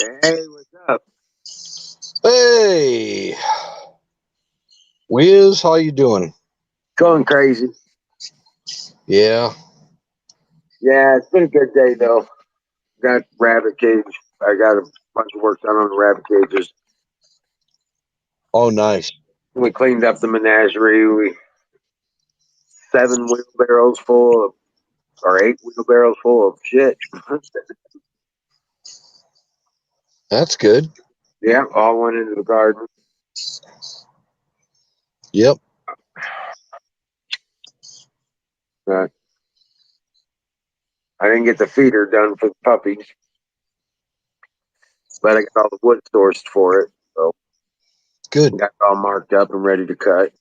Hey, what's up? Hey, Wiz, how you doing? Going crazy. Yeah. Yeah, it's been a good day though. Got rabbit cage. I got a bunch of work done on the rabbit cages. Oh, nice. We cleaned up the menagerie. We 7 wheelbarrows full of, or 8 wheelbarrows full of shit. That's good. Yeah, all went into the garden. Yep. Uh, I didn't get the feeder done for the puppies, but I got all the wood sourced for it. So Good. got it all marked up and ready to cut.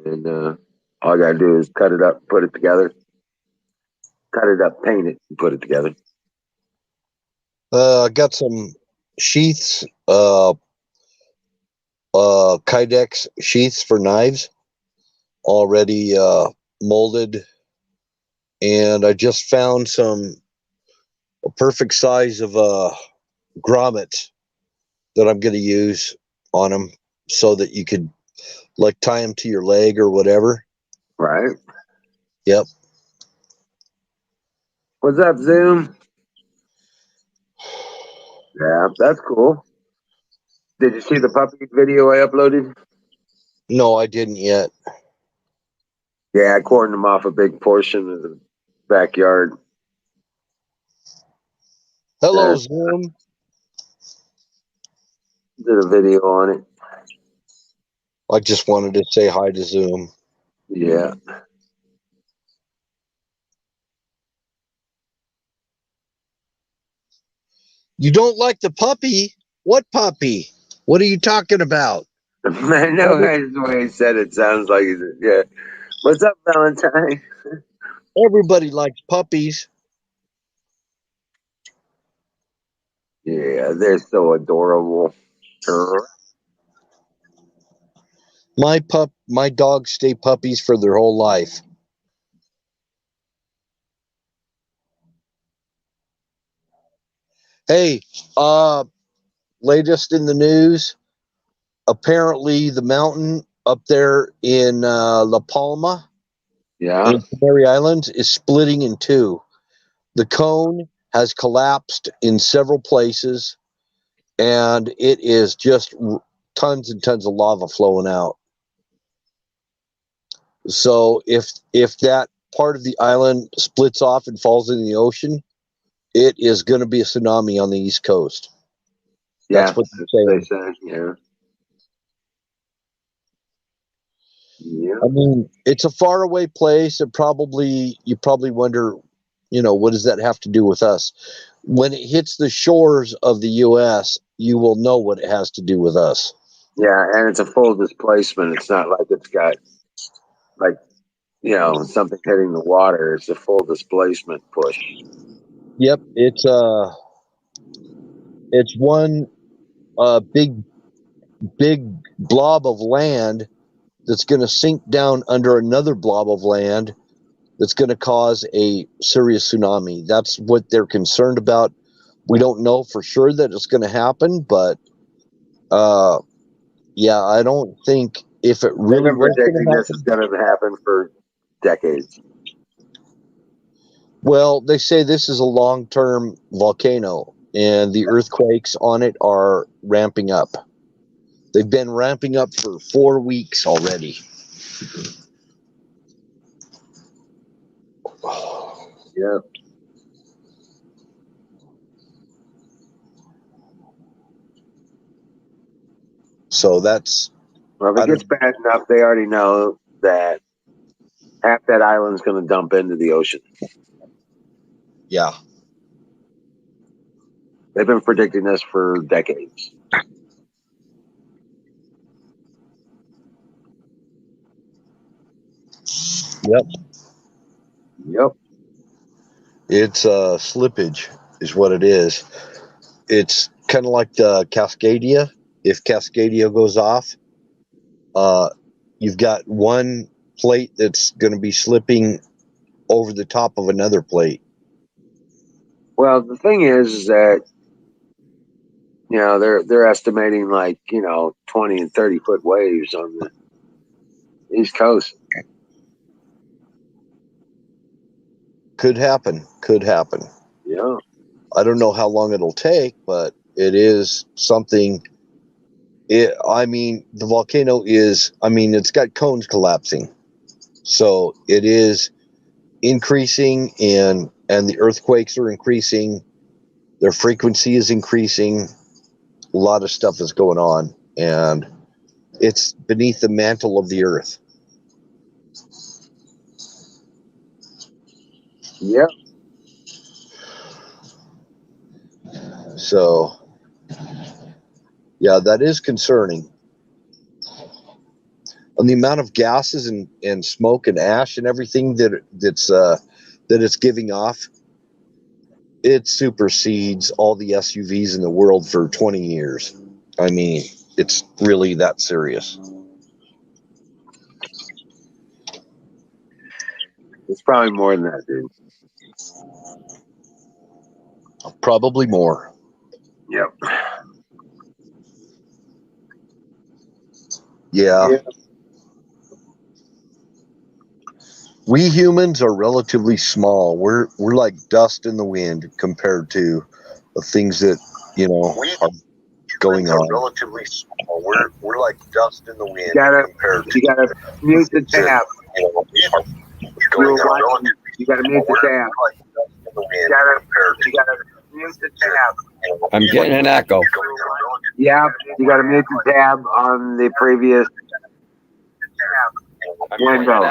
And all I got to do is cut it up, put it together. Cut it up, paint it, and put it together. I got some sheaths, Kydex sheaths for knives already molded, and I just found a perfect size of grommets that I'm going to use on them so that you could like tie them to your leg or whatever. Right. Yep. What's up, Zoom? Yeah, that's cool. Did you see the puppy video I uploaded? No, I didn't yet. Yeah, I cordoned them off a big portion of the backyard. Hello, Uh, Zoom. did a video on it. I just wanted to say hi to Zoom. Yeah. You don't like the puppy? What puppy? What are you talking about? I know Every- that's the way he said it sounds like he's, yeah. What's up, Valentine? Everybody likes puppies. Yeah, they're so adorable. My dogs stay puppies for their whole life. Hey, uh, latest in the news. Apparently, the mountain up there in La Palma Yeah. in Canary Islands is splitting in two. The cone has collapsed in several places, and it is just tons and tons of lava flowing out. So if that part of the island splits off and falls in the ocean, it is going to be a tsunami on the East Coast. Yeah, That's what that's they're what they saying. said. Yeah. Yeah. I mean, it's a faraway place. You probably wonder, what does that have to do with us? When it hits the shores of the U.S., you will know what it has to do with us. Yeah, and it's a full displacement. It's not like it's got like something hitting the water. It's a full displacement push. Yep, it's one big blob of land that's going to sink down under another blob of land that's going to cause a serious tsunami. That's what they're concerned about. We don't know for sure that it's going to happen, but uh, yeah, I don't think if it They've really been was going predicting to this is happen. going to happen for decades. Well, they say this is a long-term volcano, and the earthquakes on it are ramping up. They've been ramping up for 4 weeks already. Yeah. So that's Well, if I it gets don't. bad enough, they already know that half that island's going to dump into the ocean. Yeah. They've been predicting this for decades. Yep. Yep. It's slippage is what it is. It's kind of like the Cascadia. If Cascadia goes off, uh, you've got one plate that's going to be slipping over the top of another plate. Well, the thing is that they're estimating like 20 and 30 foot waves on the East Coast. Could happen. Could happen. Yeah. I don't know how long it'll take, but it is something. I mean, the volcano is. I mean, it's got cones collapsing, so it is increasing, and the earthquakes are increasing. Their frequency is increasing. A lot of stuff is going on, and it's beneath the mantle of the earth. Yeah. So, yeah, that is concerning. And the amount of gases and smoke and ash and everything that it's giving off, it supersedes all the SUVs in the world for 20 years. I mean, it's really that serious. It's probably more than that, dude. Probably more. Yep. Yeah. We humans are relatively small. We're like dust in the wind compared to the things that are going on. Relatively small. We're like dust in the wind. You gotta mute the tab. You gotta mute the tab. You gotta mute the tab. I'm getting an echo. Yeah, you gotta mute the tab on the previous window.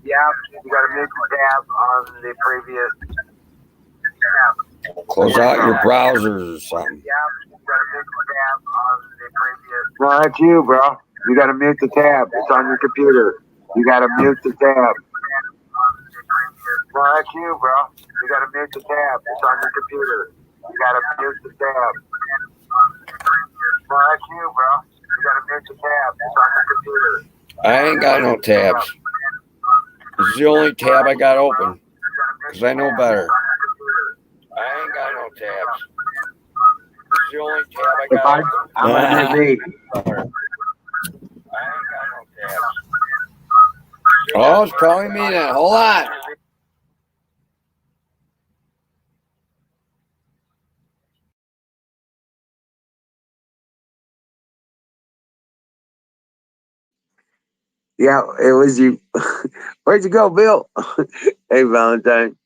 Yeah, you gotta mute the tab on the previous tab. Close out your browsers or something. Yeah, you gotta mute the tab on the previous. No, that's you, bro. You gotta mute the tab. It's on your computer. You gotta mute the tab. No, that's you, bro. You gotta mute the tab. It's on your computer. You gotta mute the tab. No, that's you, bro. You gotta mute the tab. It's on your computer. I ain't got no tabs. This is the only tab I got open because I know better. I ain't got no tabs. This is the only tab I got open. I'm gonna read. I ain't got no tabs. Oh, it's calling me now. Hold on. Yeah, it was you. Where'd you go, Bill? Hey, Valentine.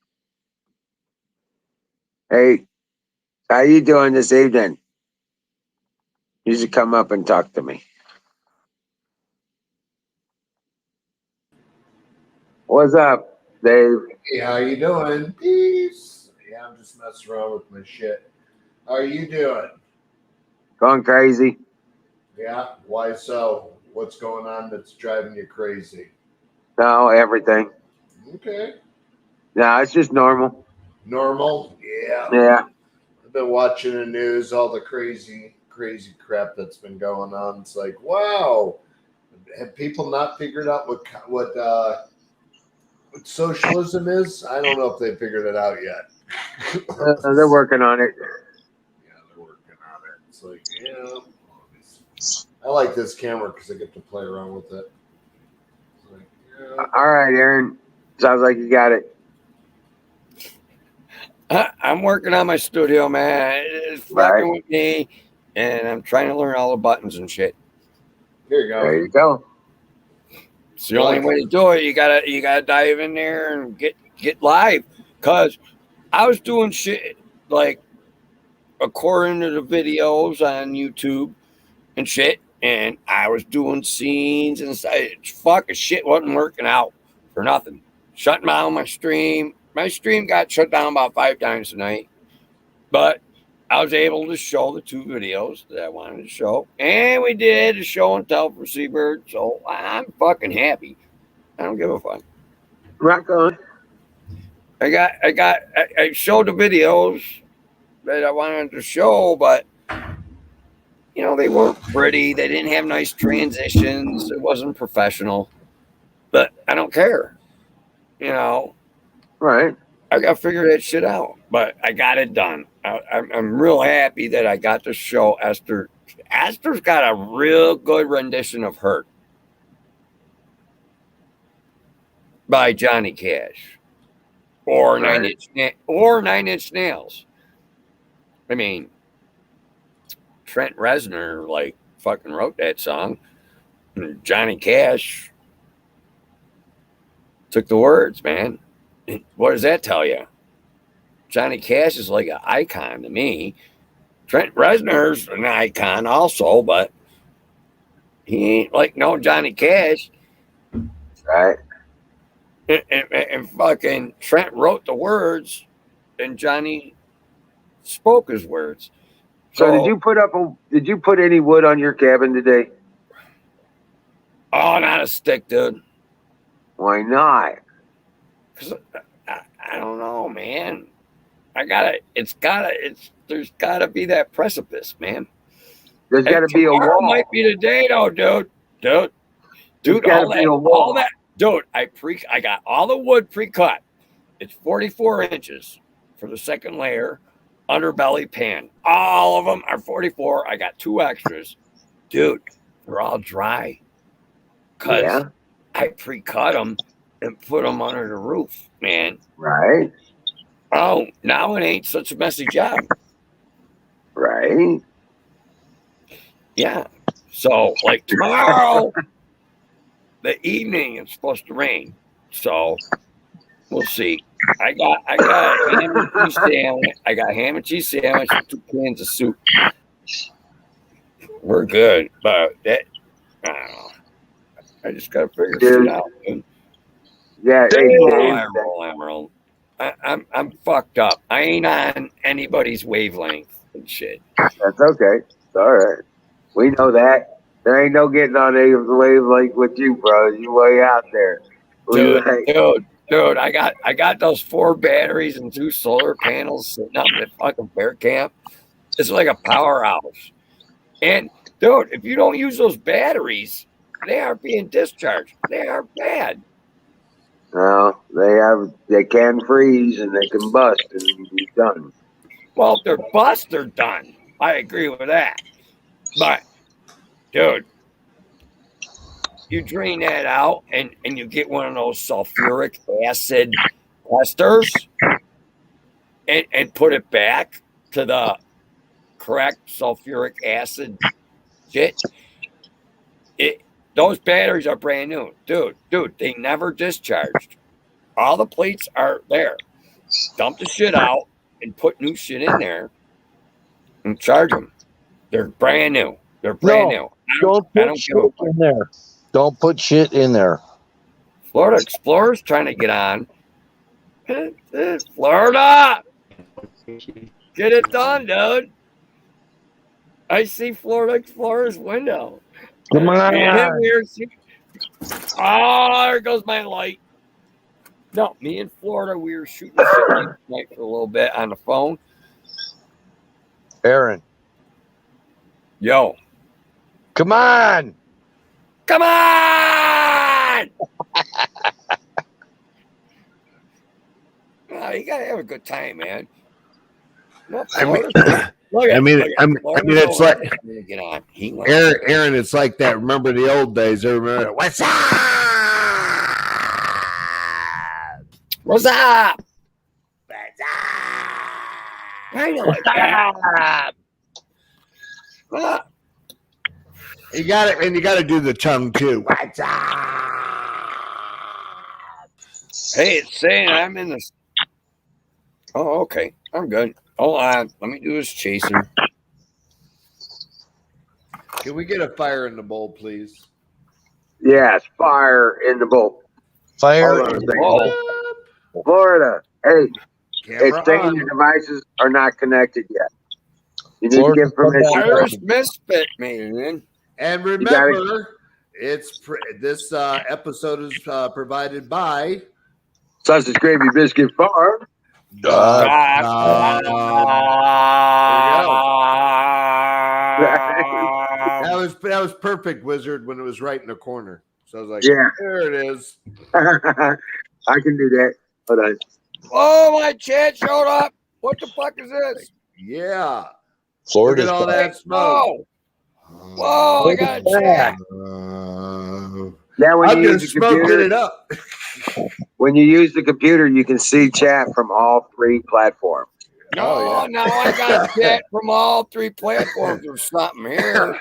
Hey, how you doing this evening? You should come up and talk to me. What's up, Dave? Hey, how you doing? Peace. Yeah, I'm just messing around with my shit. How are you doing? Going crazy? Yeah, why so? What's going on that's driving you crazy? No, everything. Okay. No, it's just normal. Normal? Yeah. Yeah. I've been watching the news, all the crazy crap that's been going on. It's like, wow. Have people not figured out what socialism is? I don't know if they figured it out yet. They're working on it. Yeah, they're working on it. It's like, yeah. I like this camera because I get to play around with it. Like, yeah. All right, Aaron. Sounds like you got it. I'm working on my studio, man. It's fucking with me, and I'm trying to learn all the buttons and shit. There you go. There you go. It's the only way to do it. You gotta dive in there and get live. Cause I was doing shit like according to the videos on YouTube and shit, and I was doing scenes and stuff. Fucking shit wasn't working out for nothing. Shutting down my stream. My stream got shut down about 5 times tonight, but I was able to show the 2 videos that I wanted to show, and we did a show and tell for Seabird. So I'm fucking happy. I don't give a fuck. Rock on. I showed the videos that I wanted to show, but they weren't pretty. They didn't have nice transitions. It wasn't professional. But I don't care. Right. I got to figure that shit out. But I got it done. I'm real happy that I got to show Esther. Esther's got a real good rendition of Hurt by Johnny Cash or Right. Nine Inch Nails. I mean, Trent Reznor like fucking wrote that song. And Johnny Cash took the words, man. What does that tell you? Johnny Cash is like an icon to me. Trent Reznor's an icon also, but he ain't like no Johnny Cash. Right. And fucking Trent wrote the words, and Johnny spoke his words. So did you put any wood on your cabin today? Oh, not a stick, dude. Why not? 'Cause I don't know, man. There's gotta be that precipice, man. There's got to be a Tomorrow wall. might be the day, though, dude. Dude, gotta be a wall. all that, dude. I got all the wood pre-cut. It's 44 inches for the second layer, underbelly pan. All of them are 44. I got 2 extras, dude. They're all dry, cause Yeah. I pre-cut them and put them under the roof, man. Right. Oh, now it ain't such a messy job. Right. Yeah. So, like tomorrow, the evening it's supposed to rain. So we'll see. I got ham and cheese sandwich. I got ham and cheese sandwich and 2 cans of soup. We're good, but that I don't know. I just gotta figure shit out. Dude. Yeah. Hey, Dave, Emerald. I'm fucked up. I ain't on anybody's wavelength and shit. that's okay. It's all right. We know that. There ain't no getting on a wavelength with you, bro. You way out there. Dude, I got those 4 batteries and 2 solar panels sitting up at fucking bear camp. It's like a powerhouse. And dude, if you don't use those batteries, they aren't being discharged. They are bad. No, they can freeze and they can bust and be done. Well, if they're bust, they're done. I agree with that. But dude, you drain that out and you get one of those sulfuric acid testers and put it back to the correct sulfuric acid shit. Those batteries are brand new. Dude, they never discharged. All the plates are there. Dump the shit out and put new shit in there and charge them. They're brand new. They're brand new. Don't put shit in there. Don't put shit in there. Florida Explorer's trying to get on. Florida! Get it done, dude. I see Florida Explorer's window. Come on. Oh, there goes my light. No, me and Florida, we were shooting shit last night for a little bit on the phone. Aaron. Yo. Come on. Come on! You gotta have a good time, man. No, it's like get on. Aaron, it's like that. Remember the old days? I remember. What's up? What's up? I know it. You got it, and you got to do the tongue too. What's up? Hey, it's saying I'm in this. Oh, okay. I'm good. Hold on. Let me do this chasing. Can we get a fire in the bowl, please? Yes, fire in the bowl. Fire Hold on a in second. Oh, Florida, hey, Camera it's saying on. your devices are not connected yet. You need Florida, to get permission. Irish misfit, man. And remember, this episode is provided by Sausage Gravy Biscuit Farm. That was perfect, Wizard, when it was right in the corner. So I was like, Yeah. there it is. I can do that. Hold on. Oh, my chat showed up. What the fuck is this? Yeah. Florida's Look at all back. that smoke. Whoa, I got a chat. Yeah, when I'm you just use the smoking computer, it up. when you use the computer, you can see chat from all 3 platforms. No, Oh, yeah. now I got chat from all 3 platforms or something here.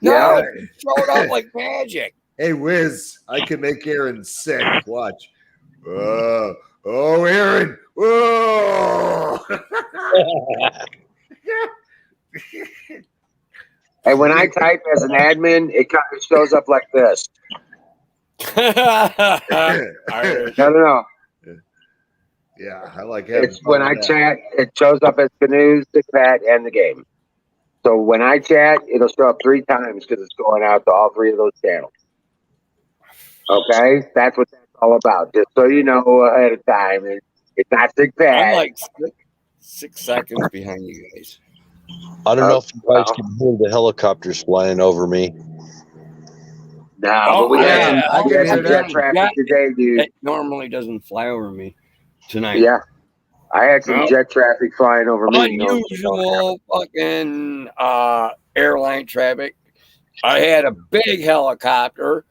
Yeah. No, it showed up like magic. Hey, Wiz, I can make Aaron sick. Watch. Oh, Aaron. Whoa. And when I type as an admin, it kind of shows up like this. No. Yeah, I like having It's fun when with I that. chat, it shows up as canoes, the pad, and the game. So when I chat, it'll show up 3 times because it's going out to all 3 of those channels. Okay, that's what that's all about. Just so you know ahead of time, it's not sick I'm pad. like 6 seconds behind you guys. I don't know if you guys well. can hear the helicopters flying over me. No, Oh, but we yeah, got I can hear some that. jet traffic today, dude. It normally doesn't fly over me tonight. Yeah, I had some Well, jet traffic flying over me. unusual fucking airline traffic. I had a big helicopter.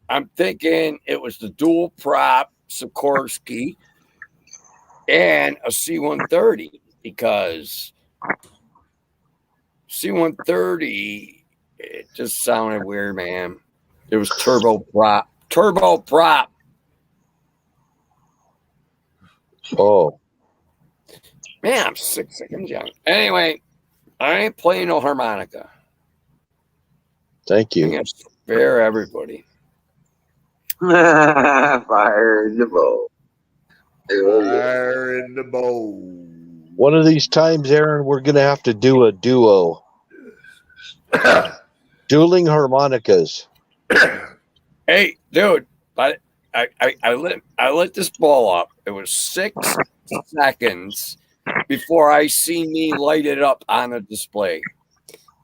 I'm thinking it was the dual prop Sikorsky and a C-130 because C-130 it just sounded weird, man. It was turbo prop. Oh, Man, I'm 6 seconds young. Anyway, I ain't playing no harmonica. thank I'm you. gonna spare everybody. Fire in the bowl. Fire in the bowl. One of these times, Aaron, we're going to have to do a duo. Dueling harmonicas. Hey, dude, but I lit this ball up. It was 6 seconds before I seen me light it up on a display.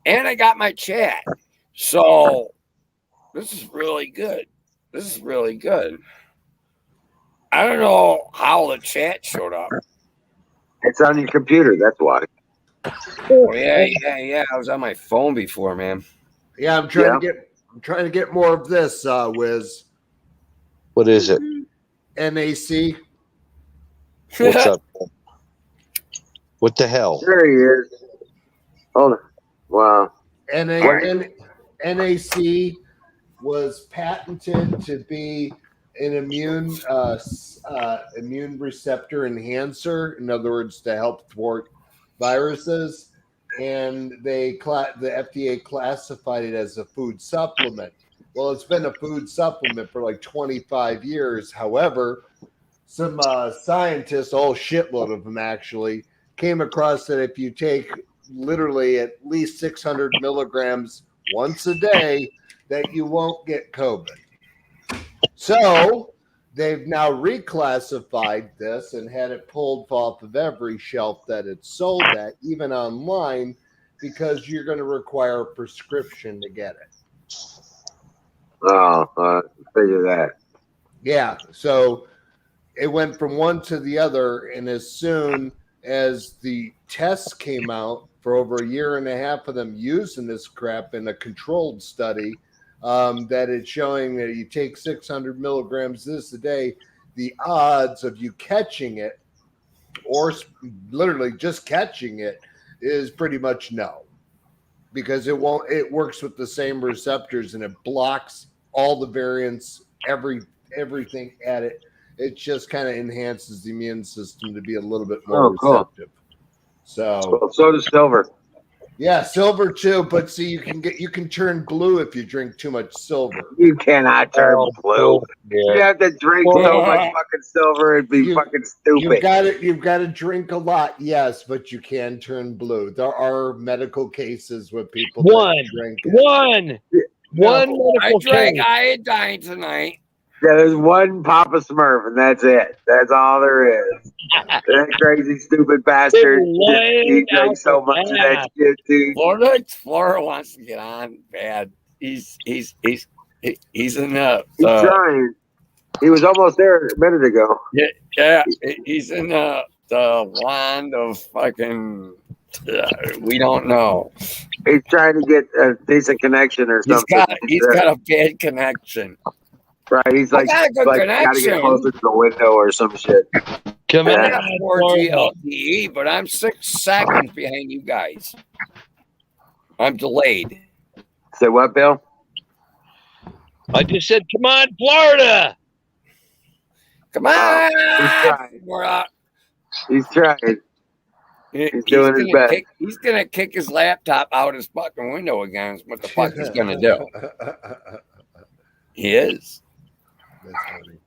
And I got my chat. So this is really good. I don't know how the chat showed up. It's on your computer. That's why. Oh yeah. I was on my phone before, man. Yeah, I'm trying to get more of this, Wiz. What is it? NAC. What's up? What the hell? There he is. Hold on. Wow. NAC was patented to be an immune receptor enhancer. In other words, to help thwart viruses. And the FDA classified it as a food supplement. Well, it's been a food supplement for like 25 years. However, some scientists, a whole shitload of them actually, came across that if you take literally at least 600 milligrams once a day, that you won't get COVID. So they've now reclassified this and had it pulled off of every shelf that it's sold at, even online, because you're going to require a prescription to get it. Oh, figure that. Yeah. So it went from one to the other. And as soon as the tests came out for over a year and a half of them using this crap in a controlled study, that it's showing that you take 600 milligrams this a day, the odds of you catching it or literally just catching it is pretty much no, because it works with the same receptors and it blocks all the variants, everything at it. It just kind of enhances the immune system to be a little bit more receptive. So does silver. Yeah, silver too. But see, you can turn blue if you drink too much silver. You cannot turn blue. Yeah. You have to drink so much fucking silver, it'd be fucking stupid. You've got to drink a lot, yes, but you can turn blue. There are medical cases with people that drink it. One. I drank iodine tonight. Yeah, there's one Papa Smurf, and that's it. That's all there is. That crazy, stupid bastard. He drinks so much of that shit, dude. Florida wants to get on bad. He's in the. He's trying. He was almost there a minute ago. Yeah, he's in the land of fucking. We don't know. He's trying to get a decent connection or something. He's got a bad connection. Right, he's I like, got a good got to connection. get closer to the window or some shit. Come I in. got 4G LTE, but I'm 6 seconds behind you guys. I'm delayed. Say what, Bill? I just said, come on, Florida. Come on! We're out. He's trying. He's doing his best. He's gonna kick his laptop out his fucking window again. Is what the fuck he's gonna do? He is. That's funny.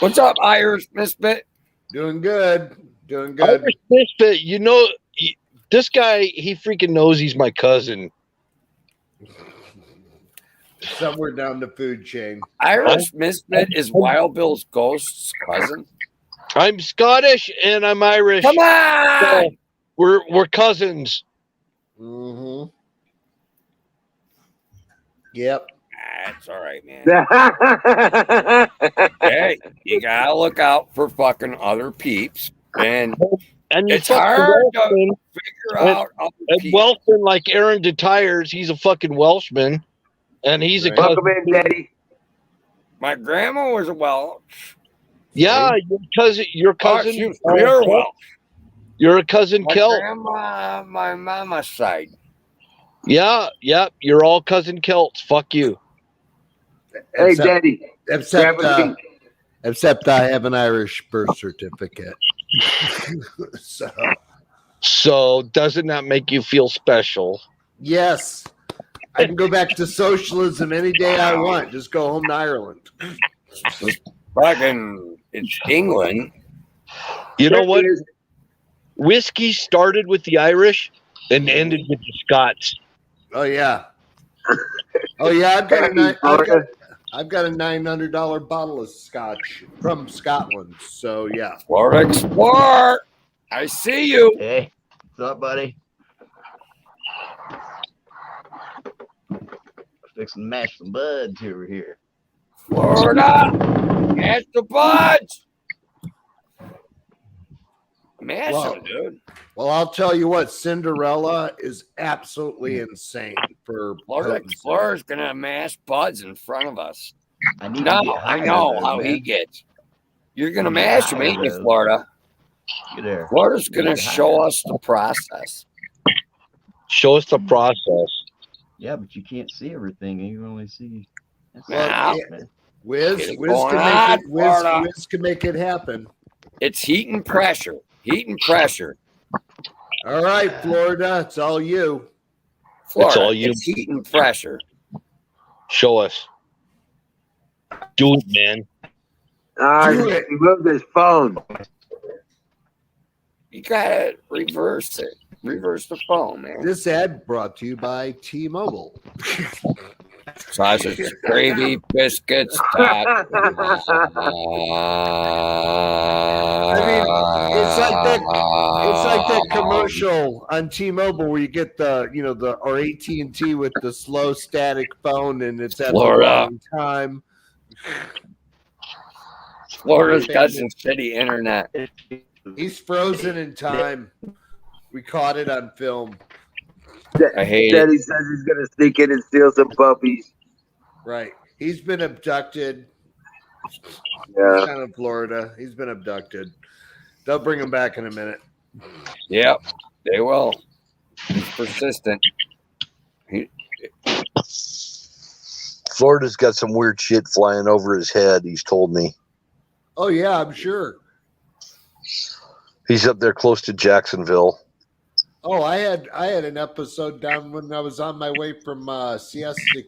What's up, Irish Misfit? Doing good. Doing good. Irish Misfit, you know, this guy, he freaking knows he's my cousin. Somewhere down the food chain. Irish Misfit is Wild Bill's ghost's cousin. I'm Scottish and I'm Irish. Come on! So we're cousins. Mm-hmm. Yep. That's all right, man. Hey, you gotta look out for fucking other peeps, and it's hard to figure out other people. Welshman, like Aaron DeTires, he's a fucking Welshman, and he's a cousin. Welcome in, Daddy. My grandma was a Welsh. Yeah, your cousin. You're Welsh. You're a cousin My Celt. grandma, my mama's side. Yeah, you're all cousin Celts. Fuck you. Hey, Daddy. Except I have an Irish birth certificate. So doesn't that make you feel special? Yes. I can go back to socialism any day I want. Just go home to Ireland. Fucking, it's England. You know what? Whiskey started with the Irish and ended with the Scots. Oh yeah. Oh yeah. I've got a $900 bottle of scotch from Scotland. So yeah. Florida Explorer. I see you. Hey, what's up, buddy? Fixing to mash some buds over here. Florida. Mash the buds. Mash them, dude. Well, I'll tell you what, Cinderella is absolutely insane for Florida Explorer's gonna mash buds in front of us. I know how he gets. You're gonna mash him, ain't you, Florida? Get there. Florida's gonna show us the process. Show us the process. Yeah, but you can't see everything, and you only see. Wiz can make it happen. It's heat and pressure. Heat and pressure. All right, Florida, it's all you. Florida, it's all you. It's heat and pressure. Show us. Do it, man. He moved his phone. You gotta reverse it. Reverse the phone, man. This ad brought to you by T-Mobile. Sausage, gravy, biscuits. I mean, it's like that commercial on T-Mobile where you get or AT&T with the slow static phone, and it's at Florida. the wrong time. Florida's got some shitty internet. He's frozen in time. We caught it on film. I hate Daddy says he's gonna sneak in and steal some puppies. Right. He's been abducted. Yeah. He's down in Florida. He's been abducted. They'll bring him back in a minute. Yep, they will. He's persistent. Florida's got some weird shit flying over his head, he's told me. Oh yeah, I'm sure. He's up there close to Jacksonville. Oh, I had an episode down when I was on my way from Siesta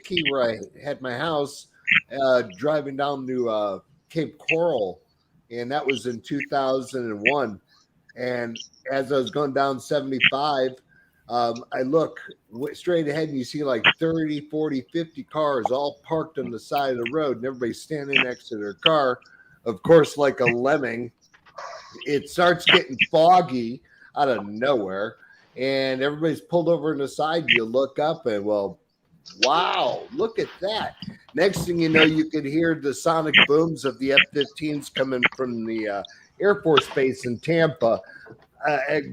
Key, where I had my house, driving down to Cape Coral, and that was in 2001. And as I was going down 75, I look straight ahead and you see like 30, 40, 50 cars all parked on the side of the road, and everybody's standing next to their car. Of course, like a lemming, it starts getting foggy out of nowhere, and everybody's pulled over on the side. You look up, and well, Wow, look at that. Next thing you know, you could hear the sonic booms of the F-15s coming from the Air Force Base in Tampa,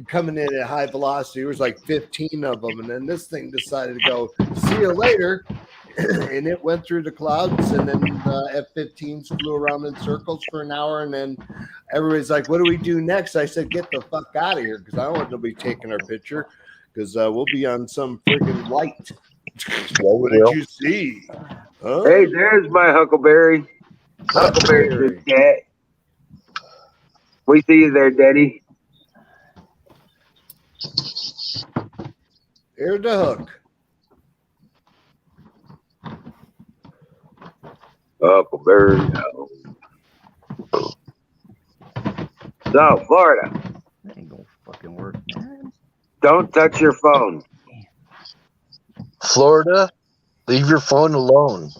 coming in at high velocity. There was like 15 of them. And then this thing decided to go, see you later. And it went through the clouds, and then the F-15s flew around in circles for an hour, and then everybody's like, what do we do next? I said, get the fuck out of here, because I don't want nobody taking our picture, because we'll be on some friggin' light. What did you see? Huh? Hey, there's my Huckleberry. Huckleberry's a cat. We see you there, Daddy. Here's the hook. Huckleberry. So, Florida, That ain't gonna fucking work, man. don't touch your phone. Florida, leave your phone alone.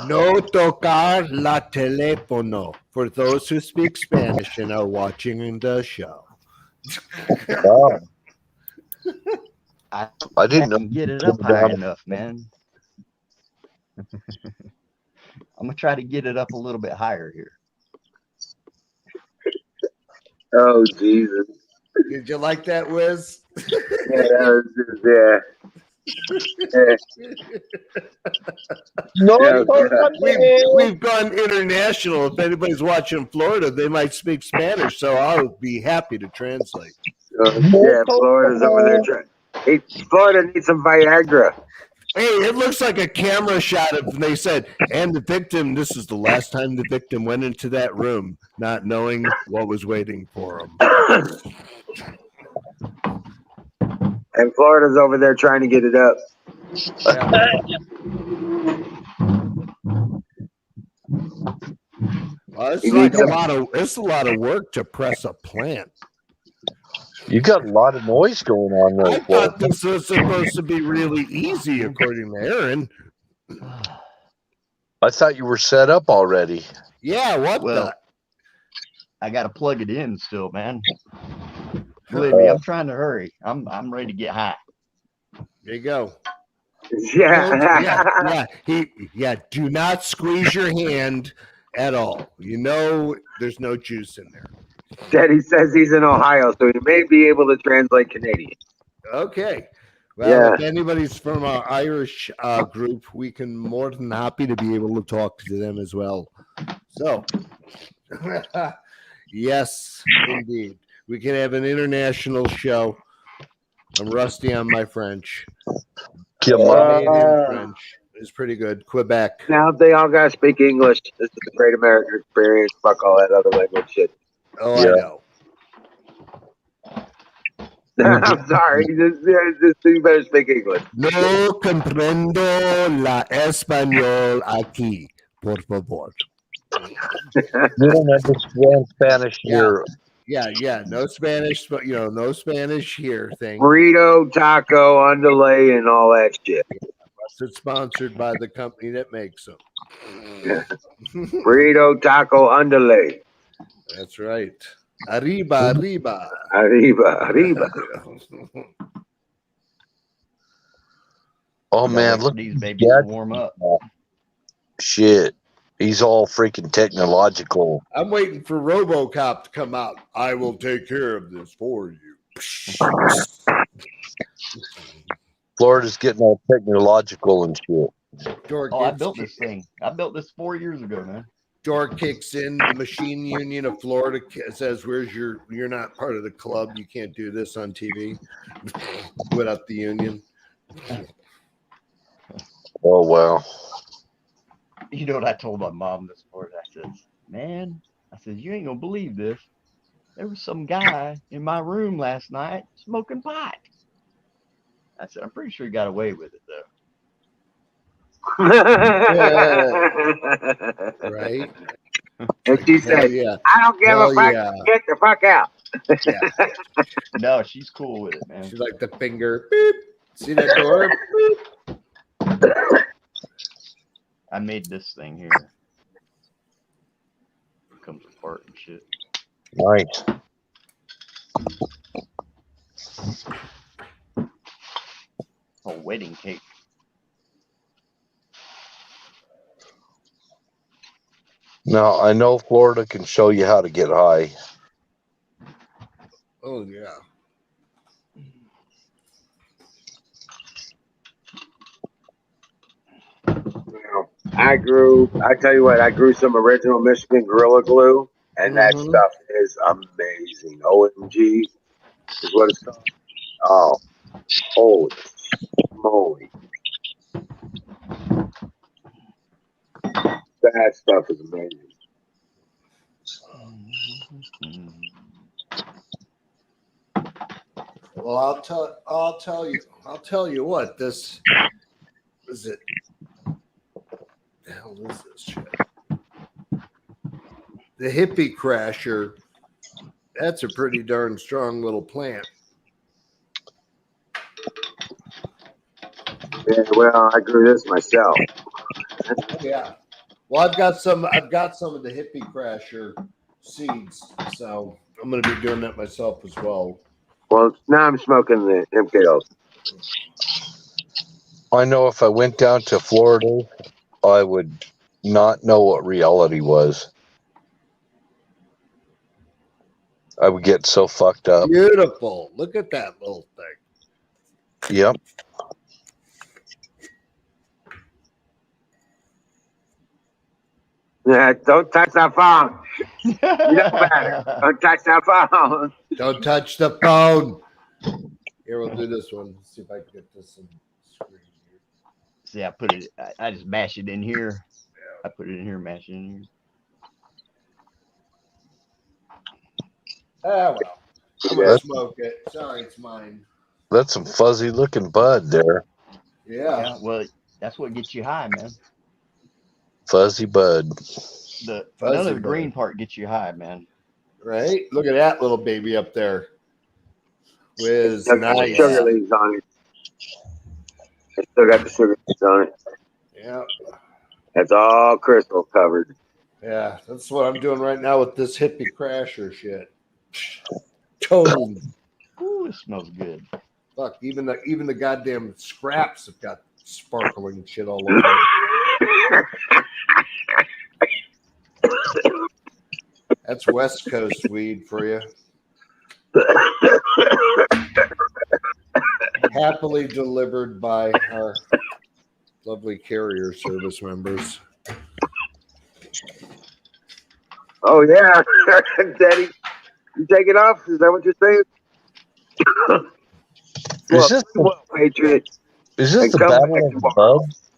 No tocar la teléfono for those who speak Spanish and are watching the show. Wow. I I didn't know. can get it up high enough, man. I'm gonna try to get it up a little bit higher here. Oh, Jesus. Did you like that, Wiz? Yeah, that was No, We've gone international. If anybody's watching Florida, they might speak Spanish, so I'll be happy to translate. Florida's over there trying. Hey, Florida needs some Viagra. Hey, it looks like a camera shot of, they said, and the victim, this is the last time the victim went into that room, not knowing what was waiting for him. And Florida's over there trying to get it up. Well, it's a lot of work to press a plant. You got a lot of noise going on there. I thought this was supposed to be really easy, according to Aaron. I thought you were set up already. Yeah, Well, I gotta plug it in still, man. Believe me, I'm trying to hurry. I'm ready to get high. There you go. Yeah. Do not squeeze your hand at all. You know there's no juice in there. Daddy says he's in Ohio, so he may be able to translate Canadian. Okay. Well, if anybody's from our Irish group, we can more than happy to be able to talk to them as well. So, yes, indeed. We can have an international show. I'm rusty on my French. Canadian French is pretty good. Quebec. Now they all got to speak English. This is the great American experience. Fuck all that other language shit. Oh, yeah. I know. I'm sorry. Just you better speak English. No comprendo la español aquí, por favor. You don't understand Spanish here. Yeah. No Spanish, but no Spanish here thing. Burrito, taco, underlay, and all that shit. It's sponsored by the company that makes them. Burrito, taco, underlay. That's right. Arriba. Arriba. Oh man, look, these babies warm up. Shit, he's all freaking technological. I'm waiting for RoboCop to come out. I will take care of this for you. Florida's getting all technological and shit. I built this thing. I built this 4 years ago, man. Door kicks in. The Machine Union of Florida says, you're not part of the club. You can't do this on TV without the union. Oh, wow. You know what I told my mom this morning? I said, man, you ain't going to believe this. There was some guy in my room last night smoking pot. I said, I'm pretty sure he got away with it, though. Right. And she said, I don't give a fuck. Yeah. Get the fuck out. No, she's cool with it, man. She's like the finger. Beep. See that door? I made this thing here. It comes apart and shit. Nice. wedding cake. Now, I know Florida can show you how to get high. Oh yeah. I tell you what, I grew some original Michigan Gorilla Glue, and that Mhm. stuff is amazing. OMG is what it's called. Oh, holy moly. That stuff is amazing. Well, I'll tell you what. This is it. The hell is this shit? The hippie crasher. That's a pretty darn strong little plant. Yeah, well, I grew this myself. Yeah. Well, I've got some of the hippie crasher seeds, so I'm going to be doing that myself as well. Well, now I'm smoking the MKOs. I know if I went down to Florida, I would not know what reality was. I would get so fucked up. Beautiful. Look at that little thing. Yep. Yeah, don't touch that phone. You know better. Don't touch that phone. Don't touch the phone. Here, we'll do this one. Let's see if I can get this in screen here. See, I put it. I just mash it in here. I put it in here, mash it in here. Ah, well. I'm going to smoke it. Sorry, it's mine. That's some fuzzy looking bud there. Yeah. Well, that's what gets you high, man. Fuzzy bud. None of the green part gets you high, man. Right? Look at that little baby up there. With nice sugar leaves on it. I still got the sugar leaves on it. Yeah. That's all crystal covered. Yeah, that's what I'm doing right now with this hippie crasher shit. Totally. Ooh, it smells good. Fuck, even the goddamn scraps have got sparkling shit all over it. That's West Coast weed for you. Happily delivered by our lovely carrier service members. Oh yeah, Daddy, you take it off? Is that what you're saying? Patriot. Is this the Battle of the Buds?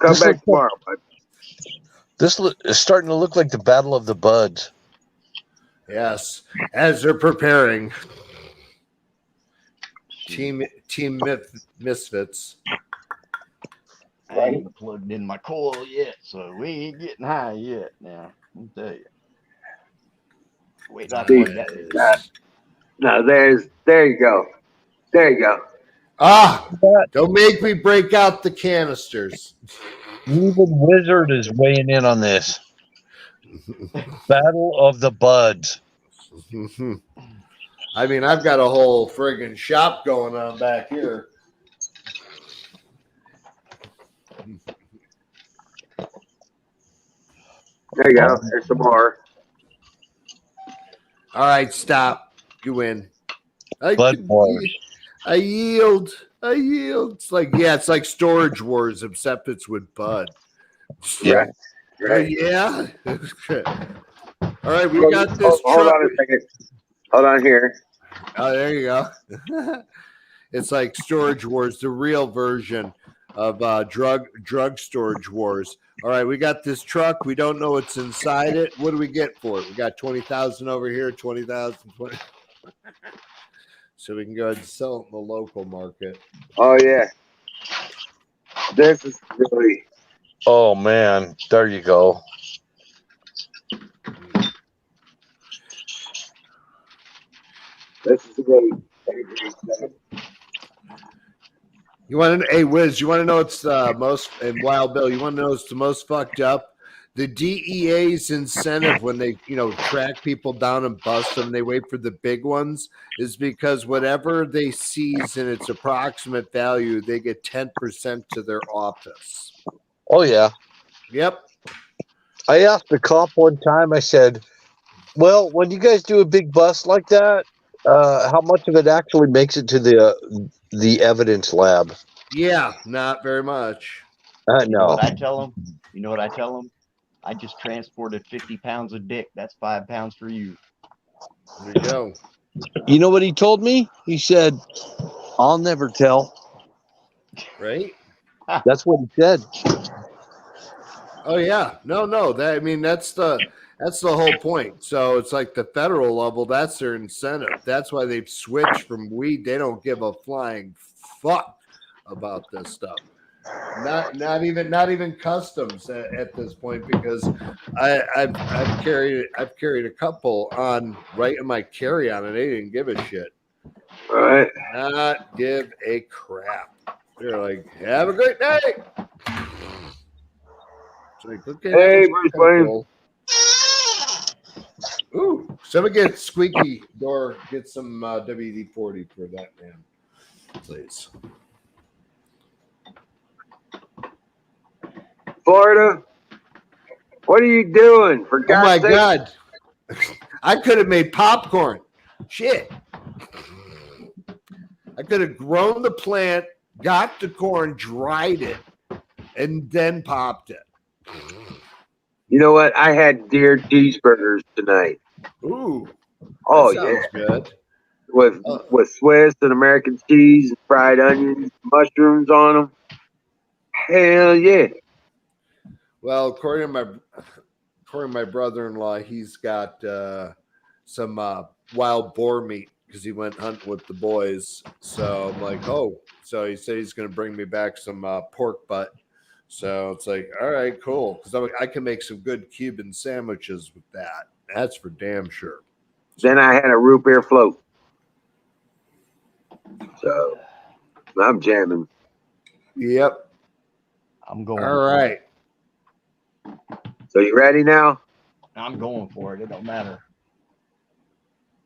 Come back tomorrow, bud. This is starting to look like the Battle of the Buds. Yes, as they're preparing. Team Misfits. I ain't plugged in my coil yet, so we ain't getting high yet. Now, I'll tell you. Wait, I plug that. No, there you go. There you go. Ah, don't make me break out the canisters. Even Wizard is weighing in on this. Battle of the Buds. I mean, I've got a whole friggin' shop going on back here. There you go. There's some more. All right, stop. You win. Bud Wars. I yield. It's like Storage Wars, except it's with Bud. Yeah. Right. Yeah. All right, we got this. Hold on a second. Hold on here. Oh, there you go. It's like Storage Wars, the real version of drug storage wars. All right, we got this truck. We don't know what's inside it. What do we get for it? We got 20,000 over here, 20,000. 20. So we can go ahead and sell it in the local market. Oh yeah. This is really. Oh man, there you go. This is really. You want to, hey Wiz? You want to know what's the most? And Wild Bill, you want to know what's the most fucked up? the DEA's incentive when they, track people down and bust them, they wait for the big ones, is because whatever they seize in its approximate value, they get 10% to their office. Oh yeah. Yep. I asked the cop one time. I said, "Well, when you guys do a big bust like that, how much of it actually makes it to the evidence lab?" Yeah, not very much. You know No. what I tell them? You know what I tell them? I just transported 50 pounds of dick. That's 5 pounds for you. There you go. You know what he told me? He said, "I'll never tell." Right? That's what he said. Oh yeah. No. That's the whole point. So it's like the federal level, that's their incentive. That's why they've switched from weed. They don't give a flying fuck about this stuff. Not even customs at this point, because I've carried a couple on right in my carry-on and they didn't give a shit. All right. Not give a crap. They're like, have a great day. It's like, okay, Hey, Bruce Wayne. cool. Ooh, someone get squeaky door. Get some WD-40 for that man, please. Florida, what are you doing? For Oh my God's sake? God. I could have made popcorn. Shit. I could have grown the plant, got the corn, dried it, and then popped it. You know what? I had deer cheeseburgers tonight. Ooh. Oh Sounds yeah, good. with Swiss and American cheese, and fried onions, mushrooms on them. Hell yeah! Well, according to my brother-in-law, he's got some wild boar meat because he went hunting with the boys. So I'm like, oh, so he said he's going to bring me back some pork butt. So it's like, all right, cool, because I can make some good Cuban sandwiches with that. That's for damn sure. Then I had a root beer float. So I'm jamming. Yep. I'm going. All right. So you ready now? I'm going for it. It don't matter.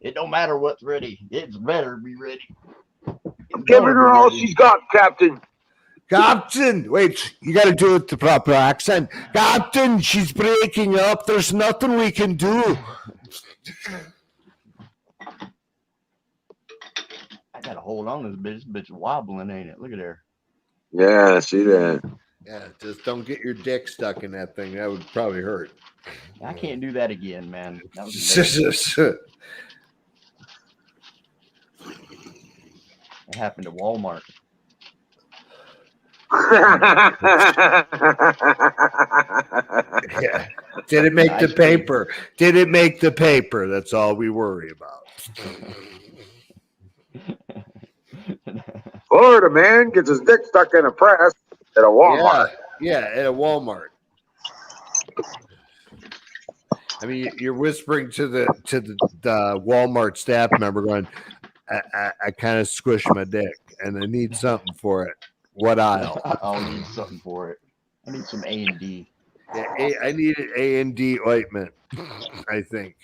It don't matter what's ready. It's better be ready. I'm giving her all she's got, Captain. Captain, wait, you got to do it the proper accent. Captain, she's breaking up. There's nothing we can do. I got to hold on to this bitch. This bitch wobbling, ain't it? Look at her. Yeah, I see that. Yeah, just don't get your dick stuck in that thing. That would probably hurt. I can't do that again, man. That was it happened to Walmart. Yeah. Did it make the paper? Did it make the paper? That's all we worry about. Florida man gets his dick stuck in a press at a Walmart. Yeah, at a Walmart. I mean, you're whispering to the Walmart staff member, going, "I kind of squished my dick, and I need something for it. What aisle? I'll need something for it. I need some A&D. Yeah, I need an A&D ointment. I think.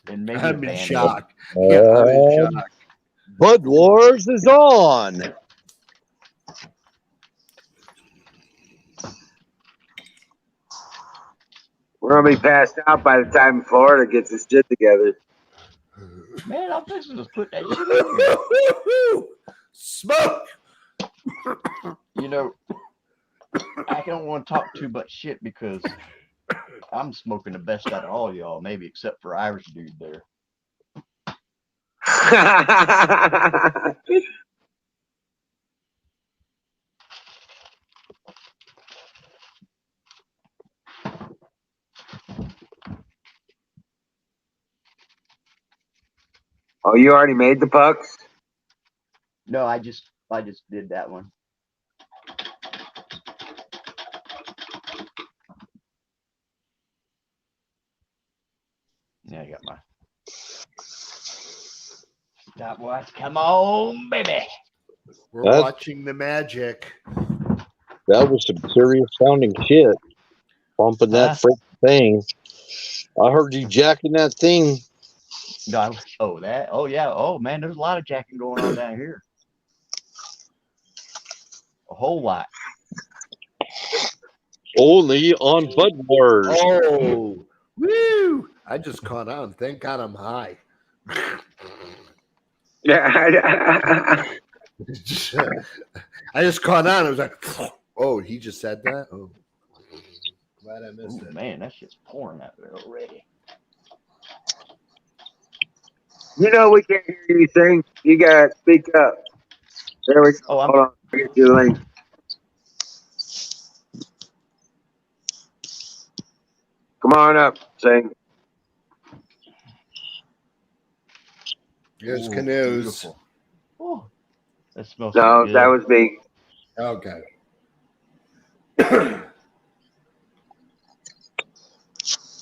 And maybe I'm in Band-Aid. shock. Yeah, I'm in shock. Bud Wars is on. We're gonna be passed out by the time Florida gets his shit together. Man, I'm fixing to put that shit in here. Smoke. You know, I don't want to talk too much shit because I'm smoking the best out of all y'all, maybe except for Irish dude there. Oh, you already made the pucks? No, I just did that one. Yeah, I got my stopwatch. Come on, baby. We're watching the magic. That was some serious sounding shit. Pumping that freaking thing. I heard you jacking that thing. No, oh, that. Oh, yeah. Oh, man, there's a lot of jacking going on down here. A whole lot. Only on Bud Wars. Oh, woo! I just caught on. Thank God I'm high. Yeah. I just caught on. I was like, oh, he just said that? Oh, glad I missed Ooh, it. man, that shit's pouring out there already. You know we can't hear you sing. You gotta speak up. There we go. Oh, I'm. Hold on. I'll get you the link. Come on up, sing. Here's Ooh, canoes. beautiful. Oh, that smells so No, good. that was me. Okay. Man,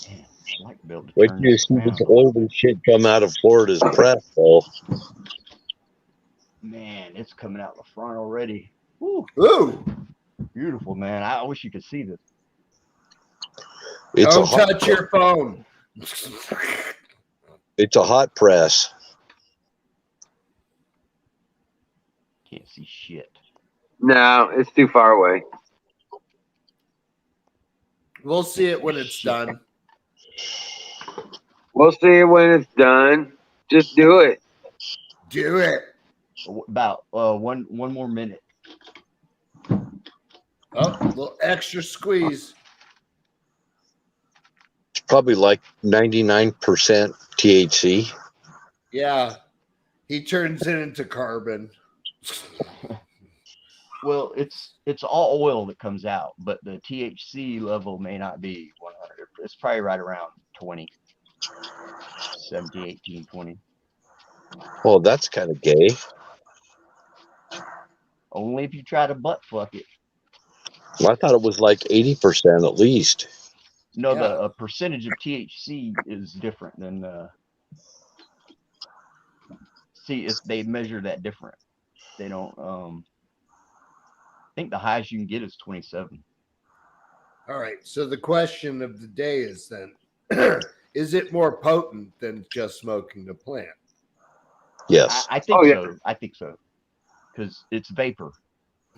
I'd like to be able to Wait turn till you this see around this a little older shit come out of Florida's press, though. Man, it's coming out the front already. Ooh, Ooh, beautiful, man. I wish you could see this. It's a don't hot, touch your phone. it's a hot press. Can't see shit. No, it's too far away. We'll see it when it's Shit. done. We'll see it when it's done. Just do it. Do it. About one more minute. Oh, a little extra squeeze. It's probably like 99% THC. Yeah. He turns it into carbon. Well, it's all oil that comes out, but the THC level may not be 100. It's probably right around 20, 17, 18, 20. Oh, that's kind of gay. Only if you try to butt fuck it. I thought it was like 80% at least. No, Yeah. the percentage of THC is different than see if they measure that different. They don't I think the highest you can get is 27. All right. So the question of the day is then is it more potent than just smoking a plant? Yes. I think Oh, yeah. so. I think so. Because it's vapor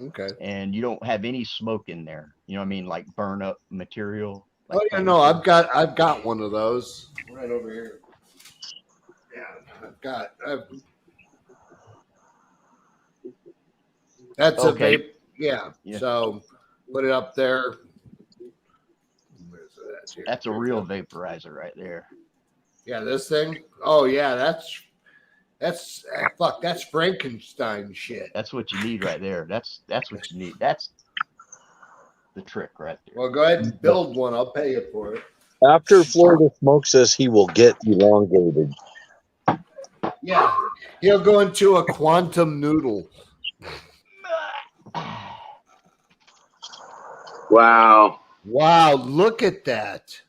Okay. and you don't have any smoke in there. You know what I mean? Like burn up material. Like Oh yeah, plant no, material. I've got one of those right over here. Yeah, that's Okay. a vape. Yeah. Yeah. So put it up there. Where's it at here? That's a Here it real goes. vaporizer right there. Yeah, this thing. Oh yeah, that's fuck. That's Frankenstein shit. That's what you need right there. That's what you need. That's the trick right there. Well, go ahead and build one. I'll pay you for it. After Florida smokes this, he will get elongated. Yeah, he'll go into a quantum noodle. Wow. Wow, look at that.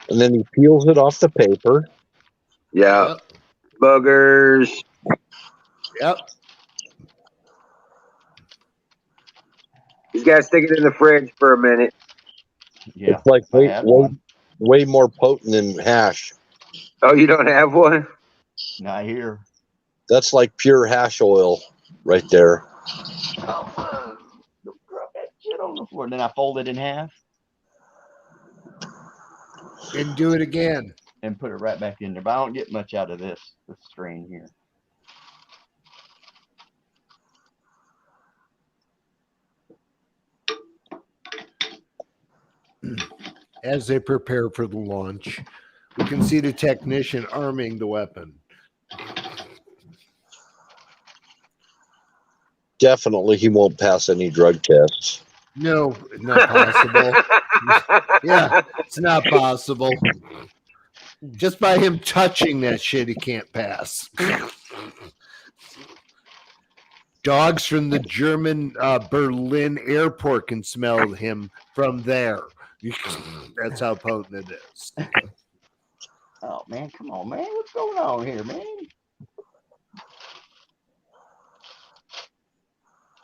And then he peels it off the paper. Yeah. Yep. Buggers. Yep. You gotta stick it in the fridge for a minute. Yeah. It's like I had one. way more potent than hash. Oh, you don't have one? Not here. That's like pure hash oil right there. Oh, don't drop that shit on the floor. Then I fold it in half And do it again. and put it right back in there. But I don't get much out of this strain here. As they prepare for the launch, we can see the technician arming the weapon. Definitely, he won't pass any drug tests. No, not possible. Yeah, it's not possible. Just by him touching that shit, he can't pass. Dogs from the German Berlin airport can smell him from there. That's how potent it is. Oh man, come on, man. What's going on here, man?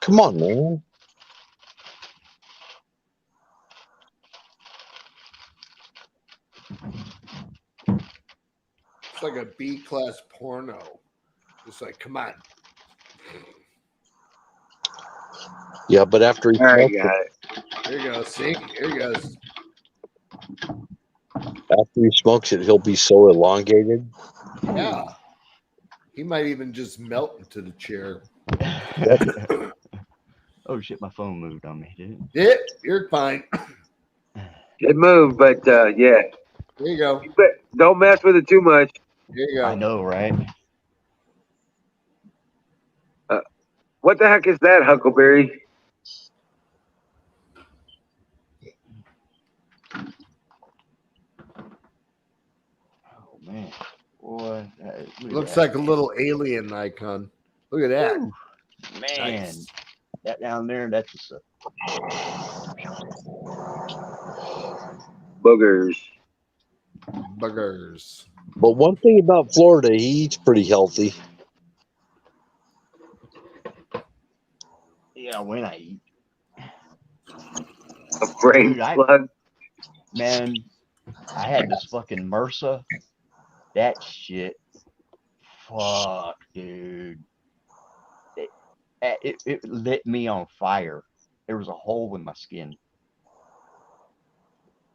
Come on, man. It's like a B-class porno. It's like, come on. Yeah, but after he All right, smokes got it, it. Here you go. See? Here he goes. after he smokes it, he'll be so elongated. Yeah. He might even just melt into the chair. Oh shit, my phone moved on me, did Yeah, you're fine. it? It moved, but yeah. There you go. But don't mess with it too much. There you go. I know, right? What the heck is that, Huckleberry? Oh man, boy, look Looks at that. like a little alien icon. Look at that. Woo, man, Nice. that down there, that's just a Boogers. Buggers. But one thing about Florida, he eats pretty healthy. yeah. When I eat, A brain dude, plug. man, I had this fucking MRSA. That shit, fuck, dude. It lit me on fire. There was a hole in my skin.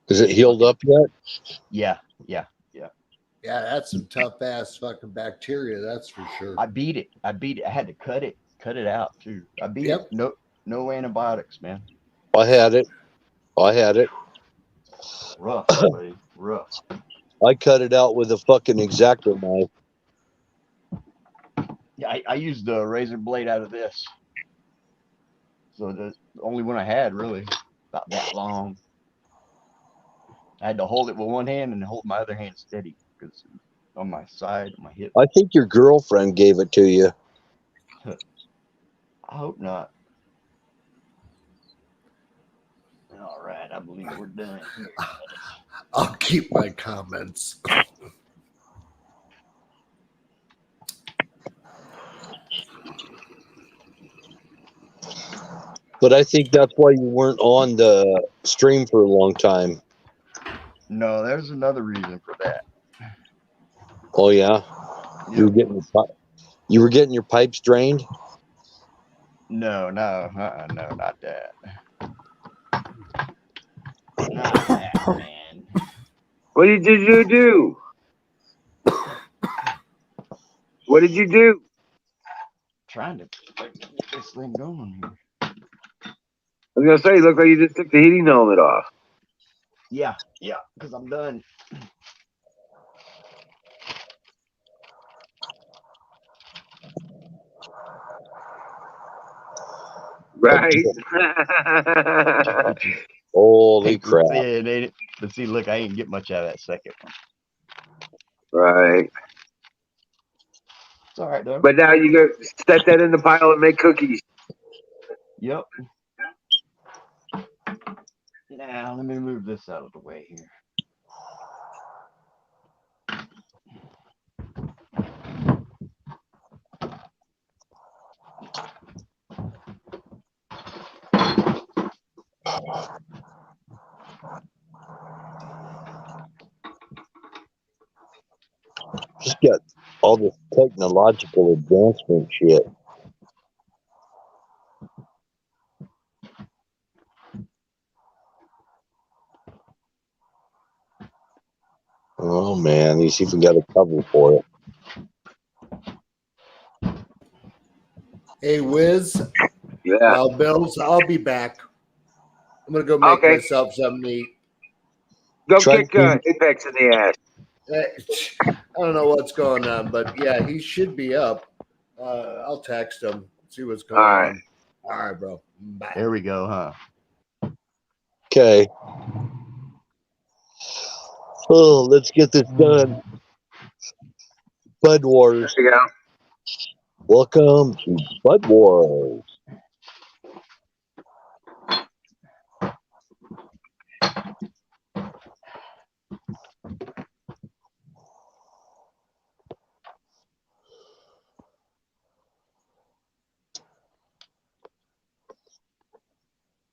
Is it healed up yet? Yeah. Yeah, that's some tough ass fucking bacteria, that's for sure. I beat it. I had to cut it out too. I beat Yep. it. No antibiotics, man. I had it. Rough, buddy. Rough. I cut it out with a fucking X-Acto knife. Yeah, I used the razor blade out of this. So the only one I had really about that long. I had to hold it with one hand and hold my other hand steady because on my side, on my hip. I think your girlfriend gave it to you. I hope not. All right, I believe we're done here. I'll keep my comments. But I think that's why you weren't on the stream for a long time. No, there's another reason for that. Oh yeah, you were Yep. getting your pipes drained. No, no, no, not that. Not that, man. What did you do? What did you do? Trying to get this thing going here. I was gonna say, look like you just took the heating element off. Yeah, because I'm done. Right. Holy Hate to crap! say it, ain't it? But see, look, I ain't get much out of that second one. Right. It's all right though. But now you go set that in the pile and make cookies. Yep. Now let me move this out of the way here. Just got all this technological advancement shit. Oh man, he's even got a cover for it. Hey, Wiz, Yeah. Wild Bills, I'll be back. I'm gonna go make Okay. myself something to eat. Go Try kick to- Apex in the ass. I don't know what's going on, but yeah, he should be up. I'll text him, see what's going All right. on. All right, bro. Bye. There we go, huh? Okay. Oh, let's get this done. Bud Wars. There you go. Welcome to Bud Wars.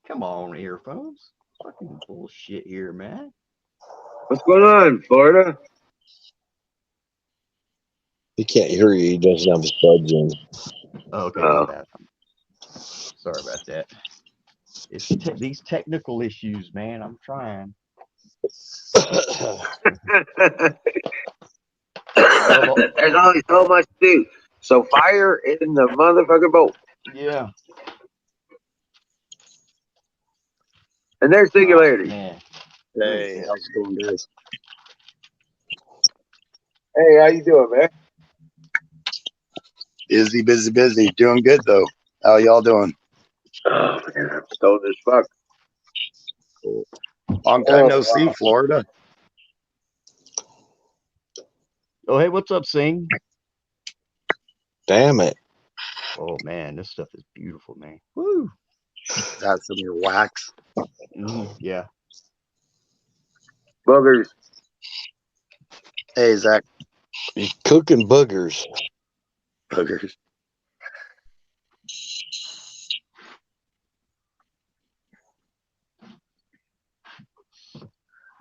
Come on, earphones. Fucking bullshit here, man. What's going on, Florida? He can't hear you. He doesn't have his buds in. Oh, okay, my bad. Sorry about that. It's these technical issues, man. I'm trying. There's only so much to do. So fire in the motherfucking boat. Yeah. And there's singularity. Man. Hey, how's it going, guys? Hey, how you doing, man? Busy, busy, busy. Doing good though. How y'all doing? Oh man, I'm stoned as fuck. Cool. Long time no see, Florida. Oh, hey, what's up, Sing? Damn it. Oh man, this stuff is beautiful, man. Woo. That's some of your wax. Yeah. Boogers. Hey, Zach. He's cooking boogers. Boogers.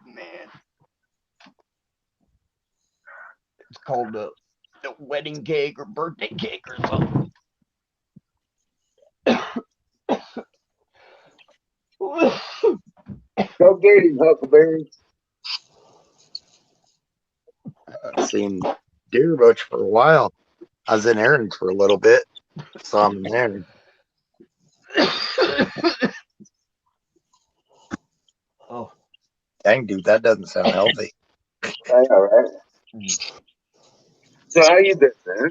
Man. It's called a wedding cake or birthday cake or something. Go get him, Huckleberry. I've seen Deer Butch for a while. I was in errands for a little bit. Saw him there. Oh. Dang, dude, that doesn't sound healthy. I know, right? So how you been, man?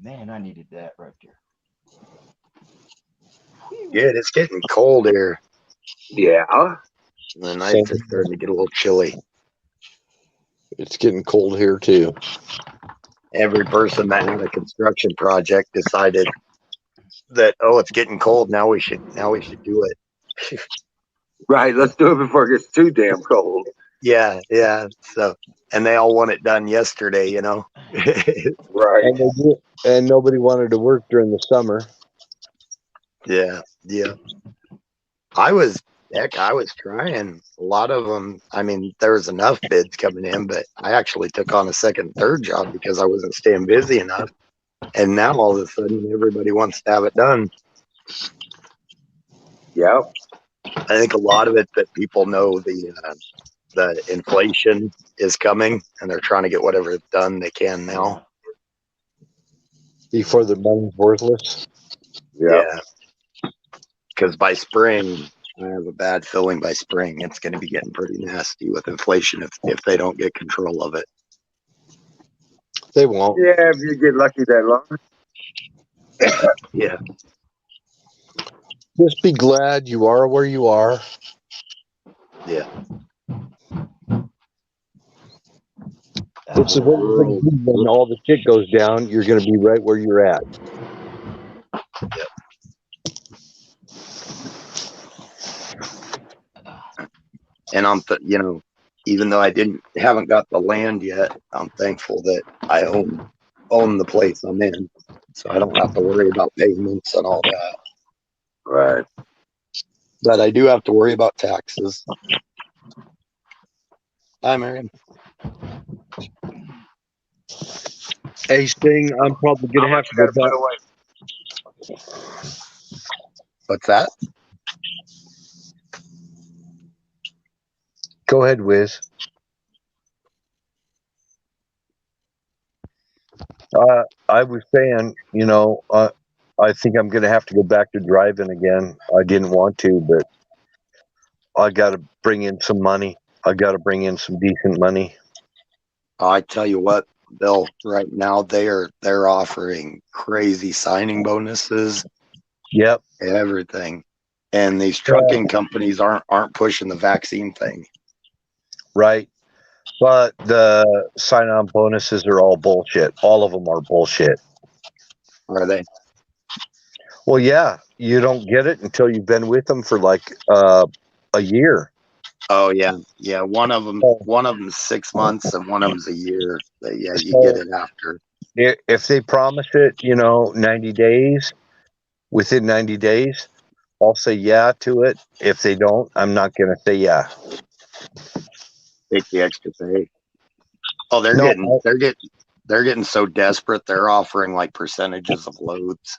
Man, I needed that right there. Good. It's getting cold here. Yeah. The nights are starting to get a little chilly. It's getting cold here too. Every person that had a construction project decided that, oh, it's getting cold. Now we should do it. Right, let's do it before it gets too damn cold. Yeah. So, and they all want it done yesterday, you know. Right. And nobody wanted to work during the summer. Yeah. I was trying. A lot of them. I mean, there was enough bids coming in, but I actually took on a second, third job because I wasn't staying busy enough. And now all of a sudden, everybody wants to have it done. Yeah. I think a lot of it that people know the inflation is coming, and they're trying to get whatever done they can now. Before the money's worthless. Yeah. Because by spring, I have a bad feeling by spring it's going to be getting pretty nasty with inflation if they don't get control of it. They won't. Yeah, if you get lucky that long. Yeah. Just be glad you are where you are. Yeah. This is what you're going to do when all the shit goes down. You're going to be right where you're at. Yep. And even though I haven't got the land yet, I'm thankful that I own the place I'm in, so I don't have to worry about payments and all that. Right. But I do have to worry about taxes. Hi, Marion. Hey, Sting, I'm probably going to have to go back. What's that? Go ahead, Wiz. I was saying, I think I'm going to have to go back to driving again. I didn't want to, but I got to bring in some money. I got to bring in some decent money. I tell you what, Bill, right now they're offering crazy signing bonuses. Yep. Everything. And these trucking companies aren't pushing the vaccine thing. Right. But the sign-on bonuses are all bullshit. All of them are bullshit. Are they? Well, yeah. You don't get it until you've been with them for like a year. Oh yeah. One of them's 6 months and one of them's a year. But yeah, you get it after. If they promise it, 90 days, within 90 days, I'll say yeah to it. If they don't, I'm not going to say yeah. take the extra pay. Oh, No, they're getting so desperate. They're offering like percentages of loads.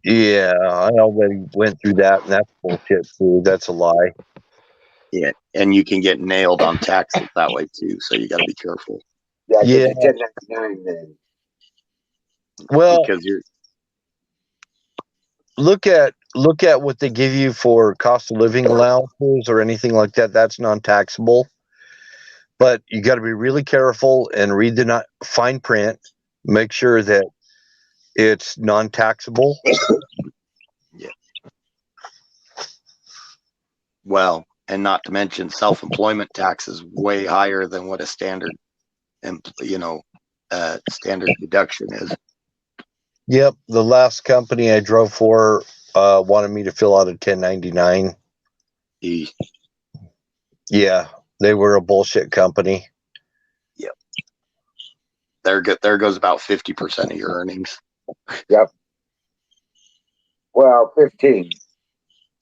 yeah, I already went through that, and that's bullshit too. That's a lie. Yeah, and you can get nailed on taxes that way too. So you got to be careful. Yeah, Yeah. it's 1099 then. Well, Because you're look at what they give you for cost of living allowances or anything like that. That's non-taxable. But you got to be really careful and read the fine print. Make sure that it's non-taxable. well, and not to mention self-employment tax is way higher than what a standard, standard deduction is. Yep, the last company I drove for wanted me to fill out a 1099. Yeah, they were a bullshit company. Yep. There goes about 50% of your earnings. Yep. Well, 15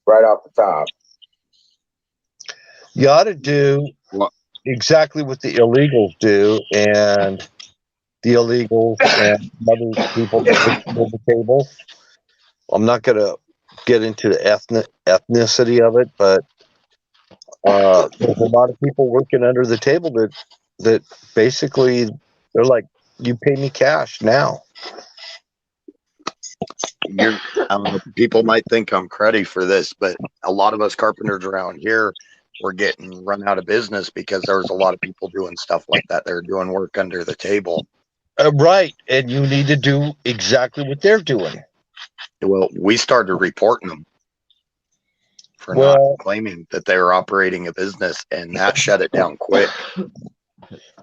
right off the top. You ought to do exactly what the illegals do, and the illegals and other people that work under the table. I'm not going to get into the ethnicity of it, but there's a lot of people working under the table that basically they're like, you pay me cash now. I don't know, people might think I'm cruddy for this, but a lot of us carpenters around here were getting run out of business because there was a lot of people doing stuff like that. They're doing work under the table. Right, and you need to do exactly what they're doing. Well, we started reporting them for not claiming that they were operating a business, and that shut it down quick.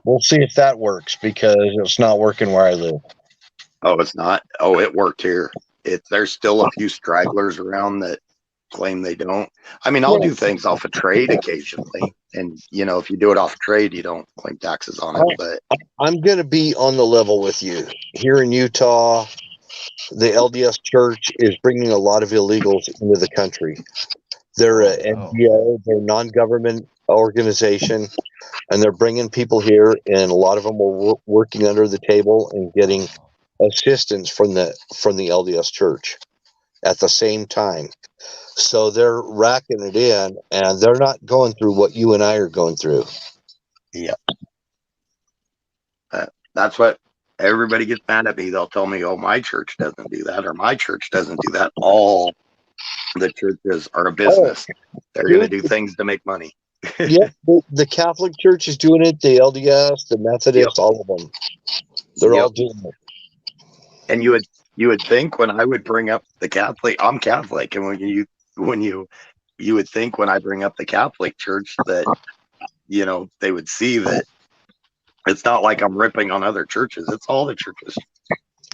We'll see if that works, because it's not working where I live. Oh, it's not? Oh, it worked here. There's still a few stragglers around that claim they don't. I mean, I'll do things off a trade occasionally, and if you do it off trade, you don't claim taxes on it. But I'm going to be on the level with you. Here in Utah, the LDS Church is bringing a lot of illegals into the country. They're an NGO, they're a non-government organization, and they're bringing people here, and a lot of them are working under the table and getting assistance from the LDS Church at the same time. So they're racking it in, and they're not going through what you and I are going through. Yeah. That's what everybody gets mad at me. They'll tell me, oh, my church doesn't do that, or my church doesn't do that. All the churches are a business. They're going to do things to make money. Yeah, the Catholic Church is doing it, the LDS, the Methodist, all of them. They're all doing it. And you would think when I would bring up the Catholic, I'm Catholic, and when you would think when I bring up the Catholic Church that they would see that it's not like I'm ripping on other churches. It's all the churches.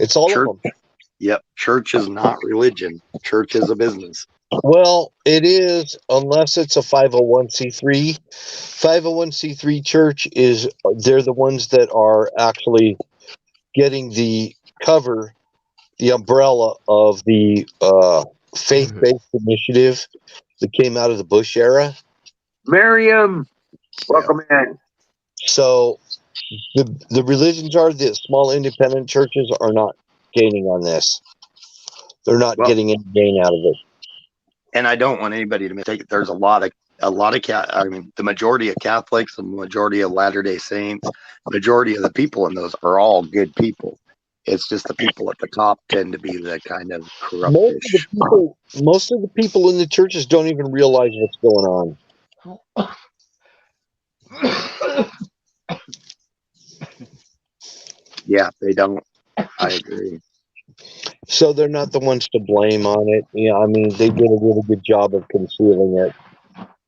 It's all of them. Yep. Church is not religion. Church is a business. Well, it is, unless it's a 501c3. 501c3 church they're the ones that are actually getting the cover, the umbrella of the faith-based initiative that came out of the Bush era. Miriam, welcome in. So the religions are the small independent churches are not gaining on this. They're not getting any gain out of it. And I don't want anybody to mistake it. There's a lot of the majority of Catholics, the majority of Latter-day Saints, the majority of the people in those are all good people. It's just the people at the top tend to be the kind of corruptish. Most of the people in the churches don't even realize what's going on. Yeah, they don't. I agree. So they're not the ones to blame on it. Yeah, I mean, they did a really good job of concealing it.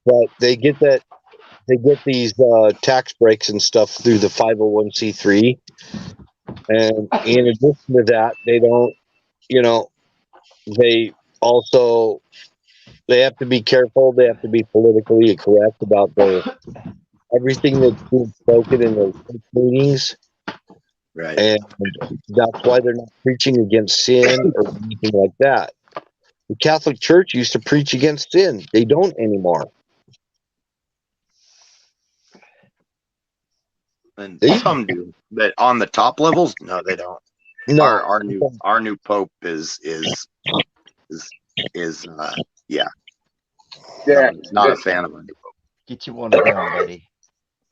But they get these tax breaks and stuff through the 501c3. And in addition to that, they don't, they have to be careful. They have to be politically correct about everything that's being spoken in their meetings. Right. And that's why they're not preaching against sin or anything like that. The Catholic Church used to preach against sin. They don't anymore. And They- some do, but on the top levels, no, they don't. no, Our new pope is yeah, Yeah. not a fan of our new pope. Get you one of them, buddy.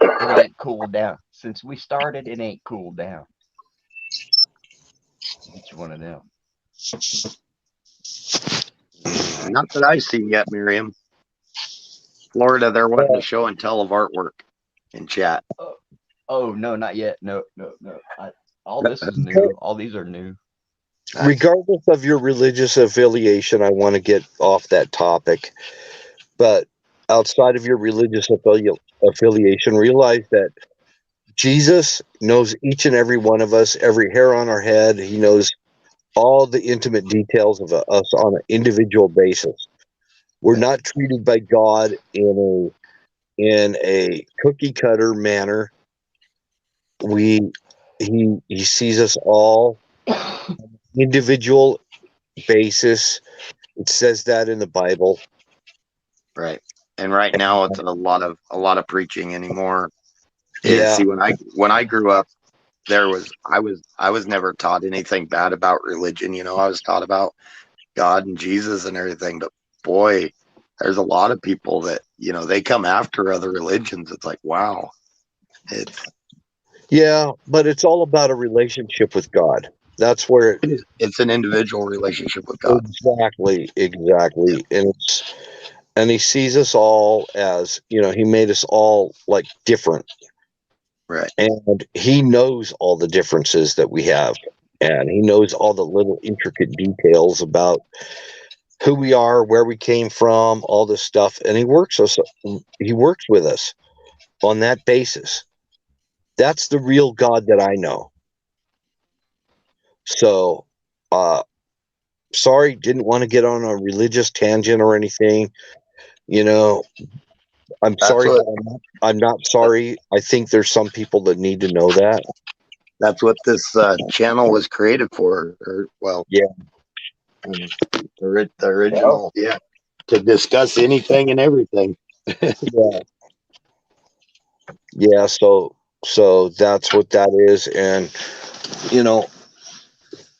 It ain't cooled down. Since we started, it ain't cooled down. Get you one of them. Not that I've seen yet, Miriam. Florida, they're wanting to show and tell of artwork in chat. Oh no, not yet. No. All this is new. All these are new. regardless of your religious affiliation, I want to get off that topic. But outside of your religious affiliation, realize that Jesus knows each and every one of us, every hair on our head. He knows all the intimate details of us on an individual basis. We're not treated by God in a cookie cutter manner. He sees us all individual basis. It says that in the Bible. Right. And right now it's a lot of preaching anymore. Yeah. See, when I grew up, I was never taught anything bad about religion. You know, I was taught about God and Jesus and everything. But boy, there's a lot of people that, you know, they come after other religions. It's like, wow. Yeah, but it's all about a relationship with God. That's where It's an individual relationship with God. exactly. And he sees us all as, he made us all like different. Right. And he knows all the differences that we have. And he knows all the little intricate details about who we are, where we came from, all this stuff. And he works with us on that basis. That's the real God that I know. So, sorry, didn't want to get on a religious tangent or anything. I'm sorry, but I'm not sorry. I think there's some people that need to know that. That's what this channel was created for. Yeah. The original, yeah, to discuss anything and everything. Yeah. So that's what that is, and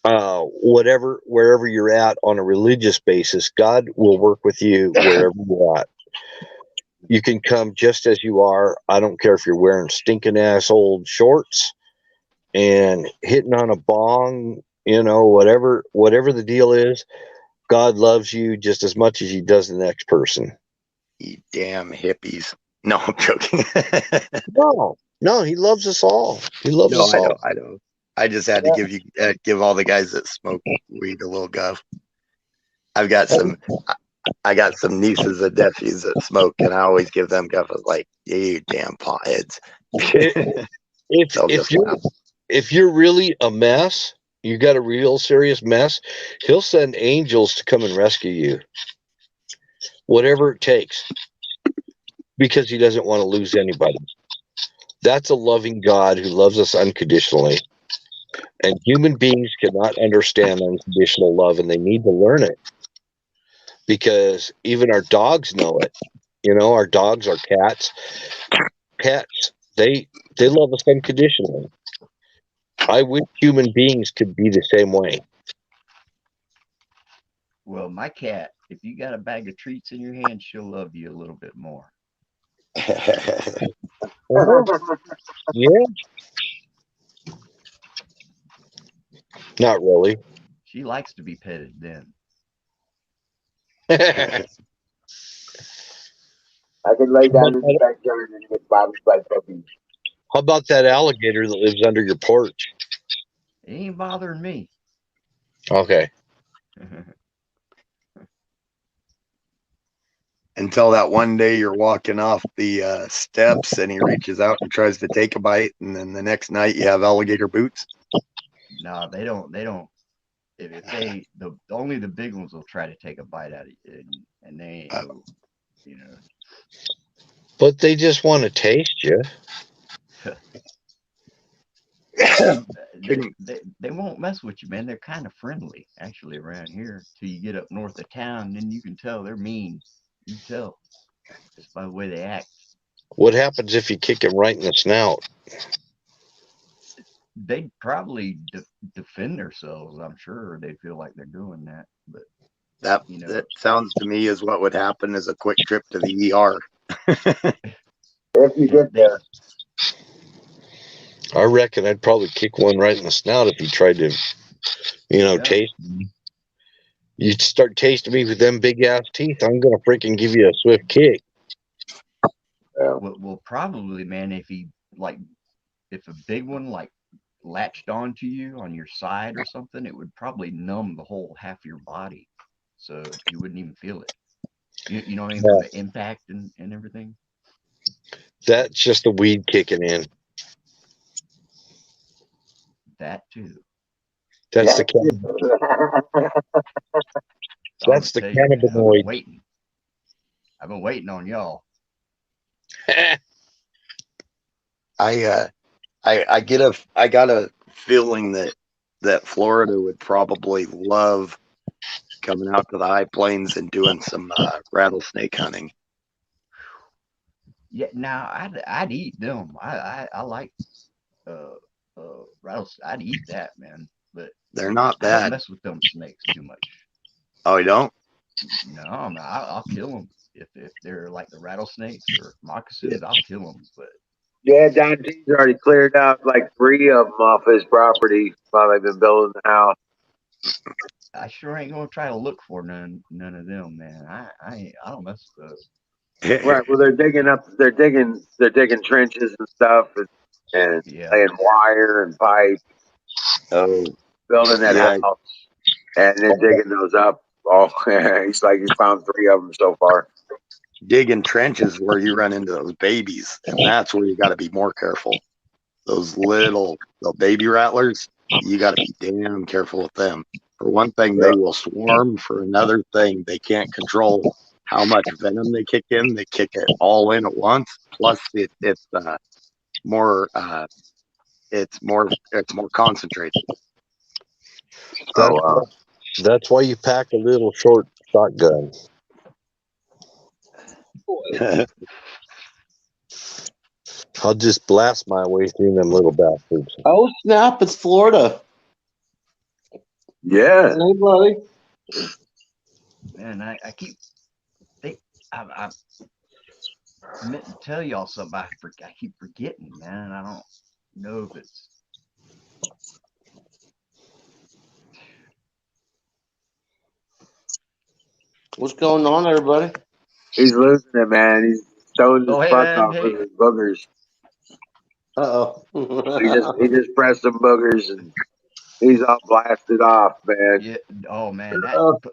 wherever you're at on a religious basis, God will work with you wherever you're at. You can come just as you are. I don't care if you're wearing stinking ass old shorts and hitting on a bong, whatever the deal is. God loves you just as much as he does the next person. You damn hippies. No, I'm joking. No, he loves us all. He loves us all. I know. I just had to give all the guys that smoke weed a little guff. I got some nieces and nephews that smoke, and I always give them guff. I was like, you damn potheads. If you're really a mess, you got a real serious mess, he'll send angels to come and rescue you. Whatever it takes. Because he doesn't want to lose anybody. That's a loving God who loves us unconditionally. And human beings cannot understand unconditional love, and they need to learn it. Because even our dogs know it. Our dogs, our cats, they love us unconditionally. I wish human beings could be the same way. Well, my cat, if you got a bag of treats in your hand, she'll love you a little bit more. Yeah. Not really. She likes to be petted then. I can lay down in the backyard and get bodies by puppies. How about that alligator that lives under your porch? It ain't bothering me. Okay. Until that one day you're walking off the steps and he reaches out and tries to take a bite, and then the next night you have alligator boots. No, they don't. If they only the big ones will try to take a bite out of you, and they ain't. But they just want to taste you. They won't mess with you, man. They're kind of friendly, actually, around here. Till you get up north of town, then you can tell they're mean. You can tell just by the way they act. What happens if you kick him right in the snout? they'd probably defend themselves. I'm sure they'd feel like they're doing that, but That you know, that sounds to me as what would happen is a quick trip to the ER. If you get they there. I reckon I'd probably kick one right in the snout if he tried to, yeah. taste me. You start tasting me with them big ass teeth, I'm gonna freaking give you a swift kick. Well, probably, man. If he like, if a big one like latched onto you on your side or something, it would probably numb the whole half of your body, so you wouldn't even feel it. You know what I mean, Yeah. from the impact and everything. That's just the weed kicking in. That too. That's Yeah. So I'm that's the gonna tell you, man. I've been cannabinoid. waiting. I've been waiting on y'all. I got a feeling that Florida would probably love coming out to the high plains and doing some rattlesnake hunting. Yeah. Now I'd eat them. I like rattlesnake. I'd eat that, man. But They're not I don't bad. mess with them snakes too much. Oh, you don't? No, man, I'll kill them if they're like the rattlesnakes or moccasins. I'll kill them. But Yeah, Don T's already cleared out like 3 of them off his property while they've been building the house. I sure ain't gonna try to look for none of them, man. I don't mess with those. Right. Well, they're digging trenches and stuff, and Yeah, laying wire and pipe, Oh, building that yeah. house, and then digging those up. Oh, he's like he's found 3 of them so far. Digging trenches where you run into those babies, and that's where you got to be more careful. Those little baby rattlers, you got to be damn careful with them. For one thing, they will swarm. For another thing, they can't control how much venom they kick in. They kick it all in at once. Plus, it's more concentrated. That's, Oh, wow. that's why you pack a little short shotgun. I'll just blast my way through them little bastards. Oh snap! It's Florida. Yeah. Hey, buddy. man. I keep think I meant to tell y'all something. I keep forgetting, man. I don't know if it's. What's going on, everybody? He's losing it, man. He's throwing his Oh, hey, butt man. off Hey. with his boogers. He Uh-oh. just pressed some boogers and he's all blasted off, man. Yeah. Oh, man.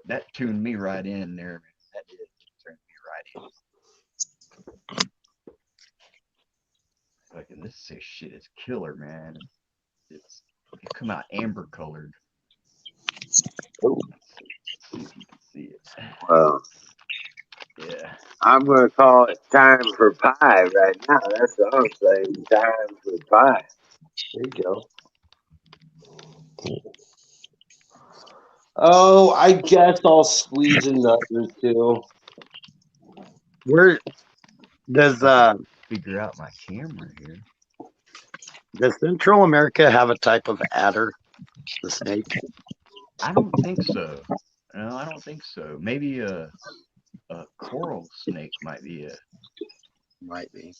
That tuned me right in there, man. That did turn me right in. Fucking this shit is killer, man. It come out amber colored. Let's see if you can see it. Well, Yeah. I'm going to call it time for pie right now. That's what I'm saying. Time for pie. There you go. Oh, I guess I'll squeeze another two. Where does Figure out my camera here. Central America have a type of adder, the snake? I don't think so. No, I don't think so. Maybe a coral snake might be Might be.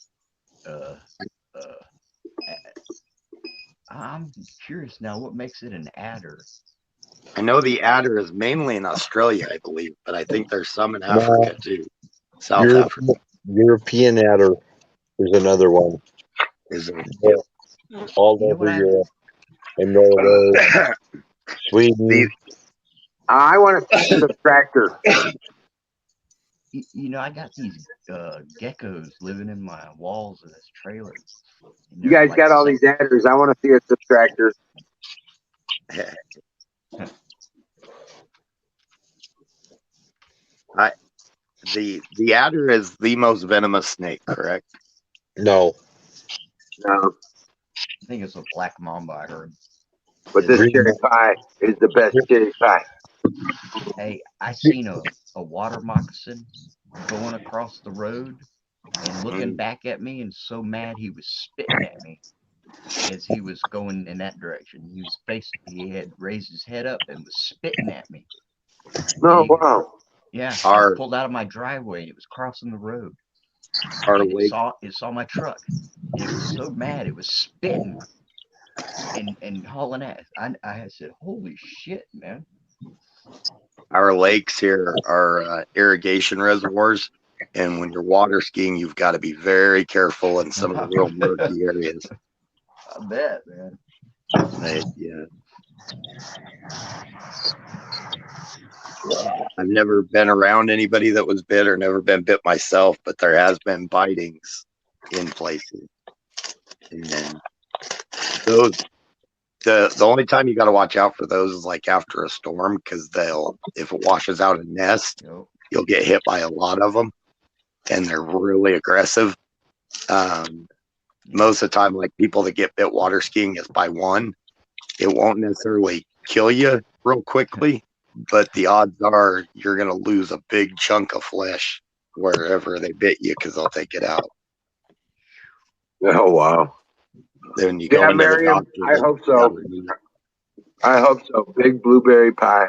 uh I'm curious now what makes it an adder. I know the adder is mainly in Australia, I believe, but I think there's some in No, Africa too. South Africa European adder is another one. is there. Yeah, all You know what over Europe and Norway, Sweden. I want to see the tractor. you know, I got these geckos living in my walls of this trailer. And You they're guys like got all these adders. I want to see a subtractor. The adder is the most venomous snake, correct? No, No, I think it's a black mamba I heard. but this Green- cherry pie is the best cherry pie. Hey, I seen a water moccasin going across the road and looking back at me and so mad he was spitting at me. as he was going in that direction. He had raised his head up and was spitting at me. No, Big. wow. Yeah, Our- it pulled out of my driveway and it was crossing the road. Our And lake, it saw my truck. And it was so mad, it was spitting and hauling ass. I said, holy shit, man. our lakes here are irrigation reservoirs, and when you're water skiing, you've got to be very careful in some of the real murky areas. I bet, man. Yeah. Yeah. I've never been around anybody that was bit or never been bit myself, but there has been bitings in places. And then those, the only time you got to watch out for those is like after a storm, because if it washes out a nest, Yep. you'll get hit by a lot of them, and they're really aggressive. Most of the time, like people that get bit water skiing is by one. It won't necessarily kill you real quickly, but the odds are you're going to lose a big chunk of flesh wherever they bit you because they'll take it out. Oh, wow. Then you go Yeah, into the Miriam, doctor. I hope so. I hope so. Big blueberry pie.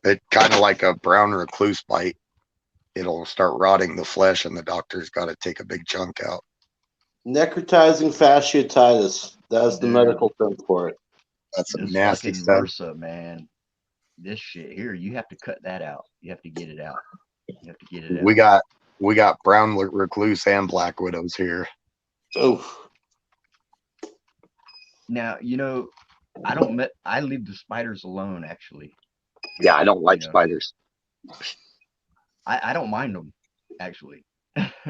It's kind of like a brown recluse bite. It'll start rotting the flesh, and the doctor's got to take a big chunk out. Necrotizing fasciitis. That's the Dude. medical term for it. That's some This nasty fucking stuff. MRSA, man. This shit here, you have to cut that out. You have to get it out. You have to get it out. We got brown recluse and black widows here. Oof. Now, I leave the spiders alone, actually. Yeah, I don't like spiders. I don't mind them, actually.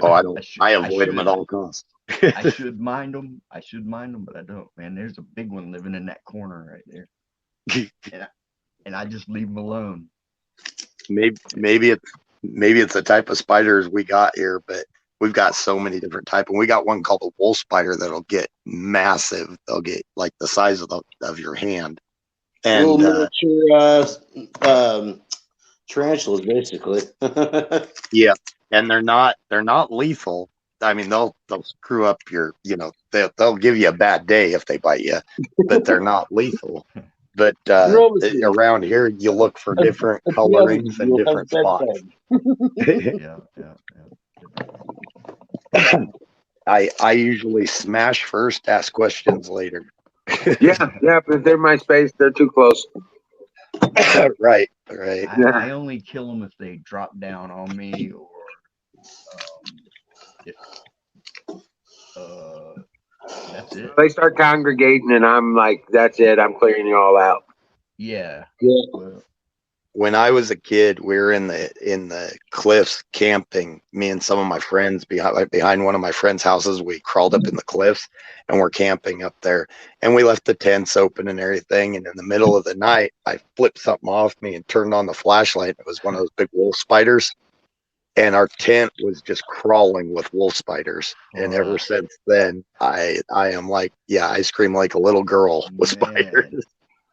Oh, I don't. I avoid them at all costs. I should mind them. But I don't, man. There's a big one living in that corner right there. and I just leave them alone. Maybe it's the type of spiders we got here, but we've got so many different types. And we got one called a wolf spider that'll get massive. They'll get like the size of your hand. And little miniature tarantulas, basically. yeah, and they're not lethal. I mean, they'll screw up your, they'll give you a bad day if they bite you, but they're not lethal. But around here, you look for different colorings and different spots. Yeah. I usually smash first, ask questions later. yeah, but if they're my space, they're too close. Right. I only kill them if they drop down on me, or if that's it. They start congregating, and I'm like, "That's it. I'm clearing you all out." Yeah. Well, when I was a kid, we were in the cliffs camping. Me and some of my friends behind one of my friends' houses. We crawled up in the cliffs and we're camping up there. And we left the tents open and everything. And in the middle of the night, I flipped something off me and turned on the flashlight. It was one of those big wolf spiders. And our tent was just crawling with wolf spiders. And ever since then, I am like, I scream like a little girl with spiders.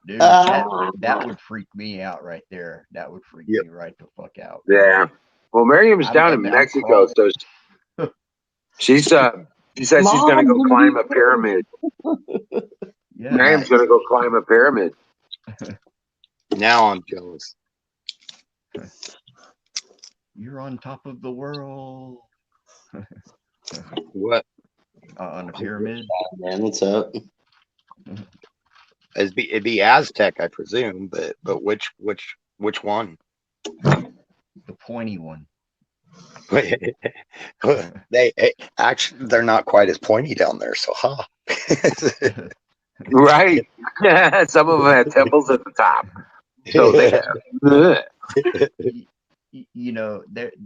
Dude, that would freak me out right there. That would freak me right the fuck out. Yeah. Well, Miriam's down in Mexico, so she says she's going to go climb a pyramid. Yeah, Miriam's going to go climb a pyramid. Now I'm jealous. You're on top of the world. What? On a pyramid. Man, what's up? It'd be Aztec, I presume, but which one? The pointy one. They're not quite as pointy down there, so Right. Some of them have temples at the top. So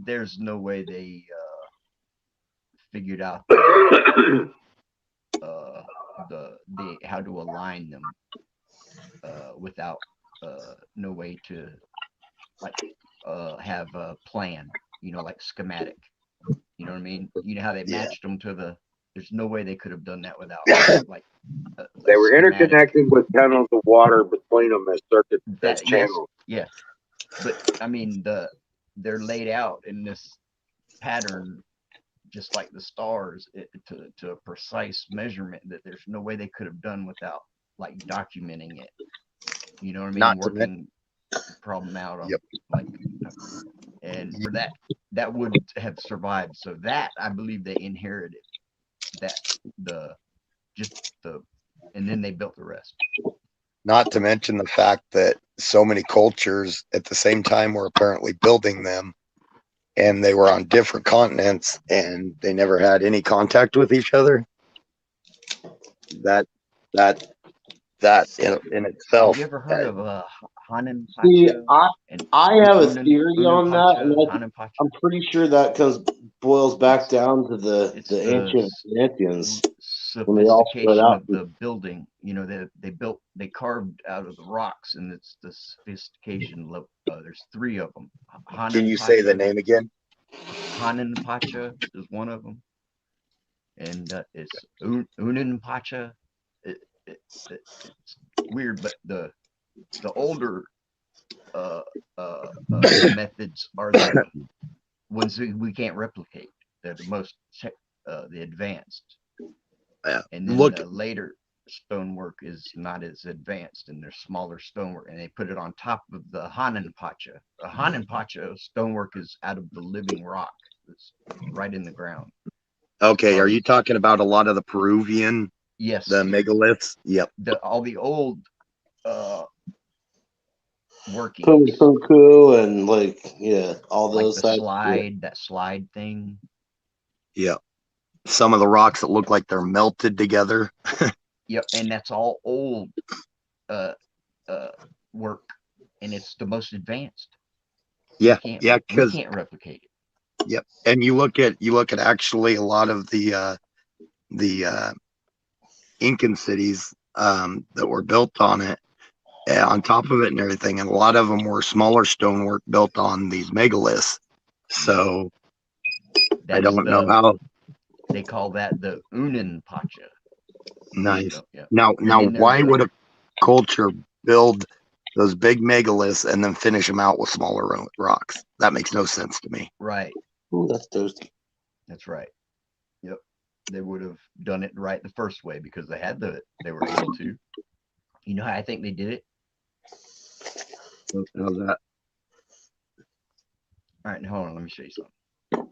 there's no way they figured out the how to align them without no way to have a plan, like schematic. You know what I mean? You know how they matched them to there's no way they could have done that without like they were interconnected with tunnels of water between them as circuits, as channels. Yes. But I mean they're laid out in this pattern just like the stars, to a precise measurement that there's no way they could have done without like documenting it. You know what I mean? Not to Working the problem out on Yep. like, and for that would have survived. So that I believe they inherited that and then they built the rest. Not to mention the fact that so many cultures at the same time were apparently building them, and they were on different continents, and they never had any contact with each other. That in itself. Have you ever heard of Hanan See, Pacha? And I have a Unan- theory Unan on that, Pacha, and Hanan Pacha? I'm pretty sure that boils back It's- down to the it's ancient Atlanteans when they all spread sophistication out. of the building. You know, they carved out of the rocks, and it's the sophistication level. There's 3 of them. Can you say the name again? Hanan Pacha is one of them, and it's Unan Pacha. It's weird, but the older methods are the ones we can't replicate. They're the most the advanced. Yeah. And then Look, the later stonework is not as advanced, and there's smaller stonework, and they put it on top of the Hanan Pacha. The Hanan Pacha stonework is out of the living rock that's right in the ground. okay, are you talking about a lot of the Peruvian, Yes, the megaliths? Yep. all the old workings, Punku and all like those the sites. that slide thing. Yep. Some of the rocks that look like they're melted together. Yep, and that's all old work, and it's the most advanced. Yeah, we because can't replicate it. Yep, and you look at actually a lot of the Incan cities that were built on it, on top of it and everything, and a lot of them were smaller stonework built on these megaliths. So I don't know how they call that the Unan Pacha. nice. Yeah. Now why would a culture build those big megaliths and then finish them out with smaller rocks? That makes no sense to me. Right. Ooh, that's toasty. That's right. Yep. They would have done it right the first way because they were able to. You know how I think they did it? How's that? All right, hold on. Let me show you something.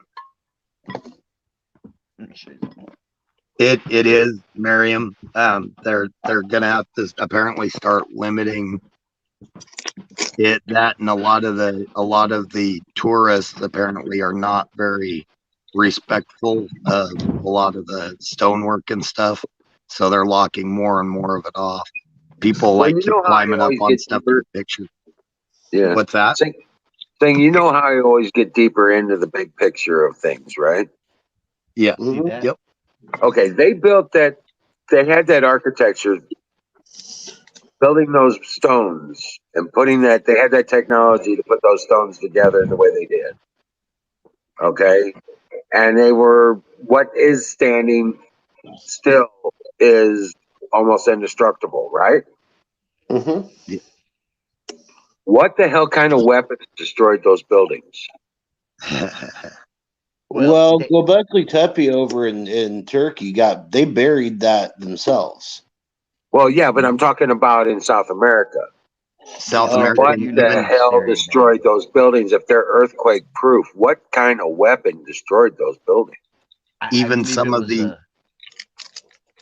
It is, Miriam. They're gonna have to apparently start limiting that, and a lot of the tourists apparently are not very respectful of a lot of the stonework and stuff. So they're locking more and more of it off. People like climbing up on stuff in pictures. Yeah. What's that? Saying, you know how I always get deeper into the big picture of things, right? Yeah. Mm-hmm. Yep. Okay, they built that. They had that architecture, building those stones and putting that. They had that technology to put those stones together in the way they did. Okay, and they were what is standing still is almost indestructible, right? Mm-hmm. What the hell kind of weapons destroyed those buildings? Well, Göbekli Tepe over in Turkey they buried that themselves. Well, yeah, but I'm talking about in South America. South America. What the hell destroyed those buildings if they're earthquake proof? What kind of weapon destroyed those buildings? Even some of the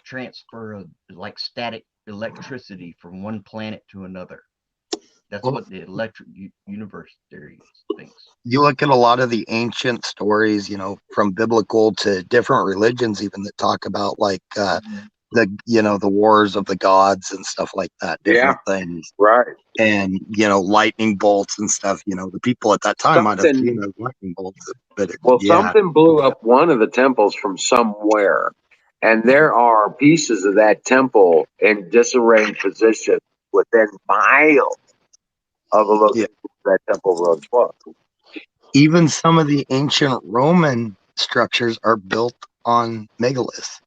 transfer of like static electricity from one planet to another. That's what the electric universe theory thinks. You look at a lot of the ancient stories, from biblical to different religions, even that talk about like the wars of the gods and stuff like that, different things, right? And lightning bolts and stuff. The people at that time might have seen those lightning bolts, but something blew up one of the temples from somewhere, and there are pieces of that temple in disarranged position within miles of a location that temple road was. Even some of the ancient Roman structures are built on megaliths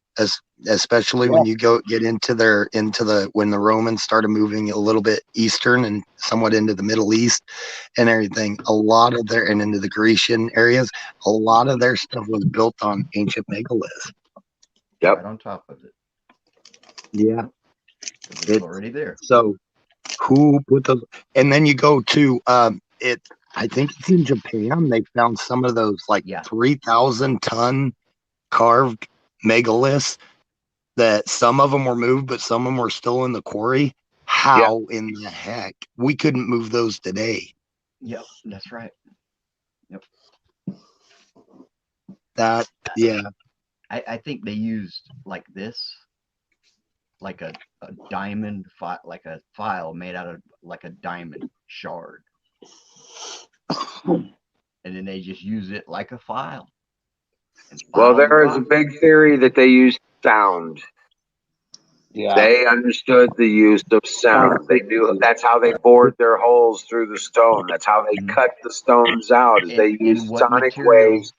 especially when you get into when the Romans started moving a little bit eastern and somewhat into the Middle East and everything. A lot of and into the Grecian areas, a lot of their stuff was built on ancient megaliths. Yep. Right on top of it. Yeah, It's already there. So who put those? And then you go to I think it's in Japan. They found some of those 3,000-ton carved megaliths that some of them were moved, but some of them were still in the quarry. How in the heck we couldn't move those today? Yep, that's right. Yep. I think they used like this, like a diamond like a file made out of like a diamond shard, and then they just use it like a file. Well, there is a big theory that they used sound. Yeah. They understood the use of sound. They knew that's how they bored their holes through the stone. That's how they cut the stones out. Is they used sonic waves.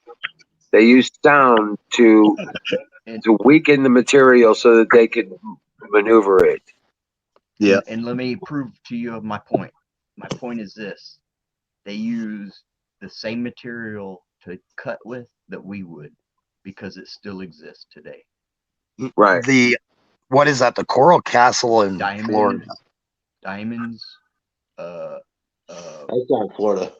They used sound to weaken the material so that they could maneuver it. Yeah. And let me prove to you my point. My point is this: they use the same material to cut with that we would, because it still exists today. Right. What is that? The Coral Castle in Florida. Diamonds. That's not Florida.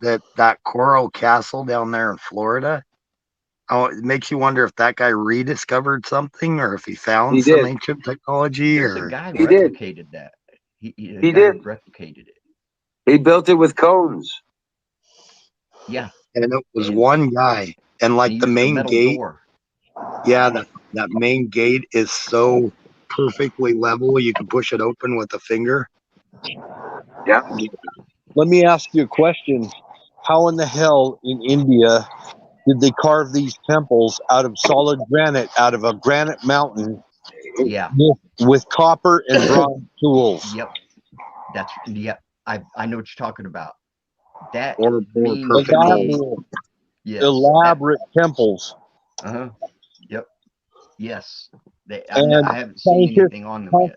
That Coral Castle down there in Florida. Oh, it makes you wonder if that guy rediscovered something, or if he found some ancient technology. There's a guy replicated that. He did replicated it. He built it with cones. Yeah. And it was one guy, and like the main gate. Door. Yeah, that main gate is so perfectly level you can push it open with a finger. Yeah. Let me ask you a question. How in the hell in India did they carve these temples out of solid granite, out of a granite mountain? Yeah. With copper and bronze tools. Yep. I know what you're talking about. That or means elaborate temples. Uh-huh. Yep. Yes. I haven't seen anything on them yet.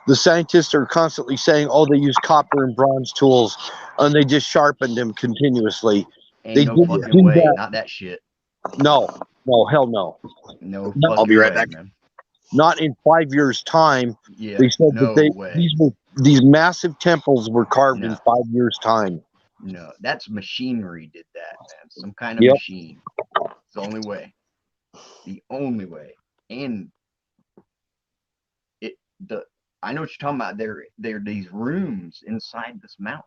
The scientists are constantly saying, "Oh, they use copper and bronze tools, and they just sharpened them continuously." Ain't no fucking way. Not that shit. No, hell no. No, I'll be right back, man. Not in 5 years' time. Yeah, they said that these massive temples were carved in 5 years' time. No, that's machinery did that, man. Some kind of machine. It's the only way. The only way. And I know what you're talking about. There are these rooms inside this mountain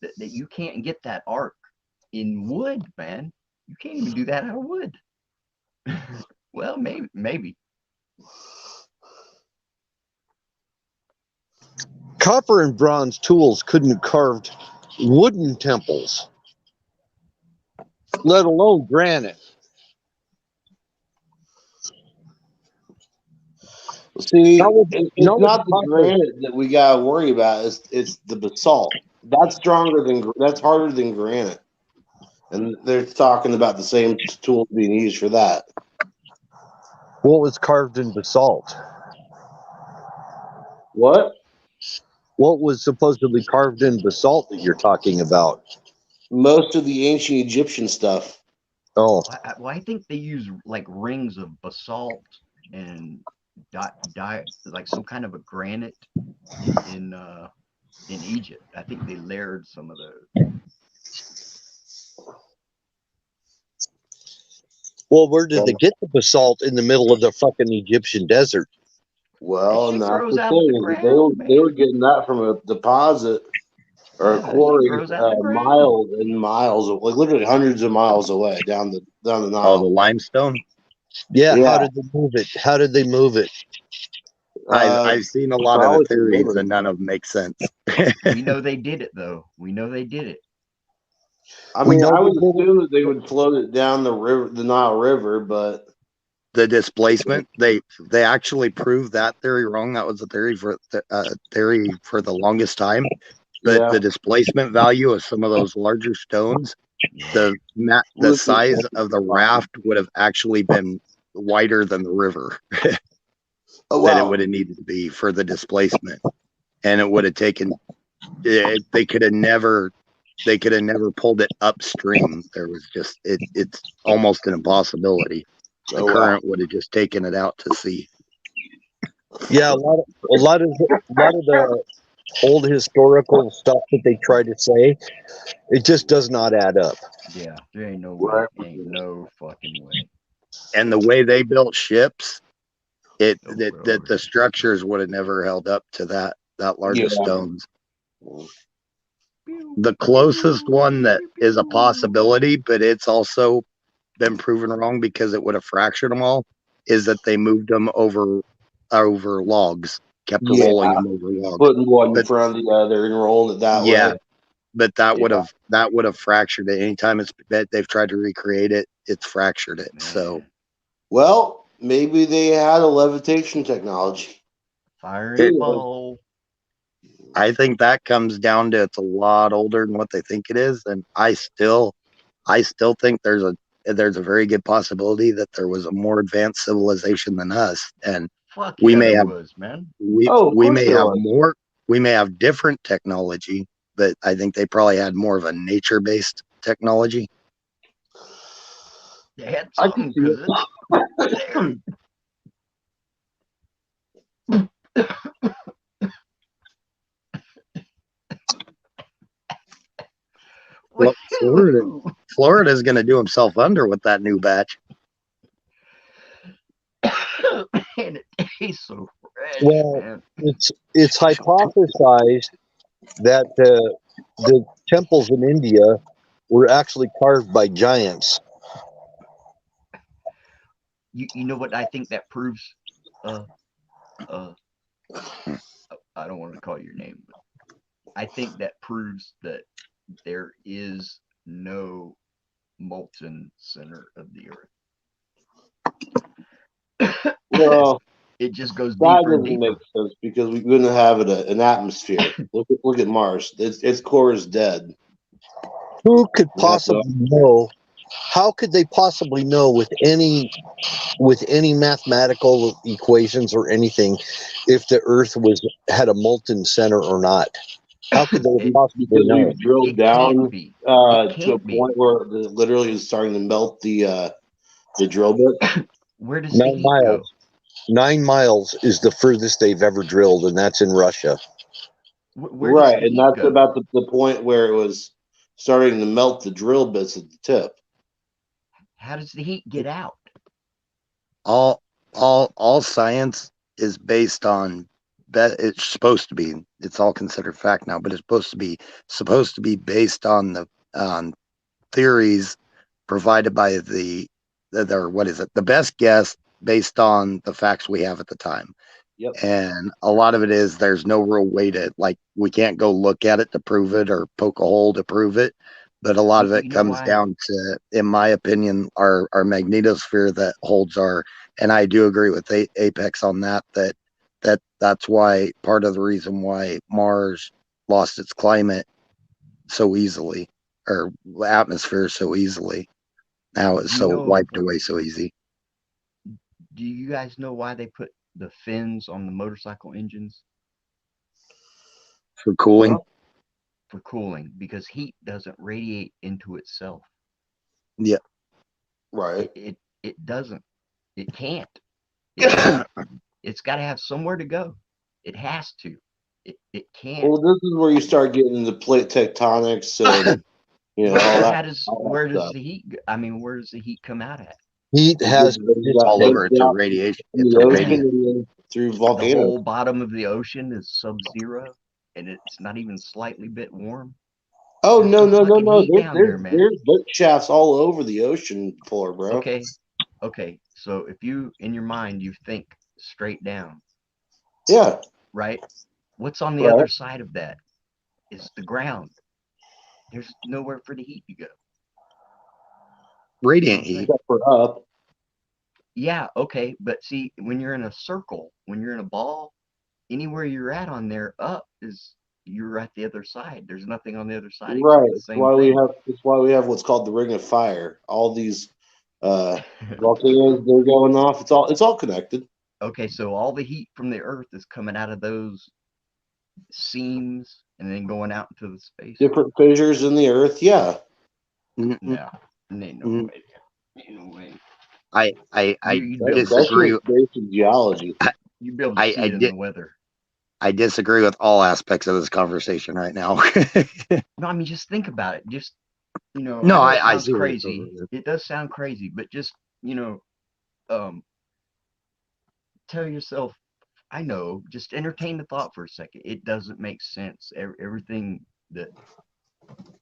that you can't get that arc in wood, man. You can't even do that out of wood. Well, maybe. Copper and bronze tools couldn't have carved wooden temples, let alone granite. See, it's not the granite that we gotta worry about. It's the basalt. That's harder than granite, and they're talking about the same tools being used for that. What was carved in basalt? What was supposedly carved in basalt that you're talking about? Most of the ancient Egyptian stuff. Oh, well, I think they use like rings of basalt and like some kind of a granite in Egypt. I think they layered some of those. Well, where did they get the basalt in the middle of the fucking Egyptian desert? Well, and that's the thing. They were getting that from a deposit or a quarry miles and miles, like literally hundreds of miles away down the Nile. Oh, the limestone. Yeah. How did they move it? I've seen a lot of the theories, and none of them make sense. We know they did it, though. We know they did it. I mean, I would assume that they would float it down the river, the Nile River, but the displacement, they actually proved that theory wrong. That was a theory for the longest time. But the displacement value of some of those larger stones, the size of the raft would have actually been wider than the river Oh that it wow. would have needed to be for the displacement, and it would have taken. They could have never pulled it upstream. There was just it's almost an impossibility. The Oh wow. current would have just taken it out to sea. Yeah, a lot of the old historical stuff that they try to say, it just does not add up. Yeah, there ain't no way. Right. Ain't no fucking way. And the way they built ships, Oh, that bro. the structures would have never held up to that large Yeah. of stones. The closest one that is a possibility, but it's also been proven wrong because it would have fractured them all, is that they moved them over logs, kept Yeah. rolling them over logs. Putting one in But front of the other and rolling it that yeah, way. but that Yeah. would have fractured it. Anytime they've tried to recreate it, it's fractured it. So Man. Well, maybe they had a levitation technology. Fire in the bowl. I think that comes down to it's a lot older than what they think it is, and I still think there's a very good possibility that there was a more advanced civilization than us, and Fuck we yeah, may there have was, man. we Of we course may there have was. more, we may have different technology, but I think they probably had more of a nature-based technology. They had I can something see because it. Well, Florida's going to do himself under with that new batch. Man, it tastes so fresh, Well, man. it's hypothesized that the temples in India were actually carved by giants. You know what I think that proves? I don't want to call your name, but I think that proves that there is no molten center of the earth. Well, It just goes that deeper and doesn't deeper. make sense because we wouldn't have an atmosphere. Look at Mars. Its core is dead. Who could Yeah, possibly know? How could they possibly know with any mathematical equations or anything if the Earth had a molten center or not? How could they possibly because know? we've drilled It can't down be. to a Can't be. point where it literally is starting to melt the drill bit. Where does the 9 heat go? miles. 9 miles is the furthest they've ever drilled, and that's in Russia. Where does Right, the and heat that's go? about the point where it was starting to melt the drill bits at the tip. How does the heat get out? All science is based on it's supposed to be, it's all considered fact now, but it's supposed to be based on on theories provided by the best guess based on the facts we have at the time. Yep. And a lot of it is there's no real way to, like, we can't go look at it to prove it or poke a hole to prove it. But a lot of it comes down to, in my opinion, our magnetosphere that holds our, and I do agree with Apex on that's why, part of the reason why Mars lost its climate so easily, or atmosphere so easily. Now it's so wiped away so easy. Do you guys know why they put the fins on the motorcycle engines? For cooling? For cooling, because heat doesn't radiate into itself. Yeah. Right. It doesn't. It can't. It's got to have somewhere to go. It has to. It can't. Well, this is where you start getting into plate tectonics and all that. Where does the heat go? I mean, where does the heat come out at? Heat has it's all over. It's a radiation. It's a radiation through volcanoes. The whole bottom of the ocean is sub-zero, and it's not even slightly bit warm. Oh, no. There's boat shafts all over the ocean floor, bro. Okay. So if you, in your mind, you think straight down. Yeah. Right? What's on the other side of that? Is the ground. There's nowhere for the heat to go. Radiant heat. Except for up. Yeah, okay. But see, when you're in a circle, when you're in a ball, anywhere you're at on there, up is, you're at the other side. There's nothing on the other side. Right. That's why we have what's called the Ring of Fire. All these Volcanoes, they're going off. It's all connected. Okay, so all the heat from the Earth is coming out of those seams and then going out into the space. Different fissures in the Earth. Yeah. No, ain't no way. Ain't no way. I That's disagree. just basic geology. You'd be able to see it in the weather. I disagree with all aspects of this conversation right now. No, I mean, just think about it. Just, No, I know it I sounds see where you're crazy. going with It does sound crazy, but just, tell yourself, I know, just entertain the thought for a second. It doesn't make sense. Everything that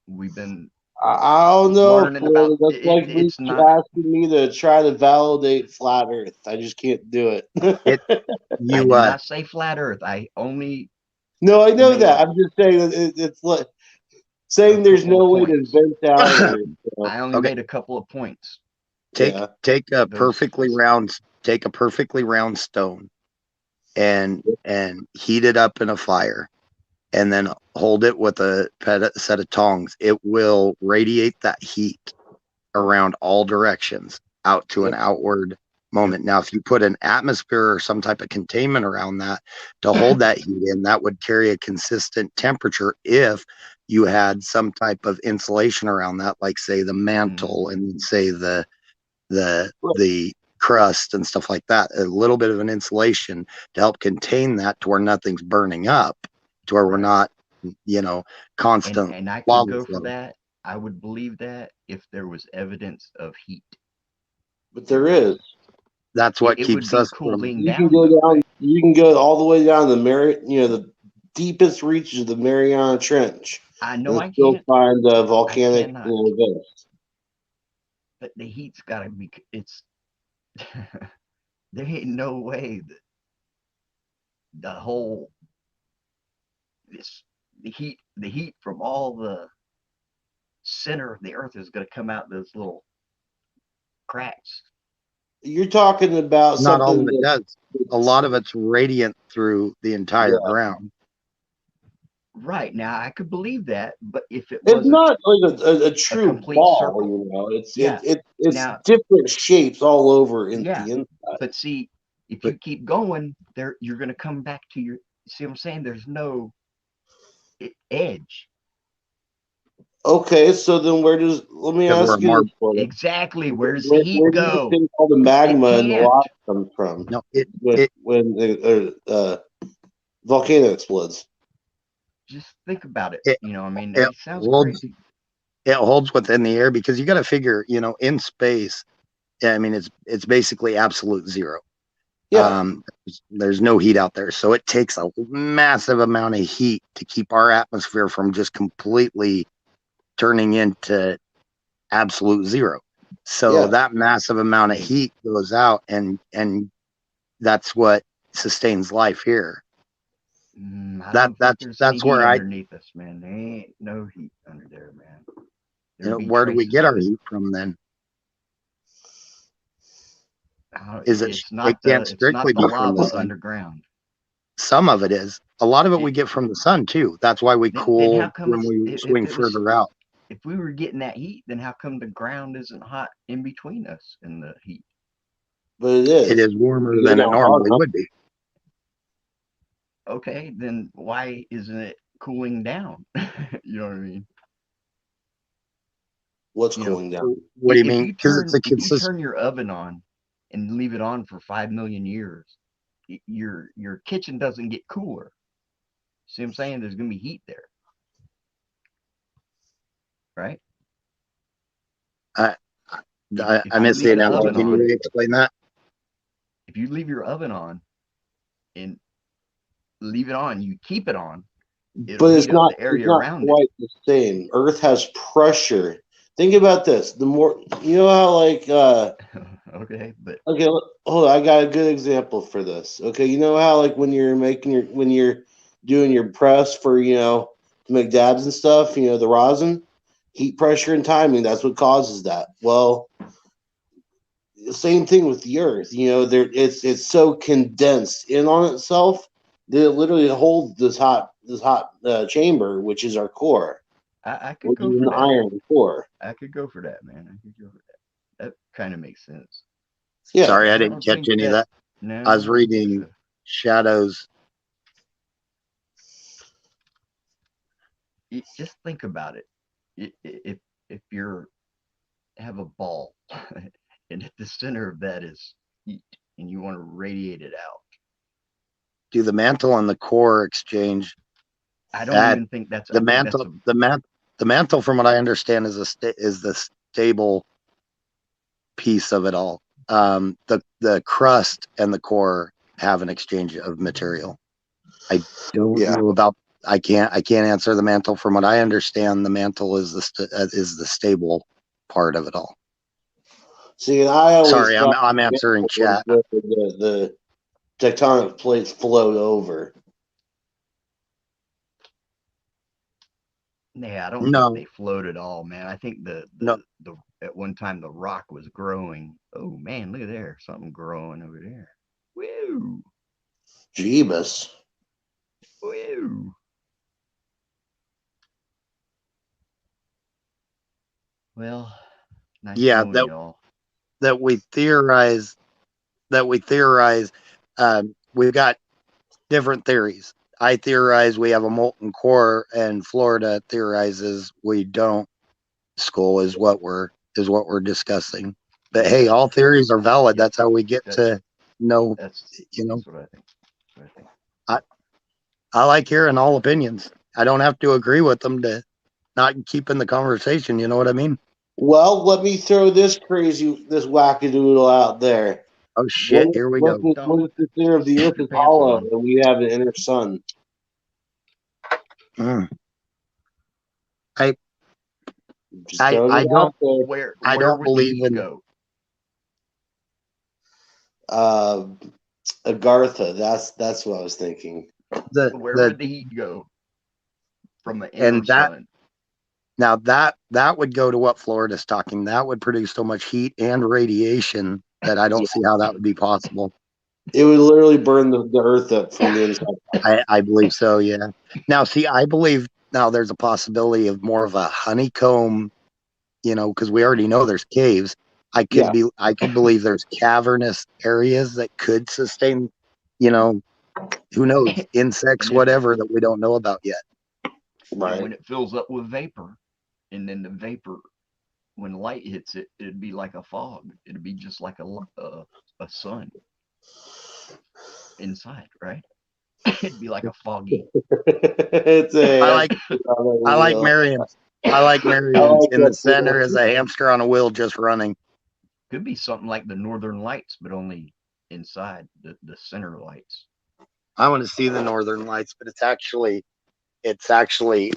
we've been I don't know, learning about, that's like me it's not. asking me to try to validate flat Earth. I just can't do it. I do not say flat Earth. I only. No, I know that. I'm just saying that it's like saying there's no way to vent out. I only made a couple of points. Take a perfectly round stone and heat it up in a fire, and then hold it with a set of tongs. It will radiate that heat around all directions out to an outward moment. Now, if you put an atmosphere or some type of containment around that to hold that heat in, that would carry a consistent temperature if you had some type of insulation around that, like say the mantle and say the crust and stuff like that. A little bit of an insulation to help contain that to where nothing's burning up, to where we're not, constant. And I could go for that. I would believe that if there was evidence of heat. But there is. That's what keeps us cooling you down. You can go all the way down the deepest reaches of the Mariana Trench. I know I still can't find volcanic vents. But the heat's got to be. It's there ain't no way that the whole the heat from all the center of the Earth is going to come out those little cracks. You're talking about not all something of it does. A lot of it's radiant through the entire ground. Right, now I could believe that, but if it's not like a true ball, circle. It's different shapes all over in the inside. But see, if you keep going, you're going to come back to your. See what I'm saying? There's no edge. Okay, so then let me ask you this, exactly, where's the heat go? Where do you think all the magma and the rock comes from? No, when the volcano explodes. Just think about it. It sounds crazy. It holds within the air because you got to figure, in space, I mean, it's basically absolute zero. Yeah. There's no heat out there. So it takes a massive amount of heat to keep our atmosphere from just completely turning into absolute zero. So that massive amount of heat goes out and that's what sustains life here. That's where underneath us, man. There ain't no heat under there, man. Where do we get our heat from then? It can't strictly be from the sun. Underground. Some of it is. A lot of it we get from the sun too. That's why we cool when we swing further out. If we were getting that heat, then how come the ground isn't hot in between us and the heat? But it is. It is warmer than it normally would be. Okay, then why isn't it cooling down? You know what I mean? What's cooling down? What do you mean? Because it's a If you turn your oven on and leave it on for 5 million years, your kitchen doesn't get cooler. See what I'm saying? There's gonna be heat there, right? I missed the analogy. Can you explain that? If you leave your oven on and leave it on, you keep it on, but it's not quite the same. Earth has pressure. Think about this. The more how okay, hold on, I got a good example for this. Okay, you know how when you're doing your press for to make dabs and stuff, the rosin, heat, pressure, and timing, that's what causes that. Well, the same thing with the Earth. It's so condensed in on itself that it literally holds this hot chamber, which is our core. I could go for that. Iron core. I could go for that, man. I could go for that. that kind of makes sense. Yeah. Sorry, I I didn't don't catch think any of that. No, I was reading Shadows. just think about it. If you're have a ball and at the center of that is heat and you want to radiate it out, Do the mantle and the core exchange? I don't even think that's the mantle. The mantle, from what I understand, is the stable piece of it all. The crust and the core have an exchange of material. I don't know about. I can't answer the mantle. From what I understand, the mantle is the stable part of it all. See, and I always Sorry, thought I'm answering chat. The tectonic plates float over. Yeah, I don't think they float at all, man. I think the at one time the rock was growing. Oh man, look at there, something growing over there. Woo! Jeebus. Woo! Well, nice knowing y'all. That we theorize. We've got different theories. I theorize we have a molten core, and Florida theorizes we don't. Skull is what we're discussing. But hey, all theories are valid. That's how we get to know. That's what I think. I like hearing all opinions. I don't have to agree with them to not keep in the conversation. You know what I mean? Well, let me throw this wackadoodle out there. Oh shit! Here we go. What if the center of the Earth is hollow and we have an inner sun? I don't believe in go. Agartha. That's what I was thinking. Where would the heat go from the inner sun? Now that would go to what Florida's talking. That would produce so much heat and radiation that I don't see how that would be possible. It would literally burn the Earth up from the inside. I believe so. Yeah. Now, see, I believe now there's a possibility of more of a honeycomb. Because we already know there's caves. I could believe there's cavernous areas that could sustain. Who knows, insects, whatever that we don't know about yet. Right. When it fills up with vapor, and then the vapor, when light hits it, it'd be like a fog. It'd be just like a sun inside, right? It'd be like a foggy. I like Miriam's. I like Miriam's. In the center is a hamster on a wheel just running. Could be something like the Northern Lights, but only inside the center lights. I want to see the Northern Lights, but it's actually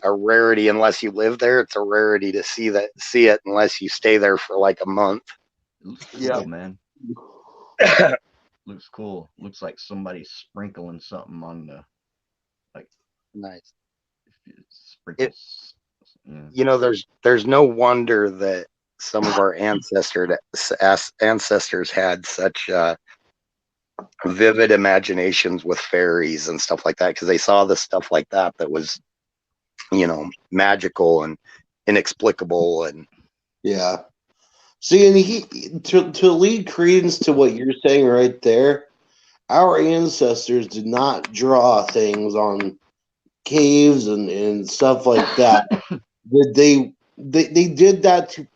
a rarity unless you live there. It's a rarity to see it unless you stay there for like a month. Looks cool, man. Looks cool. Looks like somebody's sprinkling something on the nice. Sprinkles. There's no wonder that some of our ancestors had such vivid imaginations with fairies and stuff like that, because they saw the stuff like that was magical and inexplicable. And see, and to lead credence to what you're saying right there, our ancestors did not draw things on caves and stuff like that. They did that to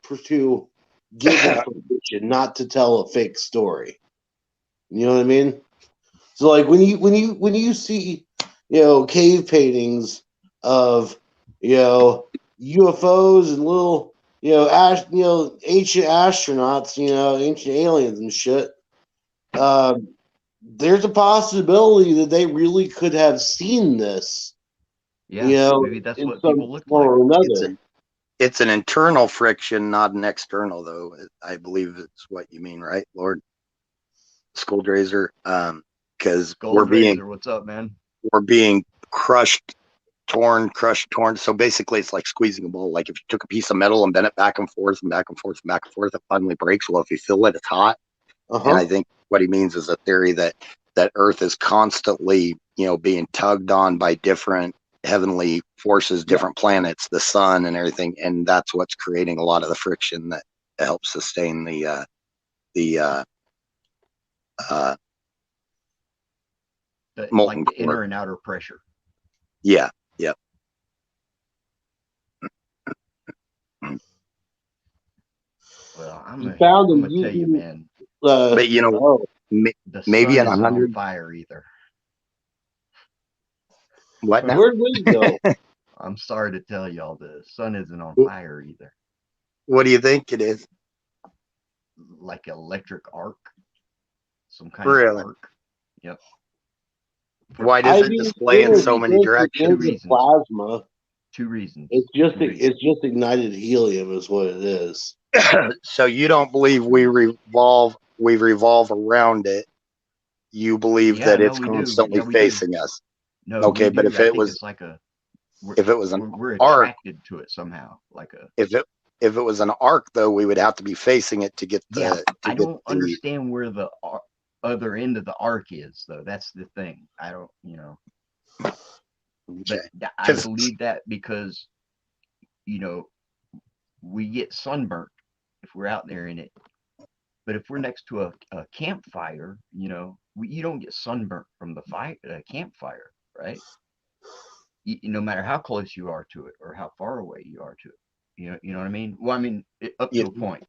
get information, not to tell a fake story. You know what I mean? So like when you see cave paintings of UFOs and little ancient astronauts, ancient aliens and shit, there's a possibility that they really could have seen this. Yeah, maybe that's what people look like. It's an internal friction, not an external, though. I believe it's what you mean, right, Lord Skulldrazer? Because what's up, man? We're being crushed, torn. So basically, it's like squeezing a ball. Like if you took a piece of metal and bent it back and forth, it finally breaks. Well, if you feel it, it's hot. And I think what he means is a theory that Earth is constantly, being tugged on by different heavenly forces, different planets, the sun and everything, and that's what's creating a lot of the friction that help sustain the molten like the inner core. and outer pressure. Yeah, yeah. Well, I'm You gonna found I'm a gonna tell you, mutant. man. But you know, The maybe sun in isn't on 100. fire either. What now? Where'd we go? I'm sorry to tell y'all, the sun isn't on fire either. What do you think it is? Like electric arc, some kind Really? of arc. Yep. Why does it display in so many directions? Two reasons. Plasma. 2 reasons. It's just Two reasons. it's just ignited helium is what it is. So you don't believe we revolve around it? You believe that it's we do. constantly Yeah, we do. facing us? No, Okay, we but do. if I it think was it's like a if it was an we're arc, attracted to it somehow. Like a if it was an arc, though, we would have to be facing it to get the. I don't understand where the other end of the arc is, though. That's the thing. I don't, Okay. But I believe that because we get sunburnt if we're out there in it. But if we're next to a campfire, you don't get sunburnt from the campfire, right? No matter how close you are to it or how far away you are to it. You know what I mean? Well, I mean, up to a point.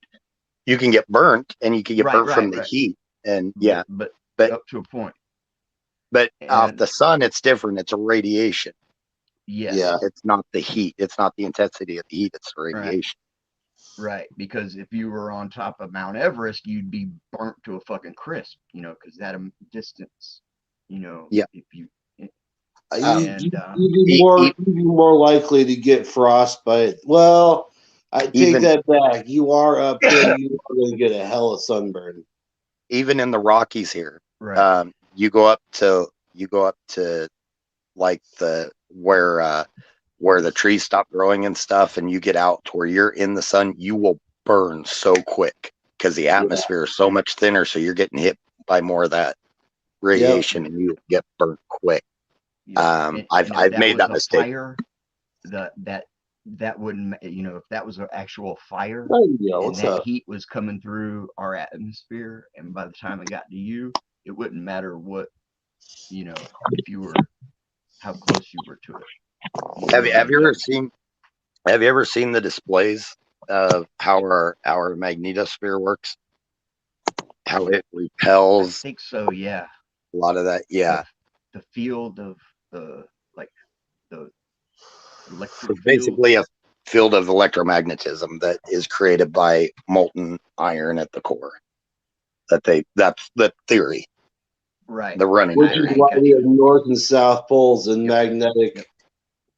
You can get burnt, and you can get burnt from the heat, and but up to a point. But off the sun, it's different. It's a radiation. Yes. Yeah, it's not the heat. It's not the intensity of the heat. It's the radiation. Right, because if you were on top of Mount Everest, you'd be burnt to a fucking crisp, because that distance, Yeah. if you. You'd be more likely to get frostbite. Well, I take that back. You are up there. You are going to get a hell of sunburn. Even in the Rockies here, right. You go up to like where the trees stop growing and stuff, and you get out to where you're in the sun, you will burn so quick because the atmosphere is so much thinner. So you're getting hit by more of that radiation, and you get burnt quick. I've made that mistake. Fire, that wouldn't, if that was an actual fire, and that heat was coming through our atmosphere, and by the time it got to you, it wouldn't matter what, if you were, how close you were to it. Have you ever seen the displays of how our magnetosphere works? How it repels? I think so. Yeah. A lot of that. Yeah. The field of the electric it's basically a field of electromagnetism that is created by molten iron at the core. That's the theory. Right. The running. Which is why we have north and south poles and magnetic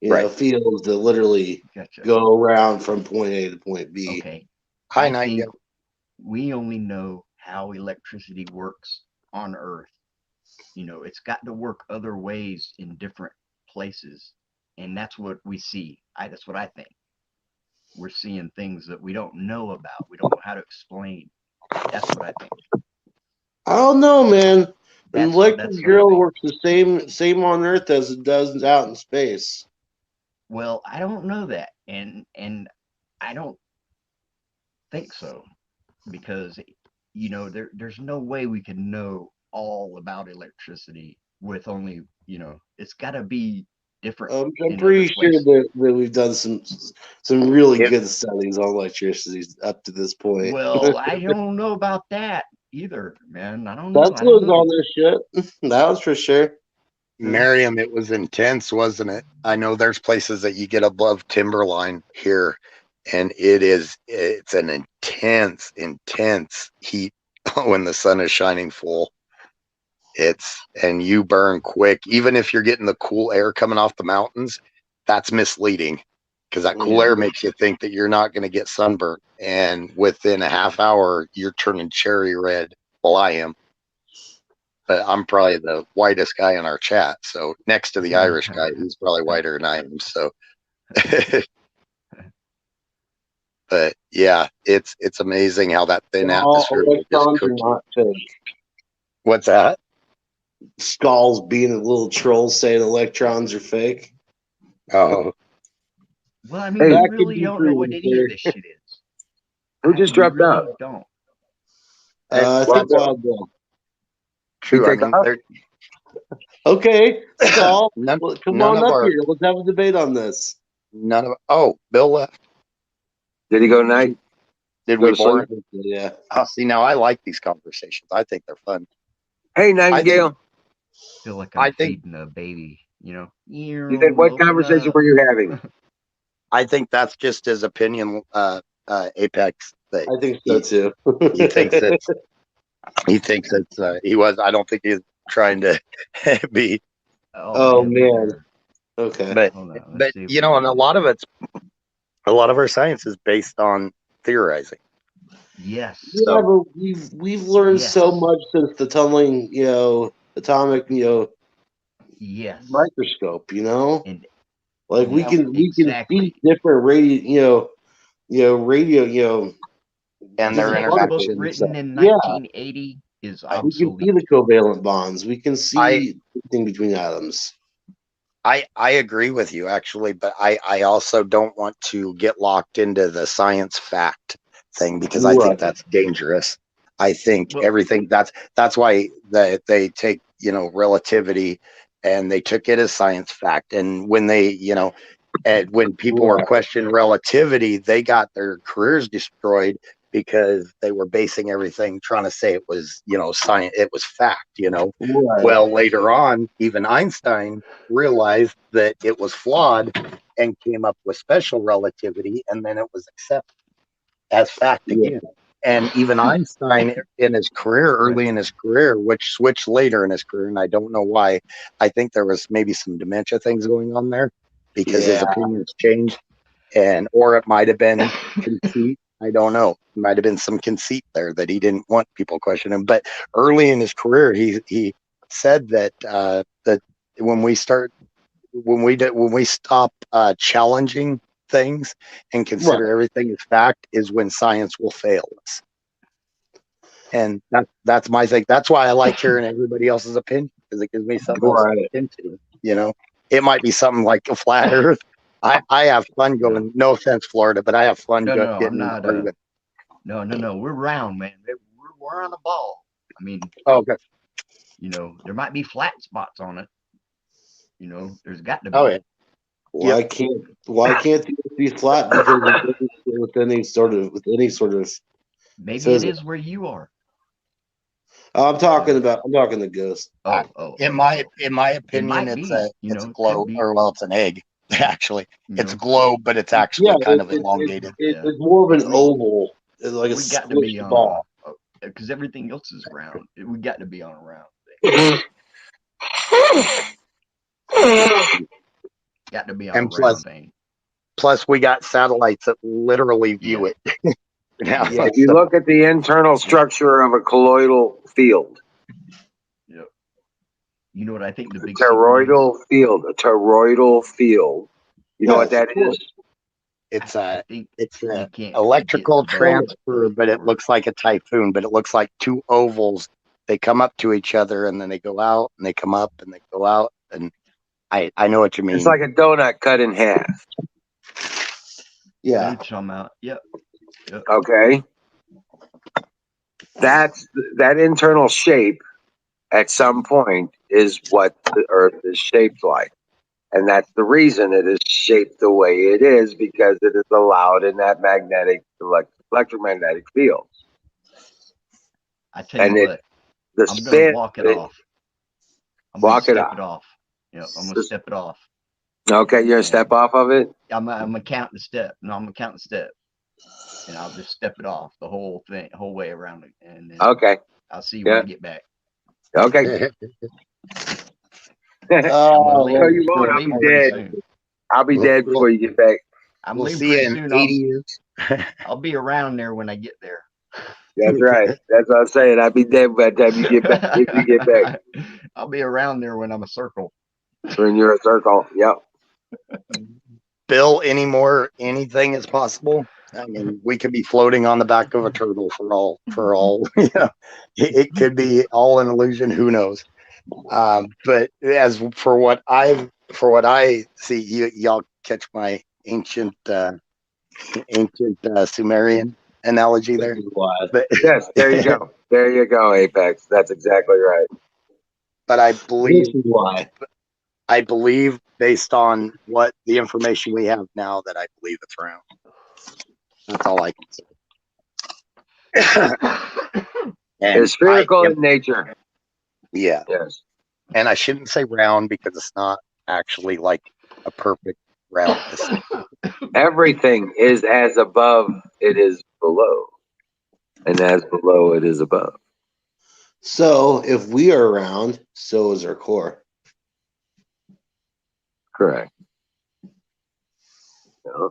fields that literally go around from point A to point B. Okay. I think we only know how electricity works on Earth. It's got to work other ways in different places, and that's what we see. That's what I think. We're seeing things that we don't know about. We don't know how to explain. That's what I think. I don't know, man. An electric drill works the same on Earth as it does out in space. Well, I don't know that, and I don't think so, because there's no way we can know all about electricity with only it's got to be different. I'm pretty sure that we've done some really good studies on electricity up to this point. Well, I don't know about that either, man. I don't know. That's what's on this shit. That was for sure. Miriam, it was intense, wasn't it? I know there's places that you get above timberline here, and it's an intense heat when the sun is shining full. And you burn quick. Even if you're getting the cool air coming off the mountains, that's misleading, because that cool air makes you think that you're not going to get sunburnt, and within a half hour you're turning cherry red. Well, I am, but I'm probably the whitest guy in our chat, so next to the Irish guy, he's probably whiter than I am. So but yeah, it's amazing how that thin atmosphere will just cook you. Fake. What's that? Skulls being a little troll saying electrons are fake. Oh. Well, I mean, we really don't know what any of this shit is. Who just We dropped really out? don't. I Well, think Wild Bill. True. I take mean, off? Okay, Saul, none, come none on of up our, here. Let's have a debate on this. none of. Oh, Bill left. Did he go night? Did Go we to bore sleep? him? Yeah. Oh, see, now I like these conversations. I think they're fun. Hey, I think. Nightingale. Feel like I I'm think. feeding a baby. You think what Open conversation up. were you having? I think that's just his opinion. Apex that I think so too. he thinks it's. He thinks it's. He was. I don't think he's trying to be. Oh man. Okay. But Hold on, let's but see if you we know, can and a lot of our science is based on theorizing. Yes. Yeah, So but we've learned so Yes. much since the tunneling, atomic, Yes. microscope. And Like we yeah, can exactly. see different radio, and The their textbook interactions. written in yeah, 1980 is we can obsolete. see the covalent bonds. We can I see everything between atoms. I agree with you actually, but I also don't want to get locked into the science fact thing because I think Right. that's dangerous. I think Well, everything that's why they take, relativity, and they took it as science fact. And when and when people were Right. questioning relativity, they got their careers destroyed because they were basing everything trying to say it was, science, it was fact. Right. Well, later on, even Einstein realized that it was flawed and came up with special relativity, and then it was accepted as fact Yeah. again. And even Einstein in his career, early in his career, which switched later in his career, and I don't know why. I think there was maybe some dementia things going on there because his Yeah. opinions changed, or it might have been conceit. I don't know. It might have been some conceit there that he didn't want people questioning him. But early in his career, he said that that when we stop challenging things and consider Right. everything as fact is when science will fail us. And that's my thing. That's why I like hearing everybody else's opinion, because it gives me something else to Right. look into. It might be something like a flat earth. I have fun going, no offense, Florida, but I have fun no, I'm getting not. arguing. No. We're round, man. We're on a ball. I mean, Okay. there might be flat spots on it. There's got to be. Oh yeah. Why can't it be flat? Because it doesn't fit with any sort of Maybe physics. it is where you are. I'm talking the ghost. In my It opinion, might it's be. a It globe, could be. or well, it's an egg. Actually, it's a know, globe, but it's Yeah, actually kind of elongated. it's more of an we oval, like a we got to be squished on ball. because everything else is round. We got to be on a round thing. Got to be on a And round thing. plus, we got satellites that literally view Yeah. it. Now, Yeah. If you look at the internal structure of a colloidal field, Yep. You know what I think the a big secret is? a toroidal field. You know what Yes, that of course. is? it's I a think it's you a can't electrical get above transfer, but it looks like a typhoon. But it looks like two ovals. They come up to each other, and then they go out, and they come up, and they go out. And I know what you mean. It's like a donut cut in half. Yeah. Yep. Okay. That internal shape at some point is what the Earth is shaped like. And that's the reason it is shaped the way it is, because it is allowed in that electromagnetic field. I tell you what, The I'm gonna spin, walk it off. I'm walk it gonna off. step it off. I'm gonna step it off. Okay, you're gonna step off of it? I'm gonna count the step. No, I'm gonna count the step. And I'll just step it off the whole way around it. And then Okay. I'll see you when I get back. Okay. Oh, No, you won't. I'll be dead. I'll be dead before you get back. I'm We'll leaving see you pretty in soon. 80 years. I'll be around there when I get there. That's right. That's what I'm saying. I'll be dead by the time you get back. If you get back, I'll be around there when I'm a circle. when you're a circle. Yep. Bill, anything is possible. I mean, we could be floating on the back of a turtle for all. It could be all an illusion. Who knows? But as for what I see, y'all catch my ancient Sumerian. analogy there. This is why. But, Yes, there you go. There you go, Apex. That's exactly right. but I This believe is why. based on what the information we have now that I believe it's round. That's all I can say. And It's spherical in nature. yeah, Yes. and I shouldn't say round because it's not actually like a perfect round. Everything is as above, it is below. And as below, it is above. So if we are round, so is our core. Correct. Yeah.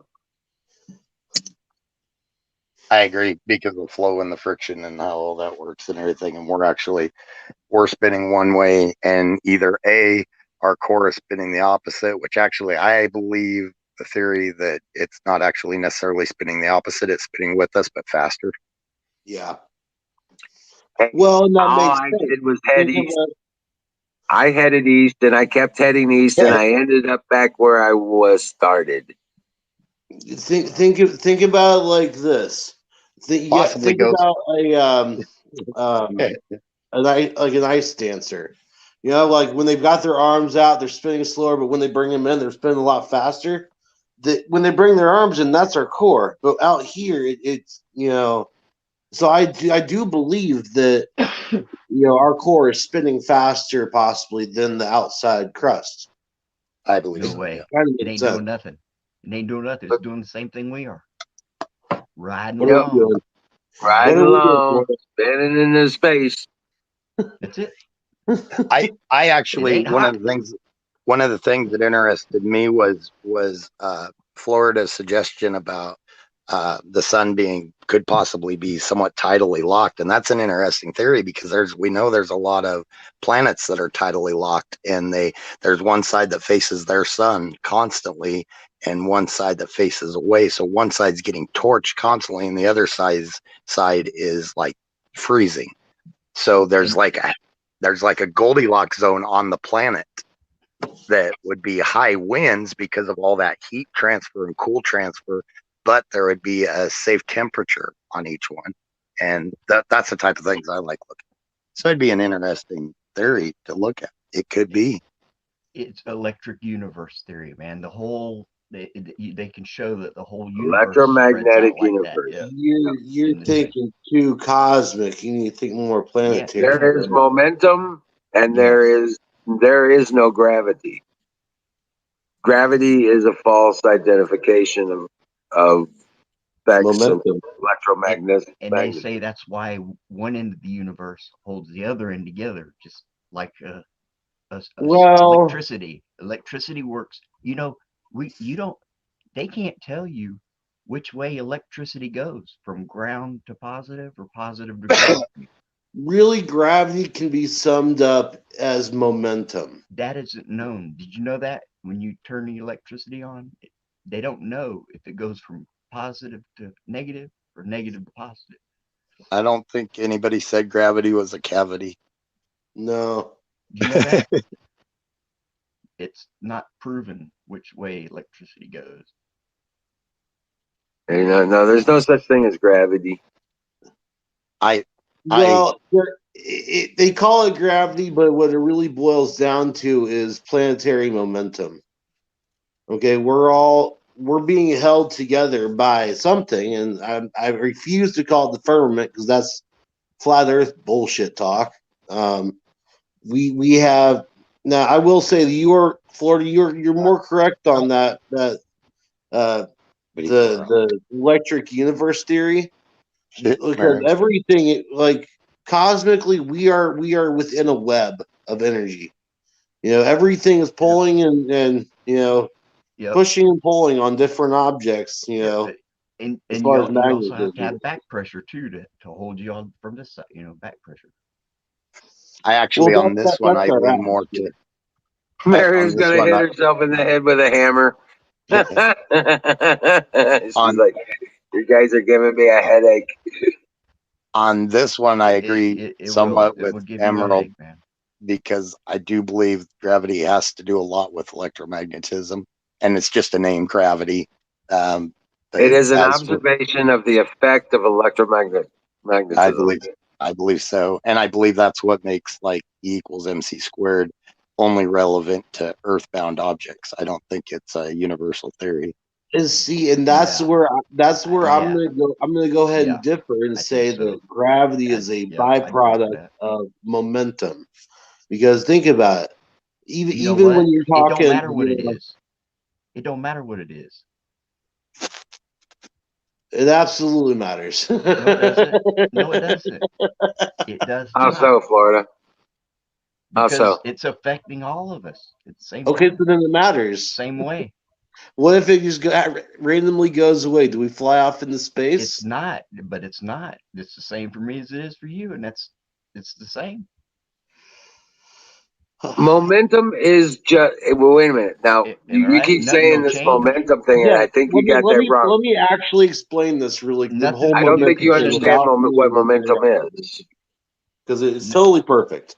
I agree because of the flow and the friction and how all that works and everything. And we're spinning one way, and either our core is spinning the opposite, which actually I believe the theory that it's not actually necessarily spinning the opposite, it's spinning with us but faster. Yeah. Well, and that All makes I sense. did was head east. I headed east, and I kept heading east, and I ended up back where I was started. Think about it like this. Think about an ice dancer. You know, like when they've got their arms out, they're spinning slower, but when they bring them in, they're spinning a lot faster. When they bring their arms in, that's our core. But out here, it's So I do believe that our core is spinning faster possibly than the outside crust. I believe No so, way. yeah. It ain't doing nothing. It ain't doing nothing. It's doing the same thing we are. Riding What are we along. doing? Riding What are we doing along, for it? spinning into space. That's it. I actually ain't one hot. of the things that interested me was Florida's suggestion about the sun could possibly be somewhat tidally locked, and that's an interesting theory because we know there's a lot of planets that are tidally locked, and there's one side that faces their sun constantly and one side that faces away, so one side's getting torched constantly and the other side is like freezing. So there's like a Goldilocks zone on the planet that would be high winds because of all that heat transfer and cool transfer, but there would be a safe temperature on each one. And that's the type of things I like looking at. So it'd be an interesting theory to look at. It could be. It's electric universe theory, man. The whole they can show that the whole universe spreads Electromagnetic out like universe. that. You're thinking too cosmic. You need to think more planetary. There is momentum, and there is no gravity. Gravity is a false identification of effects of Momentum. electromagnetic. And they say that's why one end of the universe holds the other end together, just like electricity. Electricity works. They can't tell you which way electricity goes from ground to positive or positive to ground. Really, gravity can be summed up as momentum. That isn't known. Did you know that when you turn the electricity on, they don't know if it goes from positive to negative or negative to positive. I don't think anybody said gravity was a cavity. No. Do you know that? It's not proven which way electricity goes. No, there's no such thing as gravity. They call it gravity, but what it really boils down to is planetary momentum. Okay, we're being held together by something, and I refuse to call it the firmament because that's flat Earth bullshit talk. We have now. I will say that Florida. You're more correct on that. The electric universe theory, because everything like cosmically we are within a web of energy. Everything is pulling and pushing and pulling on different objects. And as you far as also have to magnetism. have back pressure too to hold you on from this side. Back pressure. I actually Well, on this one I lean more to. Mary's gonna hit herself in the head with a hammer. She's like, "You guys are giving me a headache." On this one, I agree somewhat with Emerald because I do believe gravity has to do a lot with electromagnetism, and it's just a name, gravity. It is an As for- observation of the effect of electromagnetism. I believe so, and I believe that's what makes like E equals MC squared only relevant to earthbound objects. I don't think it's a universal theory. And that's where I'm gonna go. I'm gonna go ahead and differ and I say think so. that gravity is a I agree with byproduct that. of momentum. Because think about it, You know even what? when you're It don't talking, matter what it is. It don't matter what it is. it absolutely matters. No, it doesn't. No, it doesn't. It does How not. so, Florida? How Because so? it's affecting all of us at the same Okay, time. so then it matters. Same way. What if it just randomly goes away? Do we fly off into It's space? not, but it's not. It's the same for me as it is for you, and it's the same. Momentum is just. Well, wait a minute. Now you Right? keep Nothing saying will this change. momentum thing, and I think you got that wrong. Let me actually explain this really. The Nothing- whole I don't think you momentum thing understand without what momentum is. because it's totally perfect.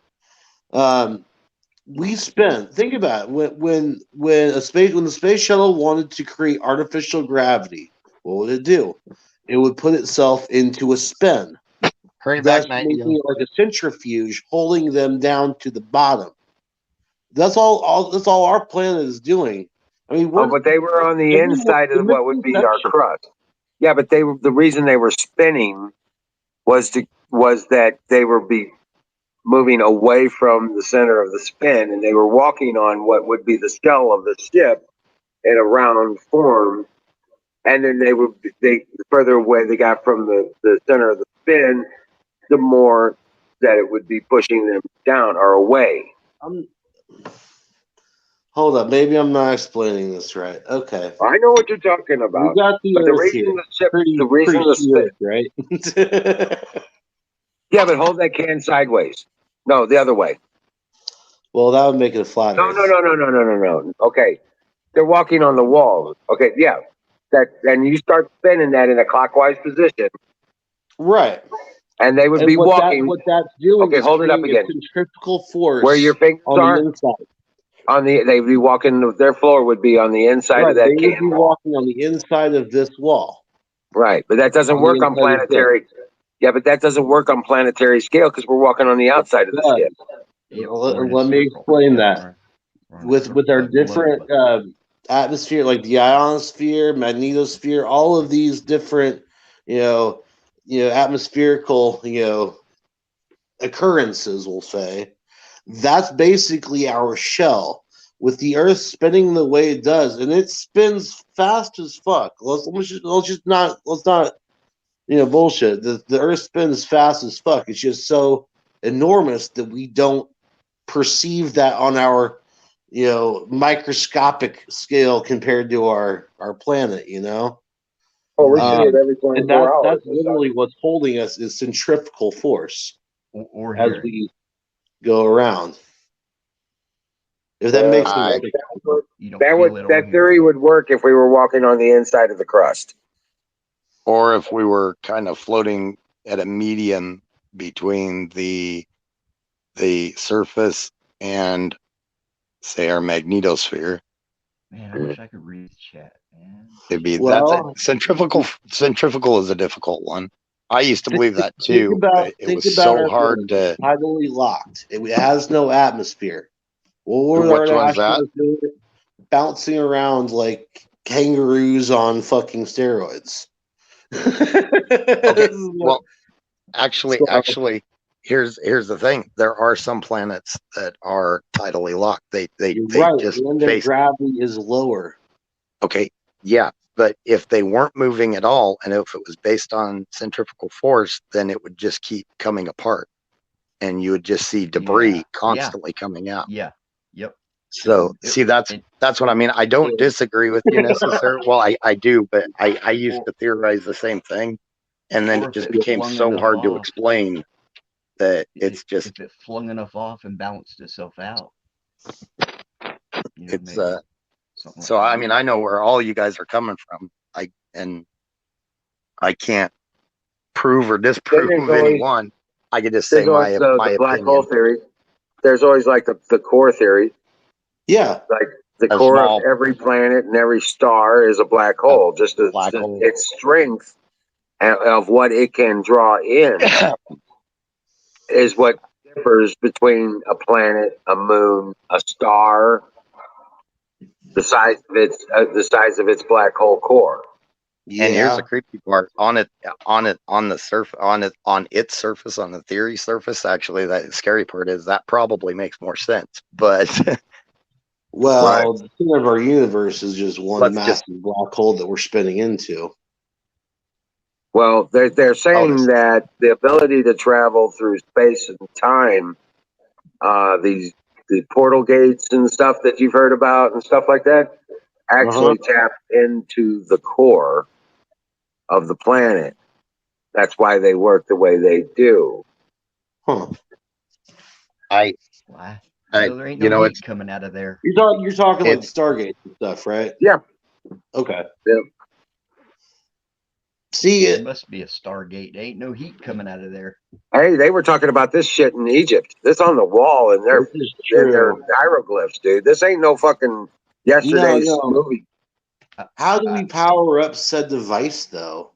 We spent. Think about it. When the space shuttle wanted to create artificial gravity, what would it do? It would put itself into a spin, Hurry thus back, Matt. making it like a centrifuge, holding them down to the bottom. That's all. That's all our planet is doing. I mean, But they were on the inside of what would be our crust. Yeah, but the reason they were spinning was that they were moving away from the center of the spin, and they were walking on what would be the shell of the ship in a round form. And then the further away they got from the center of the spin, the more that it would be pushing them down or away. Hold up, maybe I'm not explaining this right. Okay, I know what you're talking about. we got the But the Earth reason here. the ship, Pretty spin, Earth, right? yeah, but hold that can sideways. No, the other way. Well, that would make it a flat No, Earth. no. Okay, they're walking on the wall. Okay, yeah, and you start spinning that in a clockwise position, Right. and they would be walking. What that's doing Okay, is hold it up creating a again. centrifugal force Where your fingers on are the inside. they'd be walking. Their floor would be on the inside of that They would can be wall. walking on the inside of this wall. Right, but that doesn't work on planetary. Yeah, but that doesn't work on planetary scale because we're walking on the outside of the skip. Let me explain that. With our different atmosphere, like the ionosphere, magnetosphere, all of these different, atmospherical, occurrences, we'll say, that's basically our shell. With the Earth spinning the way it does, and it spins fast as fuck. Let's not bullshit. The Earth spins fast as fuck. It's just so enormous that we don't perceive that on our microscopic scale compared to our planet. Oh, we see it every 24 hours. That's literally what's holding us is centrifugal force or as we go around. If that makes sense. That theory would work if we were walking on the inside of the crust. Or if we were kind of floating at a medium between the surface and, say, our magnetosphere. Man, I wish I could read the chat, man. It'd be centrifugal. Centrifugal is a difficult one. I used to believe that too, but it was so hard to. Tidally locked. It has no atmosphere. Which one's that? Bouncing around like kangaroos on fucking steroids. Okay. Well, actually, here's the thing. There are some planets that are tidally locked. They just and their gravity is lower. Okay, yeah, but if they weren't moving at all, and if it was based on centrifugal force, then it would just keep coming apart, and you would just see debris constantly coming out. Yeah. Yep. So see, that's what I mean. I don't disagree with you necessarily. Well, I do, but I used to theorize the same thing, and then it just became so hard to explain that it's just if it flung enough off and balanced itself out. It's so I mean, I know where all you guys are coming from. I can't prove or disprove any one. I could just say my the black hole theory. There's always like the core theory. Yeah. Like the A core small of every planet and every star is a black hole. Just black hole. its strength of what it can draw in is what differs between a planet, a moon, a star, the size of its black hole core. And here's Yeah. the creepy part: on its surface, on the theory surface, actually, that scary part is that probably makes more sense. But Well, the center of our universe is just one Let's massive black hole that we're spinning into. Well, they're saying that the ability to travel through space and time, the portal gates and stuff that you've heard about and stuff like that, actually tap into the core of the planet. That's why they work the way they do. Huh. I Why? I- So there ain't you no know, heat it's coming out of there. You're talking like It's- Stargate and stuff, right? Yeah. Okay. Yeah. See There it. must be a Stargate. There ain't no heat coming out of there. Hey, they were talking about this shit in Egypt. This on the wall in their This is their true. hieroglyphs, dude. This ain't no fucking yesterday's No. movie. How do we power up said device, though?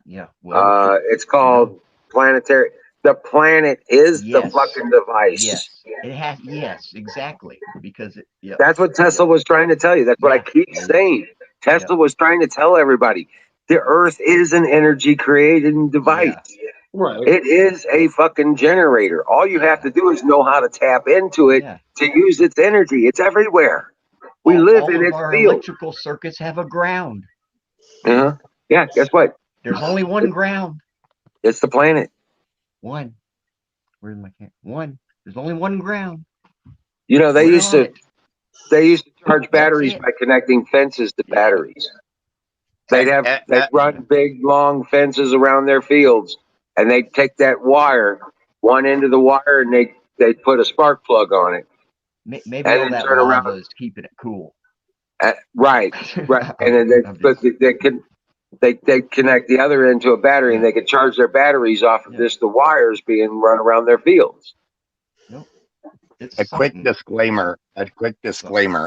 Yeah. Well, It's called planetary. The planet is the Yes. fucking device. yes. It has. Yes, exactly. Because it. Yeah. That's what Tesla was trying to tell you. That's what I keep saying. Tesla was trying to tell everybody the Earth is an energy creating device. Right. It is a fucking generator. All you have to do is know how to tap into it Yeah. to use its energy. It's everywhere. We live in all of its our field. electrical circuits have a ground. Yeah. Guess what? There's only one ground. It's the planet. One. Where's my camera? One. There's only one ground. You know, they We're used on to it. charge batteries it. by connecting fences to batteries. They'd run big long fences around their fields, and they'd take that wire, one end of the wire, and they'd put a spark plug on it. Maybe And all then that turn lava around. is keeping it cool. Right. And then they connect the other end to a battery, and they could charge their batteries off of just the wires being run around their fields. It's a quick disclaimer.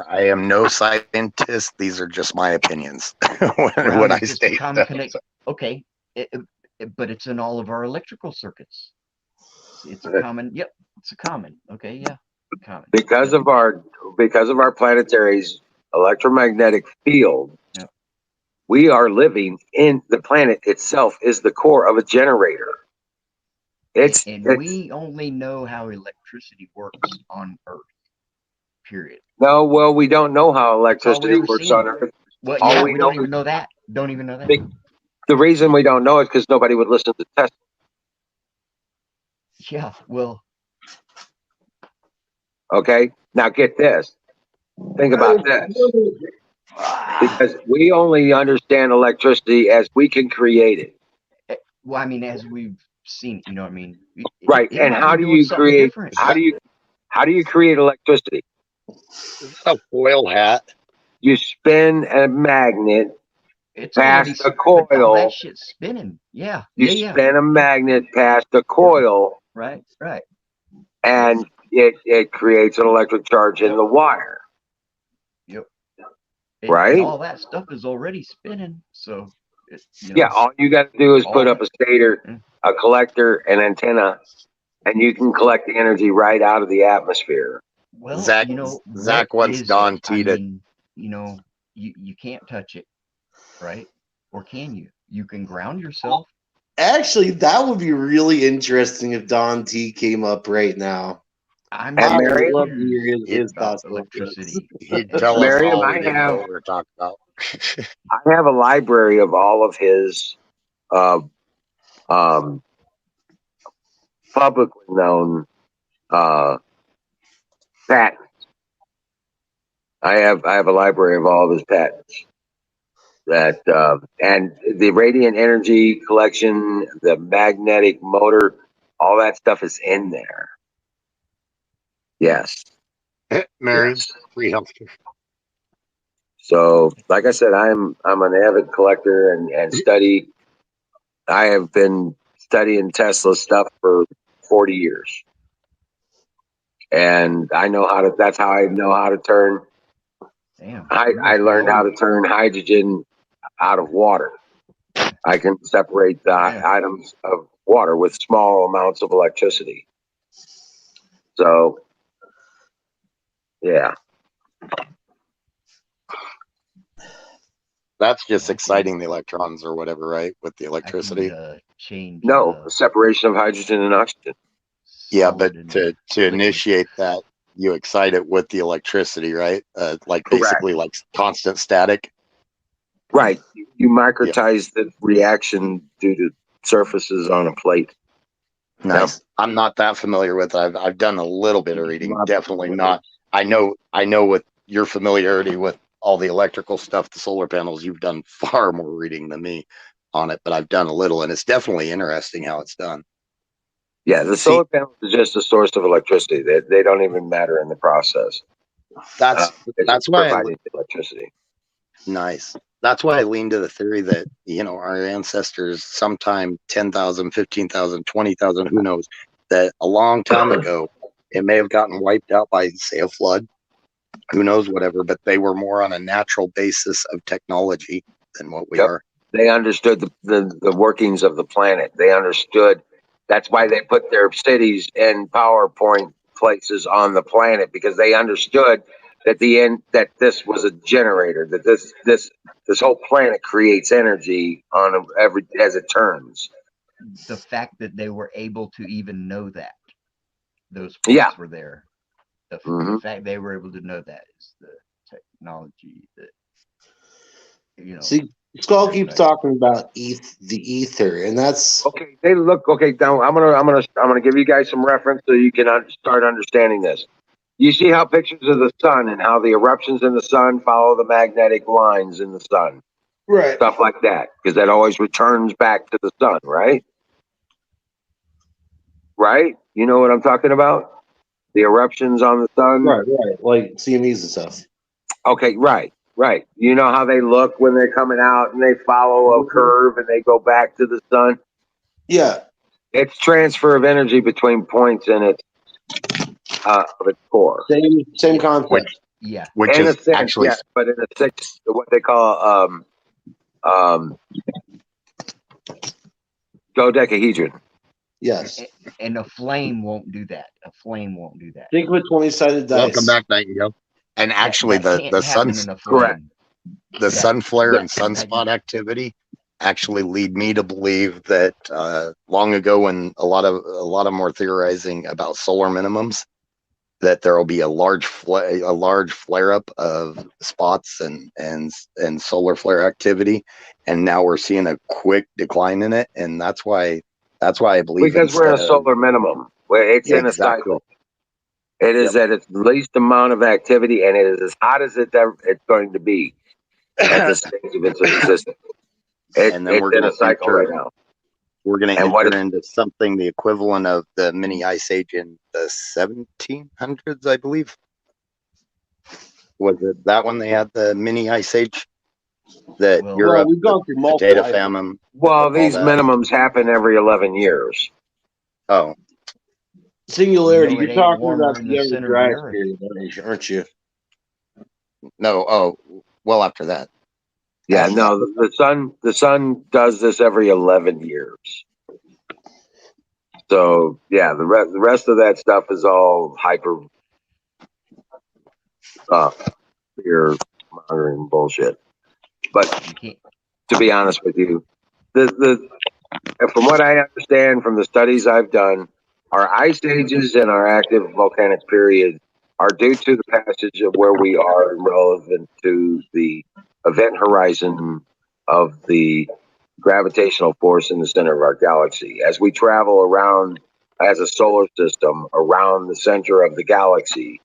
I am no scientist. These are just my opinions. when I state that. Okay, but it's in all of our electrical circuits. It's a common. Yep, it's a common. Okay, yeah, common. Because of our planetary's electromagnetic field, we are living in the planet itself is the core of a generator. We only know how electricity works on Earth. Period. No, well, we don't know how electricity works on Earth. Well, yeah, we don't even know that. Don't even know that. The reason we don't know is because nobody would listen to Tesla. Yeah, well. Okay, now get this. Think about this. Because we only understand electricity as we can create it. Well, I mean, as we've seen, you know what I mean? Right. And how do you create how do you create electricity? A foil hat. You spin a magnet past a coil. All that shit's spinning. Yeah. You spin a magnet past a coil. Right. And it creates an electric charge in the wire. Yep. Right? And all that stuff is already spinning. So, all you got to do is put up a stator, a collector, an antenna, and you can collect the energy right out of the atmosphere. Well, Zach wants Don T to. You can't touch it, right? Or can you? You can ground yourself. Actually, that would be really interesting if Don T came up right now. I would love to hear his thoughts on electricity. He'd tell us all we didn't know what we were talking about. I have a library of all of his publicly known patents. I have a library of all of his patents. That and the radiant energy collection, the magnetic motor, all that stuff is in there. Yes. Mary's free healthcare. So, like I said, I'm an avid collector and study. I have been studying Tesla stuff for 40 years, and I know how to. That's how I know how to turn Damn. I learned how to turn hydrogen out of water. I can separate the items of water with small amounts of electricity. So, yeah. That's just exciting the electrons or whatever, right? With the electricity. Change. No, separation of hydrogen and oxygen. Yeah, but to initiate that, you excite it with the electricity, right? Like basically like constant static. Right. You microtize the reaction due to surfaces on a plate. Nice. I'm not that familiar with it. I've done a little bit of reading. Definitely not. I know with your familiarity with all the electrical stuff, the solar panels, you've done far more reading than me on it, but I've done a little, and it's definitely interesting how it's done. Yeah, the solar panels is just a source of electricity. They don't even matter in the process. That's why providing electricity. Nice. That's why I lean to the theory that, our ancestors sometime 10,000, 15,000, 20,000, who knows, that a long time ago, it may have gotten wiped out by, say, a flood, who knows, whatever, but they were more on a natural basis of technology than what we are. They understood the workings of the planet. They understood. That's why they put their cities and PowerPoint places on the planet, because they understood that that this was a generator, that this whole planet creates energy on as it turns. The fact that they were able to even know that those points were there, the fact they were able to know that is the technology that See, Skull keeps talking about the ether, and that's okay. They look okay. Now I'm gonna give you guys some reference so you can start understanding this. You see how pictures of the sun and how the eruptions in the sun follow the magnetic lines in the sun, right? Stuff like that, because that always returns back to the sun, right? Right? You know what I'm talking about? The eruptions on the sun. Right, like CMEs and stuff. Okay, right. You know how they look when they're coming out and they follow a curve and they go back to the sun? Yeah. It's transfer of energy between points in its of its core. Same concept. Which in is a sense, actually but in a six, what they call dodecahedron. Yes. And a flame won't do that. Think of a 20-sided dice. Welcome back, Nightingale. And actually, the sun flare and sunspot activity actually lead me to believe that long ago, when a lot of them were theorizing about solar minimums, that there will be a large flare up of spots and solar flare activity, and now we're seeing a quick decline in it, and that's why I believe, because we're in a solar minimum where it's in a cycle. It is at its least amount of activity, and it is as hot as it's going to be at this stage of its existence. And then we're in a cycle right now. We're going to enter into something the equivalent of the mini ice age in the 1700s, I believe. Was it that one they had the mini ice age? That Europe, we've gone through multiple data famine. Well, these minimums happen every 11 years. Oh. Singularity, you're talking about the ever dry period, aren't you? No, well after that. Yeah, no, the sun does this every 11 years. So yeah, the rest of that stuff is all hyper fear mongering bullshit. But to be honest with you, from what I understand from the studies I've done, our ice ages and our active volcanic periods are due to the passage of where we are relevant to the event horizon of the gravitational force in the center of our galaxy. As we travel around as a solar system around the center of the galaxy,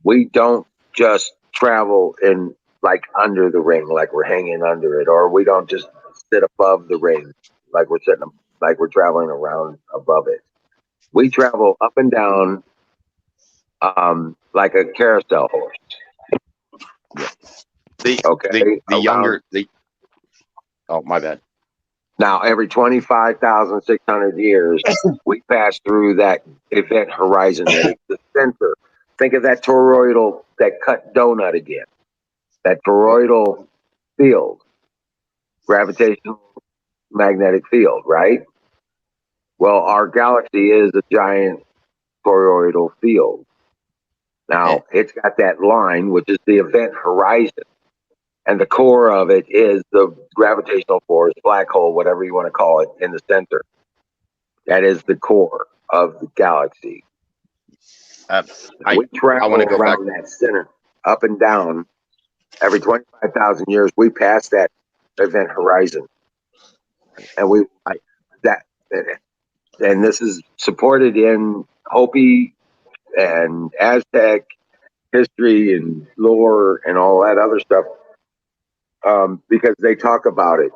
we don't just travel in like under the ring, like we're hanging under it, or we don't just sit above the ring, like we're traveling around above it. We travel up and down, like a carousel horse. Oh, my bad. Now, every 25,600 years, we pass through that event horizon that is the center. think of that toroidal, that cut donut again. That toroidal field, gravitational magnetic field, right? Well, our galaxy is a giant toroidal field. Now, it's got that line, which is the event horizon. And the core of it is the gravitational force, black hole, whatever you want to call it, in the center. That is the core of the galaxy. We travel around that center, up and down. Every 25,000 years, we pass that event horizon. And and this is supported in Hopi and Aztec history and lore and all that other stuff, because they talk about it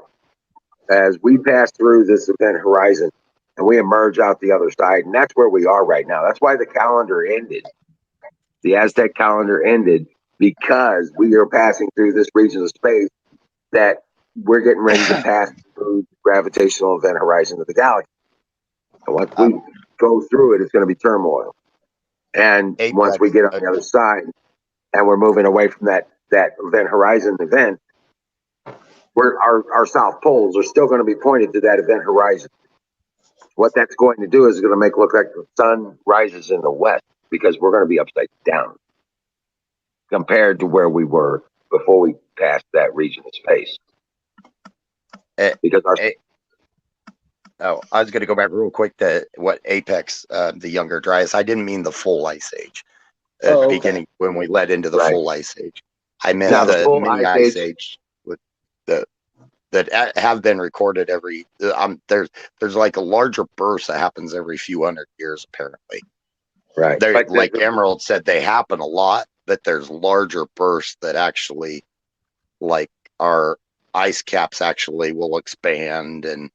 as we pass through this event horizon and we emerge out the other side. And that's where we are right now. That's why the calendar ended. The Aztec calendar ended because we are passing through this region of space that we're getting ready to pass through the gravitational event horizon of the galaxy. And once we go through it, it's going to be turmoil. And once we get on the other side and we're moving away from that event horizon event, our south poles are still going to be pointed to that event horizon. What that's going to do is going to make it look like the sun rises in the west, because we're going to be upside down compared to where we were before we passed that region of space. Because I was going to go back real quick to what Apex, the Younger Dryas. I didn't mean the full ice age. At the beginning, when we led into the full ice age, I meant the mini ice age with that have been recorded every. There's like a larger burst that happens every few hundred years, apparently. Right. Like Emerald said, they happen a lot, but there's larger bursts that actually, like, our ice caps actually will expand and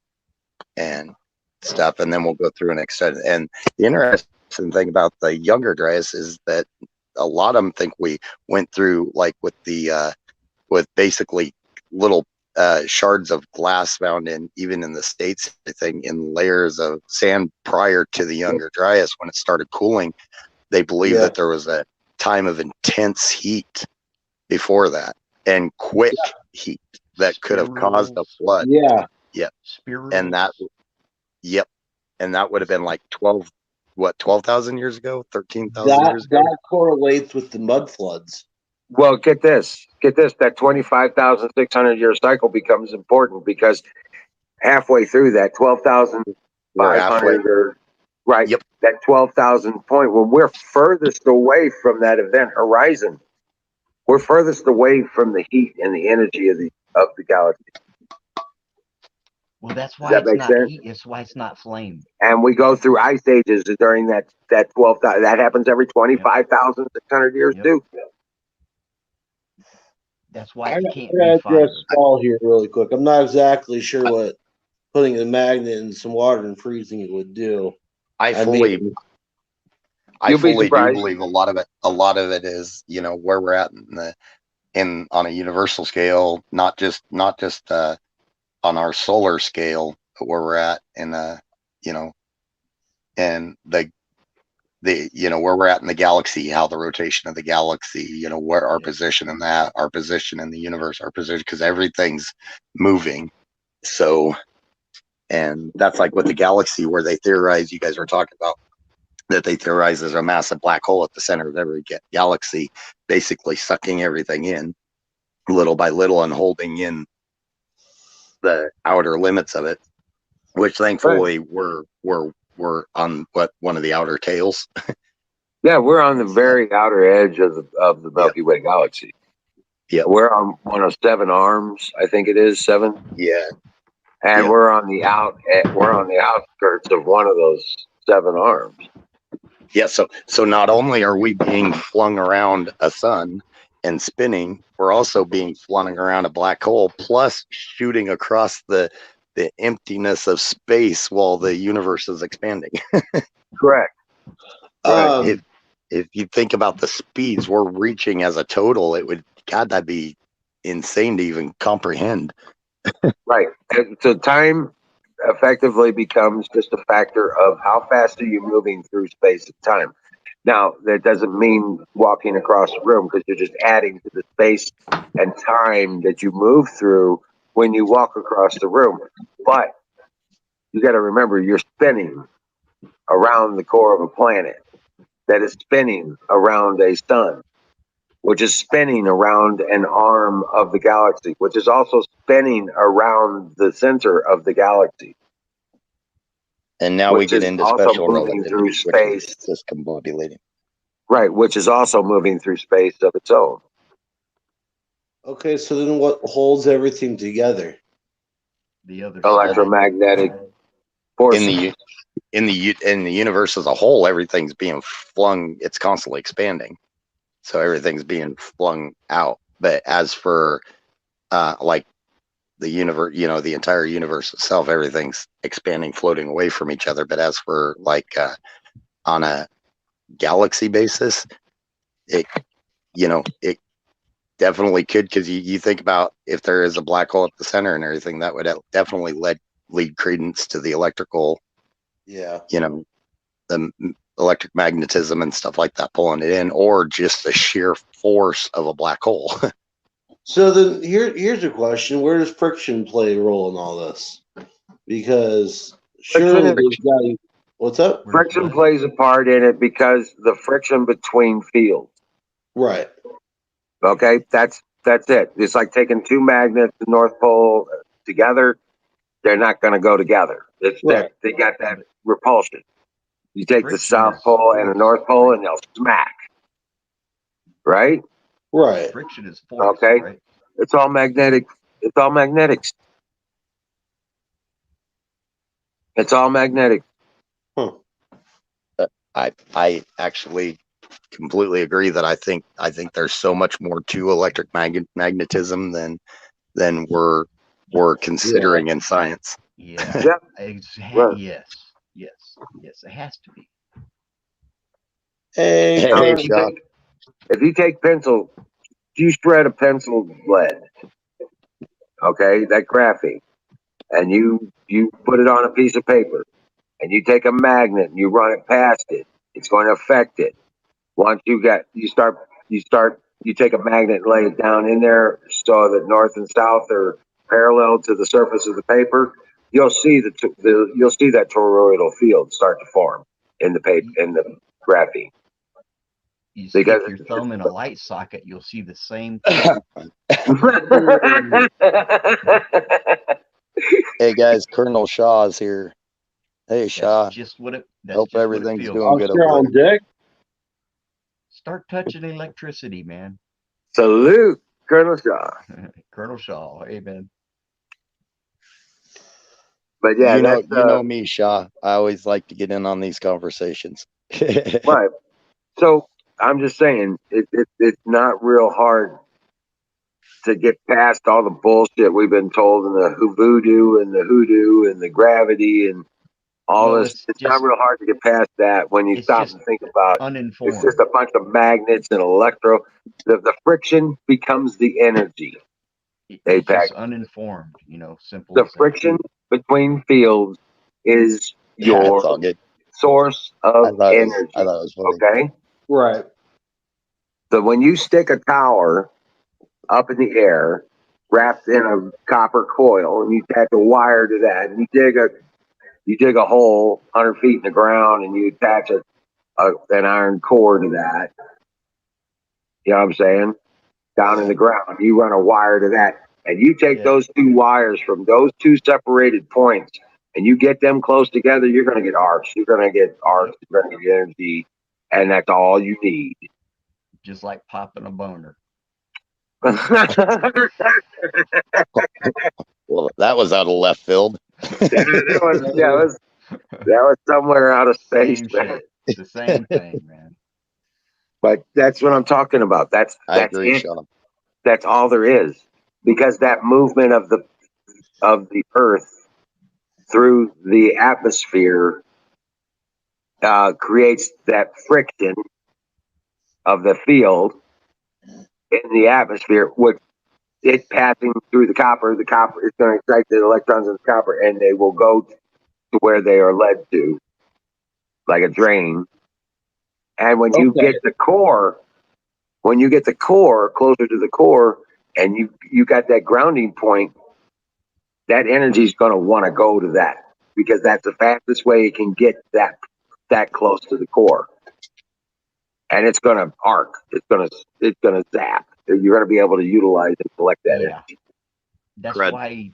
stuff, and then we'll go through and extend. And the interesting thing about the Younger Dryas is that a lot of them think we went through, like, with the with basically little shards of glass found even in the States, I think, in layers of sand prior to the Younger Dryas. When it started cooling, they believe that there was a time of intense heat before that, and quick heat that could have caused a flood. And that would have been like 12,000 years ago, 13,000 years ago. That correlates with the mud floods. Well, get this, that 25,600 year cycle becomes important, because halfway through that 12,500, that 12,000 point, when we're furthest away from that event horizon, we're furthest away from the heat and the energy of the galaxy. Well, that's why it's not heat. That's why it's not flame. And we go through ice ages during that 12,000. That happens every 25,600 years too. That's why it can't be fire. Paul here really quick. I'm not exactly sure what putting a magnet in some water and freezing it would do. I fully do believe a lot of it is, where we're at on a universal scale, not just on our solar scale, but where we're at in and where we're at in the galaxy, how the rotation of the galaxy, where our position in that, our position in the universe, our position, because everything's moving. So, and that's like with the galaxy, where they theorize, you guys were talking about, that they theorize there's a massive black hole at the center of every galaxy, basically sucking everything in little by little and holding in the outer limits of it, which thankfully we're on one of the outer tails. Yeah, we're on the very outer edge of the Milky Way galaxy. Yeah, we're on one of 7 arms, I think it is 7. Yeah, and we're on the outskirts of one of those 7 arms. Yeah, so not only are we being flung around a sun and spinning, we're also being flung around a black hole, plus shooting across the emptiness of space while the universe is expanding. Correct. If you think about the speeds we're reaching as a total, that'd be insane to even comprehend. Right. And so time effectively becomes just a factor of how fast are you moving through space and time. Now, that doesn't mean walking across the room because you're just adding to the space and time that you move through when you walk across the room. But you got to remember, you're spinning around the core of a planet that is spinning around a sun, which is spinning around an arm of the galaxy, which is also spinning around the center of the galaxy. And now we Which get is into also special moving through relativity, which is space. discombobulating. Right, which is also moving through space of its own. Okay, so then what holds everything together? The other Electromagnetic In forces. the universe as a whole, everything's being flung. It's constantly expanding, so everything's being flung out. But as for like the universe, the entire universe itself, everything's expanding, floating away from each other. But as for like on a galaxy basis, it it definitely could, because you think about if there is a black hole at the center and everything, that would definitely lead credence to the electrical, Yeah. The electric magnetism and stuff like that pulling it in, or just the sheer force of a black hole. So then here's a question: where does friction play a role in all this? Because surely there's got to. What's up? Friction plays a part in it because the friction between fields. Right. Okay, that's it. It's like taking two magnets, the North Pole together. They're not going to go together. It's Right. that they got that repulsion. You take the Friction South is Pole and the force, North Pole, right? and they'll smack. Right? Right. Friction is force, Okay. right? It's all magnetic. It's all magnetics. It's all magnetic. Huh. I actually completely agree that I think there's so much more to electric magnetism than we're considering in science. Yeah. Yeah. Exactly. Yes. It has to be. Hey, Now, Hey, Kurt. Shaw. if you take pencil, you shred a pencil lead, okay, that graphene, and you put it on a piece of paper, and you take a magnet and you run it past it, it's going to affect it. Once you take a magnet and lay it down in there so that north and south are parallel to the surface of the paper. You'll see that toroidal field start to form in the paper, in the graphene. You Because stick your thumb in a light socket, you'll see the same thing. Hey guys, Colonel Shaw is here. Hey Shaw. That's just what it Hope everything's doing good You're over on deck. Start touching electricity, man. Salute, Colonel Shaw. Colonel Shaw, amen. But there. yeah, You know me, Shaw. I always like to get in on these conversations. right. So I'm just saying, it's not real hard to get past all the bullshit we've been told, and the voodoo and the hoodoo and the gravity and all Well, this. it's It's not just real hard to get past that when you it's stop just and think about it. It's just uninformed. a bunch of magnets and electro. The friction becomes the energy. It's Apex. just uninformed, simple The as that. friction between fields is Yeah, it's all your good. source I of thought it energy. was funny. Okay. Right. So when you stick a tower up in the air, wrapped in a copper coil, and you attach a wire to that, and you dig a hole 100 feet in the ground, and you attach an iron core to that. You know what I'm saying? Down in the ground, you run a wire to that, and you take those two wires from those two separated points, and you get them close together. You're going to get arcs. You're going to get arcs. You're going to get energy, and that's all you need. Just like popping a boner. Well, that was out of left field. that was somewhere out of space, Same man. shit. It's the same thing, man. But that's what I'm talking about. That's agree, it. Sean. That's all there is, because that movement of the Earth through the atmosphere creates that friction of the field in the atmosphere, which it passing through the copper. The copper is going to excite the electrons in the copper, and they will go to where they are led to, like a drain. And when you Okay. get the core, closer to the core, and you got that grounding point, that energy is going to want to go to that because that's the fastest way it can get that close to the core, and it's going to arc. It's going to zap. You're going to be able to utilize and collect that Yeah. energy. That's Cred. why.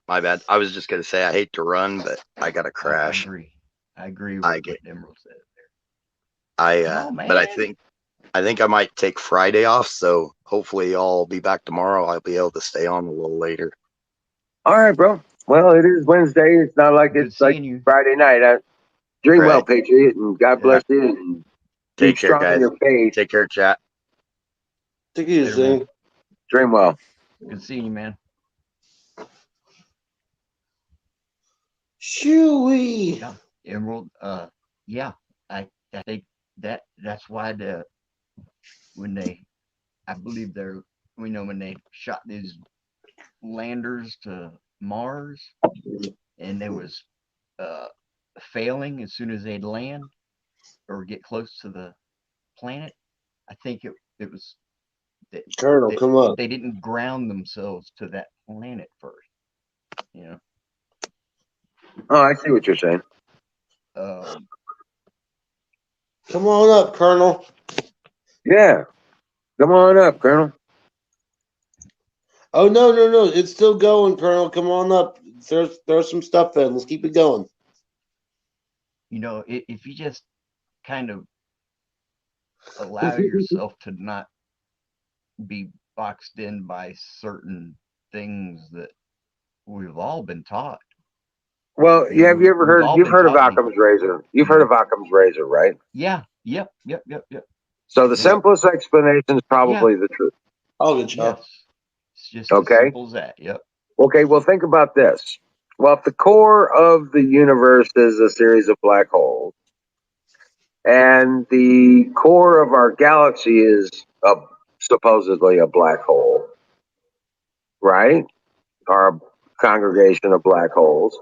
My bad. I was just gonna say I hate to run, but I gotta I crash. agree. I agree with I what get. Emerald said. But Man. I think I might take Friday off. So hopefully I'll be back tomorrow. I'll be able to stay on a little later. All right, bro. Well, it is Wednesday. It's not like Good it's like seeing you. Friday night. Dream well, Right. Patriot, and God Yeah. bless you. And keep Take care, strong in guys. your faith. Take care, chat. Take it Later, man. easy. Dream well. Good seeing you, man. Chewy. Yeah, Emerald. Yeah, I think that's why I believe when they shot these landers to Mars and they was uh failing as soon as they'd land or get close to the planet. I think it was that Colonel, come up. they didn't ground themselves to that planet first. You know. Oh, I see what you're saying. Um, Come on up, Colonel. Yeah. Come on up, Colonel. Oh no. It's still going, Colonel. Come on up. Throw some stuff in. Let's keep it going. if you just kind of allow yourself to not be boxed in by certain things that we've all been taught. Well, You know, have you ever we've heard? all You've been heard of taught Occam's razor. You've you heard know, of Occam's razor, right? yeah, yep. So the simplest explanation is Yeah, probably the truth. Oh, good job. yes. It's just as Okay. simple as that. Yep. Okay. Well, think about this. Well, if the core of the universe is a series of black holes, and the core of our galaxy is supposedly a black hole, right? Or a congregation of black holes.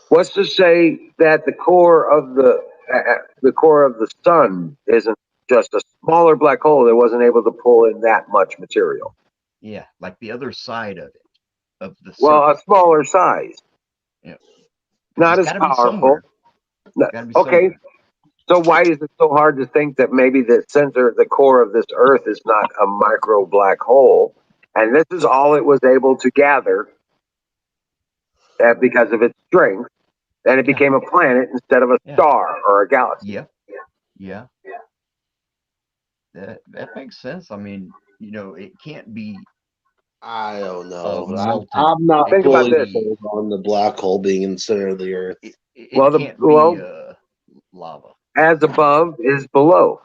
What's to say that the core of the sun isn't just a smaller black hole that wasn't able to pull in that much material? Yeah, like the other side of it, of the Well, circle. a smaller size, Yeah, 'cause not it's as got to be powerful. somewhere. It's got to be Okay, somewhere. so why is it so hard to think that maybe the core of this Earth is not a micro black hole, and this is all it was able to gather because of its strength, and it Yeah, became a planet instead of a yeah, star or a galaxy? yeah. That makes sense. I mean, it can't be I don't a know, but melted. I'm not It Think about can't fully this. be. sold on the black hole being in the center of the Earth. It can't be Well, lava. as above is below.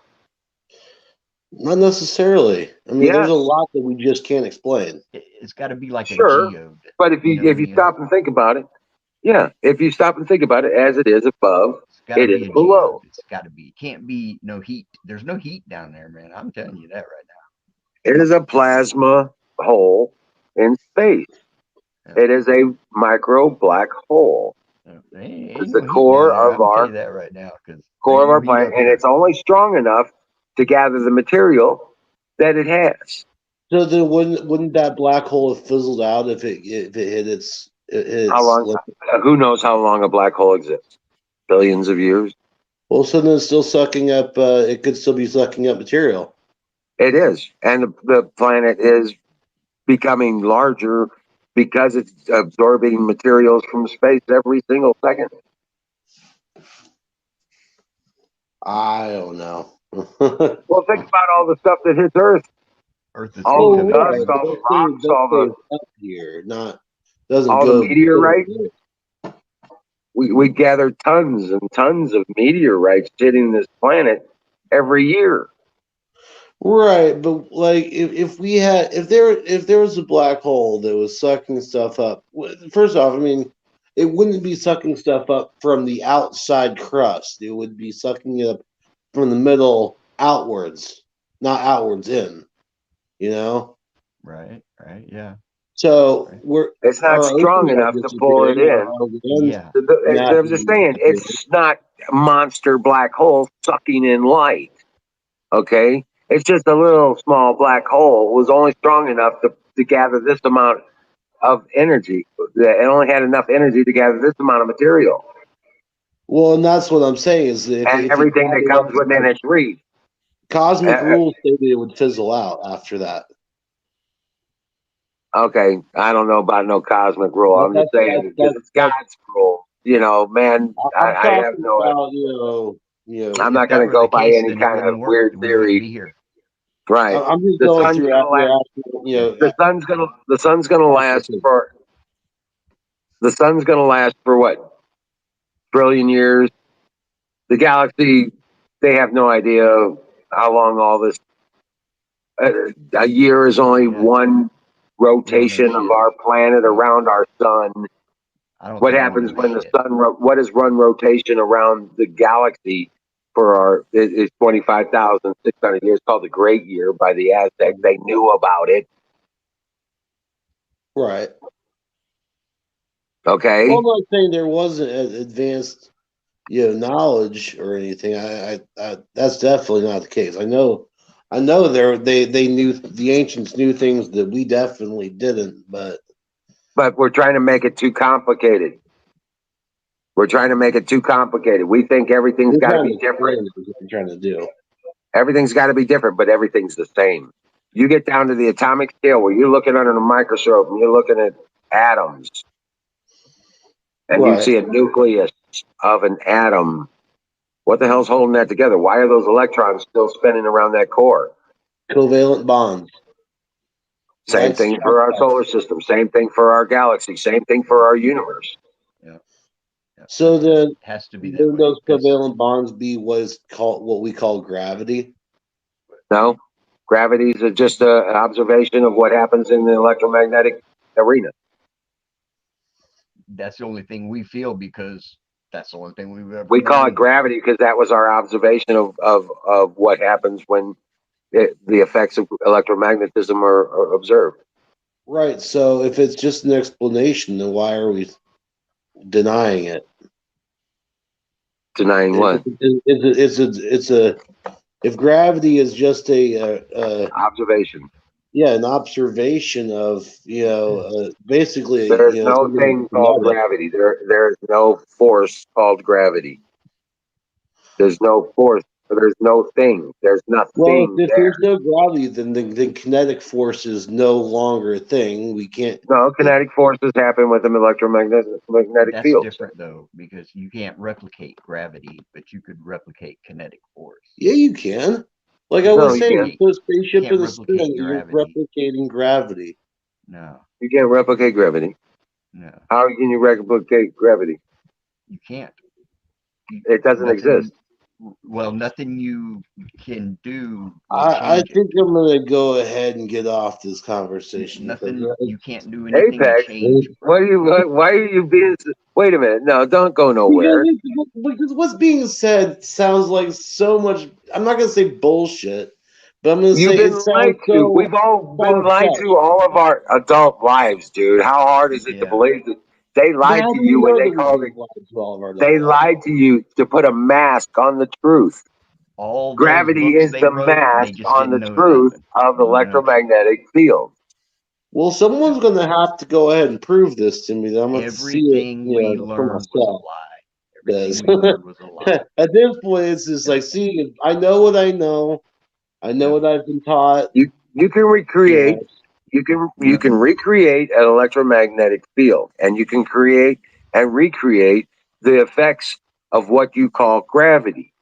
Not necessarily. I mean, there's Yes, a lot that we just can't explain. It's got to be like a sure. geode. But if You you know what I if you mean? stop and think about it, yeah, if you stop and think about it, as it is above, It's got to it is be a geode. below. It's got to be. It can't be no heat. There's no heat down there, man. I'm telling you that right It is a plasma hole in space. now. It is a micro black hole. Yeah. Ain't It's the no heat down core there. of I'm telling you our that right now because there core ain't of no our heat planet, up and here. it's only strong enough to gather the material that it has. So then, wouldn't that black hole have fizzled out if it hit How its long? limit? Who knows how long a black hole exists? Billions of years. Well, so then it's still sucking up. It could still be sucking up material. It is, and the planet is becoming larger because it's absorbing materials from space every single second. I don't know. Well, think about all the stuff that hits Earth, Earth is all the Well, becoming dust, right, but bigger. all the rocks, that stays up here, not doesn't all the go. meteorites. We gather tons and tons of meteorites hitting this planet every year. Right, but like if we had if there was a black hole that was sucking stuff up, first off, I mean, it wouldn't be sucking stuff up from the outside crust. It would be sucking it up from the middle outwards, not outwards in. You know? Right. Yeah. So we're It's not our strong oceans are enough to pull it disappearing. in. Our lands Yeah. I'm just naturally saying, disappearing. it's not a monster black hole sucking in light. Okay? It's just a little small black hole. It was only strong enough to gather this amount of energy. It only had enough energy to gather this amount of material. Well, and that's what I'm saying is that And if it everything that comes within its reach. cosmic Uh, rules stated it would fizzle out after that. Okay, I don't know about no cosmic rule. I'm just saying it's God's rule. You know, man, I'm I have talking no. about I'm If not that going to were go the by case, any then it kind of wouldn't work. weird We wouldn't theory. be here. Right. I'm just The going sun's through gonna last. The sun's gonna last for what? Trillion years. The galaxy, they have no idea how long all this. A year is only one rotation of shit. our planet around our sun. I don't What think we happens know when the shit. sun? What is run rotation around the galaxy for our? It's 25,600 years. Called the Great Year by the Aztecs. They knew about it. Right. Okay. Well, I'm not saying there wasn't advanced, knowledge or anything. I that's definitely not the case. I know they knew the ancients knew things that we definitely didn't, but We're trying to make it too complicated. We think everything's we're got to trying be to different. explain what we're trying to do. Everything's got to be different, but everything's the same. You get down to the atomic scale where you're looking under a microscope and you're looking at atoms and you Right. see a nucleus of an atom. What the hell's holding that together? Why are those electrons still spinning around that core? Covalent bonds. Same thing for our solar system. Same thing for our galaxy. Same thing for our universe. Yeah. So then, it has to be that wouldn't way. those covalent bonds be what we call gravity? No, gravity is just an observation of what happens in the electromagnetic arena. That's the only thing we feel because that's the only thing we've ever We call it known. gravity because that was our observation of what happens when the effects of electromagnetism are observed. Right. So if it's just an explanation, then why are we denying it? Denying what? If gravity is just a Observation. an observation of basically There's no something thing called kinetic. gravity. There's no force called gravity. There's no force. There's no thing. There's Well, nothing if there. there's no gravity, then kinetic force is no longer a thing. We can't. No, kinetic forces happen with an magnetic That's field. different though, because you can't replicate gravity, but you could replicate kinetic force. Yeah, you can. Like I No, was you saying, can't. put a spaceship Can't in the sun, replicate you're gravity. replicating gravity. No, You can't replicate gravity. no, How can you replicate gravity? you can't. It doesn't exist. Well, nothing you can do will I change it. think I'm gonna go ahead and get off this conversation because Nothing you can't do anything to Apex. change. Why are you being? Wait a minute. No, don't go nowhere. because what's being said sounds like so much. I'm not gonna say bullshit, but I'm gonna You've say it been lied sounds to. so We've all been lied far-fetched. to all of our adult lives, dude. How hard is it to Yeah. believe that they But lied how to do we you when know they that we've called it? been lied to all of our They adult lives? lied to you to put a mask on the truth. All those Gravity books is they the wrote, they mask just on the didn't know truth nothing. of They didn't know electromagnetic field. Well, someone's gonna have to go ahead and prove this to me. That I'm gonna see it, Everything we for learned was a myself. lie. Because Everything we learned was a lie. at this point, it's just like, see, I know what I know. I know what I've been taught. You can recreate. You can recreate an electromagnetic field, and you can create and recreate the effects of what you call gravity.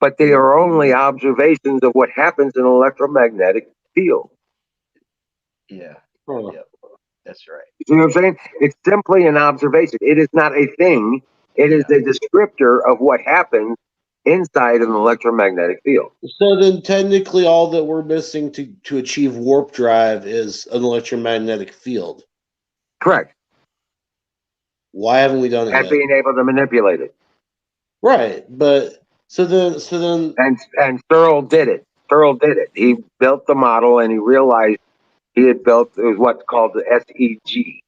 But they are only observations of what happens in an electromagnetic field. Yeah. Huh. Yep. That's right. You see what I'm saying? It's simply an observation. It is not a thing. It is a descriptor of what happens inside an electromagnetic field. So then, technically, all that we're missing to achieve warp drive is an electromagnetic field. Correct. Why haven't we done it And yet? being able to manipulate it. Right, but so then, And Searle did it. Searle did it. He built the model and he realized he had built what's called the SEG,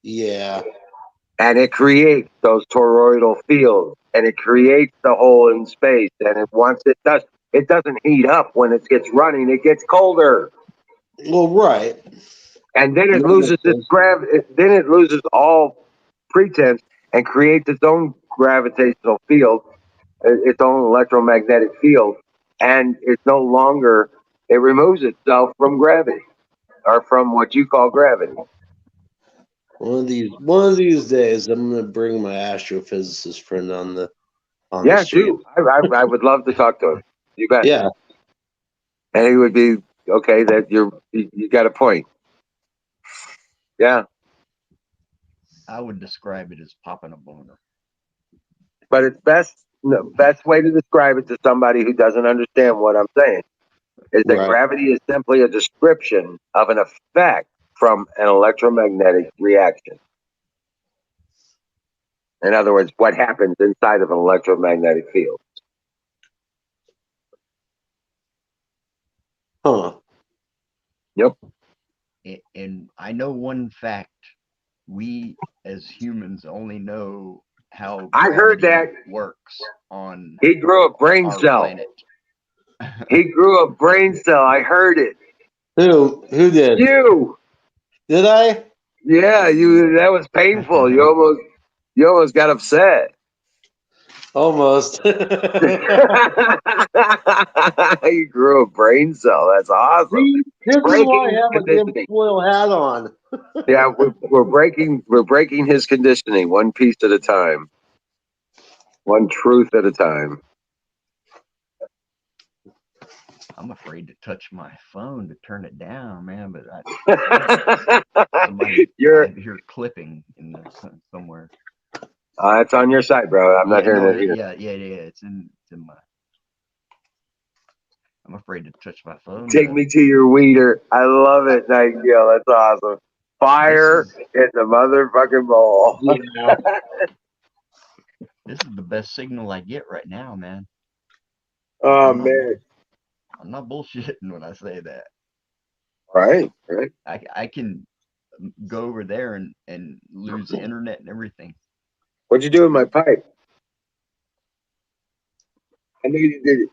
Yeah. and it creates those toroidal fields, and it creates the hole in space. And once it does, it doesn't heat up when it gets running; it gets colder, Well, right. and then it That loses makes its sense. Then it loses all pretense and creates its own gravitational field, its own electromagnetic field, and it's no longer. It removes itself from gravity, or from what you call gravity. One of these days, I'm gonna bring my astrophysicist friend on the Yeah, stream. too. I would love to talk to him. You bet. Yeah. And he would be okay. That you got a point. Yeah, I would describe it as popping a boner. but it's best way to describe it to somebody who doesn't understand what I'm saying is that Right. gravity is simply a description of an effect from an electromagnetic reaction. In other words, what happens inside of an electromagnetic field. Huh. Yep. And I know one fact: we as humans only know how I heard gravity that. works on He grew a brain our cell. planet. He grew a brain cell. I heard it. Who did? You. Did I? Yeah, you. That was painful. You almost got upset. Almost. You grew a brain cell. That's awesome. See, this is why I Breaking have a damn conditioning. foil hat on. Yeah, we're breaking his conditioning one piece at a time, one truth at a time. I'm afraid to touch my phone to turn it down, man. But I You're. hear clipping in there somewhere. It's on your side, bro. I'm not hearing it here. Yeah. It's in my. I'm afraid to touch my phone. Take me to your weeder. I love it, Nightingale. That's awesome. Fire in the motherfucking bowl. Yeah. This is the best signal I get right now, man. Oh man. I'm not bullshitting when I say that. Right. I can go over there and lose the internet and everything. What'd you do with my pipe? I knew you did it.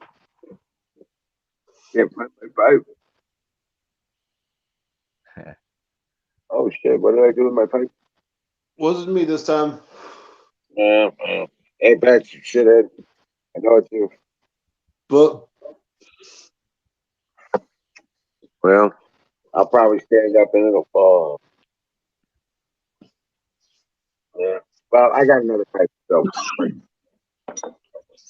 Yeah, my pipe. Oh shit! What did I do with my pipe? Wasn't me this time. Hey, Pat, you shithead. I know it's you. But Well, I'll probably stand up and it'll fall. Yeah. Well, I got another pipe, so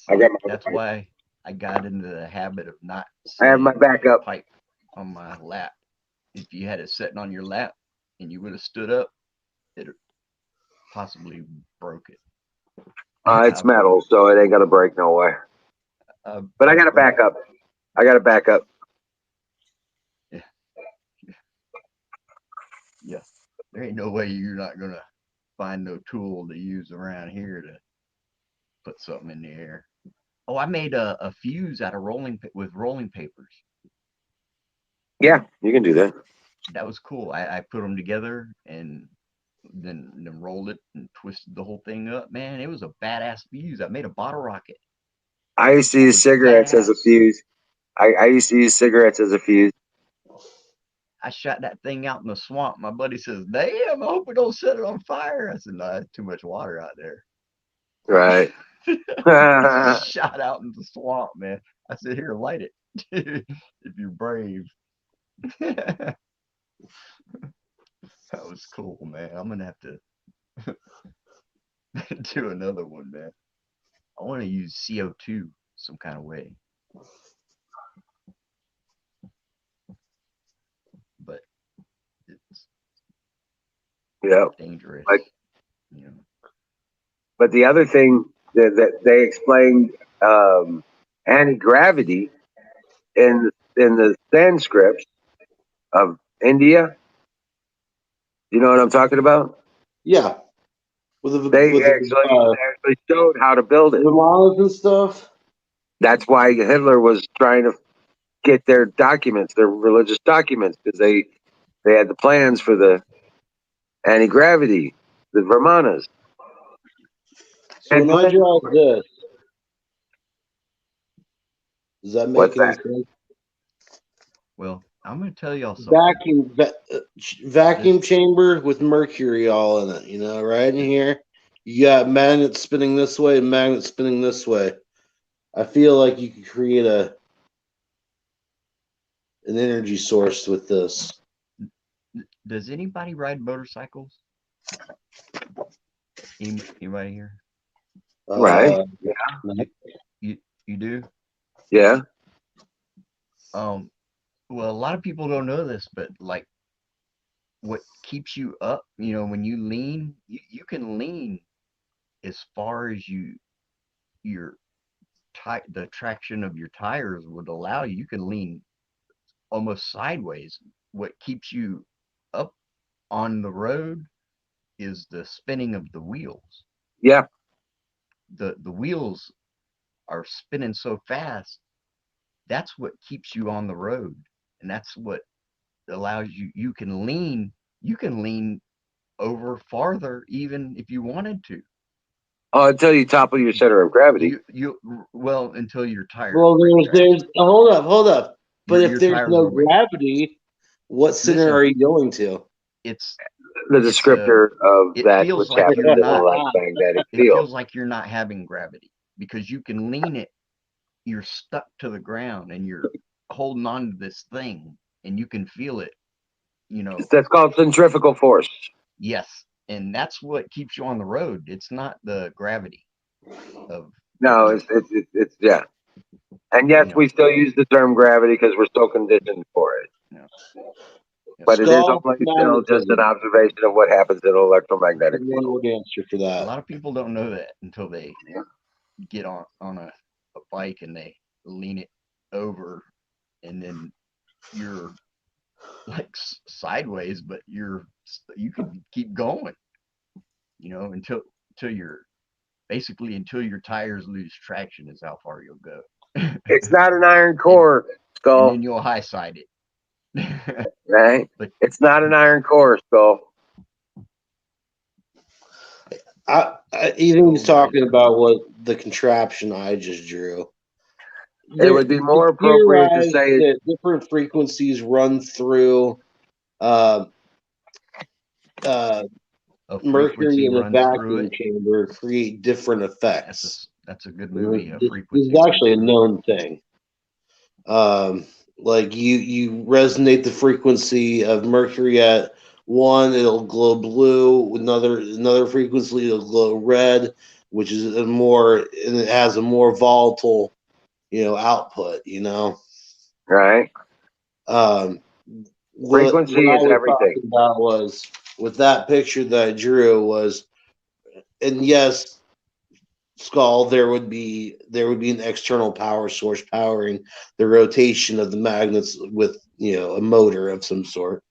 I got my. That's why I got into the habit of not. I have my backup pipe on my lap. If you had it sitting on your lap and you would have stood up, it possibly broke it. It's metal, so it ain't gonna break no way. But I got a backup. Yeah. There ain't no way you're not gonna find no tool to use around here to put something in the air. Oh, I made a fuse out of rolling papers. Yeah, you can do that. That was cool. I put them together and then rolled it and twisted the whole thing up. Man, it was a badass fuse. I made a bottle rocket. I used to use cigarettes as a fuse. I used to use cigarettes as a fuse. I shot that thing out in the swamp. My buddy says, "Damn, I hope we don't set it on fire." I said, "No, there's too much water out there." Right. Shot out in the swamp, man. I said, "Here, light it if you're brave." That was cool, man. I'm gonna have to do another one, man. I want to use CO2 some kind of way, but it's dangerous. But the other thing that they explained anti-gravity in the Sanskrit of India. You know what I'm talking about? Yeah. They actually showed how to build it. The models and stuff. That's why Hitler was trying to get their documents, their religious documents, because They had the plans for the anti-gravity, the Vermanas. So And when I Glenn, draw this, does that what's make any that? sense? Well, I'm going to tell y'all something. Vacuum chamber with mercury all in it, right in here. You got magnets spinning this way and magnets spinning this way. I feel like you could create an energy source with this. Does anybody ride motorcycles? Anybody here? Right. You do? Yeah. Well, a lot of people don't know this, but like what keeps you up, when you lean, you can lean as far as the traction of your tires would allow you. You can lean almost sideways. What keeps you up on the road is the spinning of the wheels. Yeah. The wheels are spinning so fast. That's what keeps you on the road, and that's what allows you can lean over farther even if you wanted to. Oh, until you topple your center of gravity. Well, until your tires. Well, there's hold up. But if there's no break. gravity, what center are you going to? It's the descriptor of that which like happens in electromagnetic it field. feels like you're not having gravity because you can lean it. You're stuck to the ground and you're holding on to this thing and you can feel it. That's called centrifugal force. Yes, and that's what keeps you on the road. It's not the gravity of. No, it's yeah. And yes, we still use the term gravity because we're still conditioned for it. But it is only still just an observation of what happens in an electromagnetic field. One word answer for that. A lot of people don't know that until they get on a bike and they lean it over, and then you're like sideways, but you can keep going, until you're basically until your tires lose traction is how far you'll go. It's not an iron core, Skull. And then you'll high side it. Right? But it's not an iron core, Skull. Ethan was talking about what the contraption I just drew. It would be more appropriate to say that different frequencies run through mercury in a vacuum chamber create different effects. That's a good movie. It's actually a known thing. Like you resonate the frequency of mercury at one, it'll glow blue. Another frequency, it'll glow red, which is and it has a more volatile, output. Right. Frequency is everything. About was with that picture that I drew and yes, Skull, there would be an external power source powering the rotation of the magnets with a motor of some sort.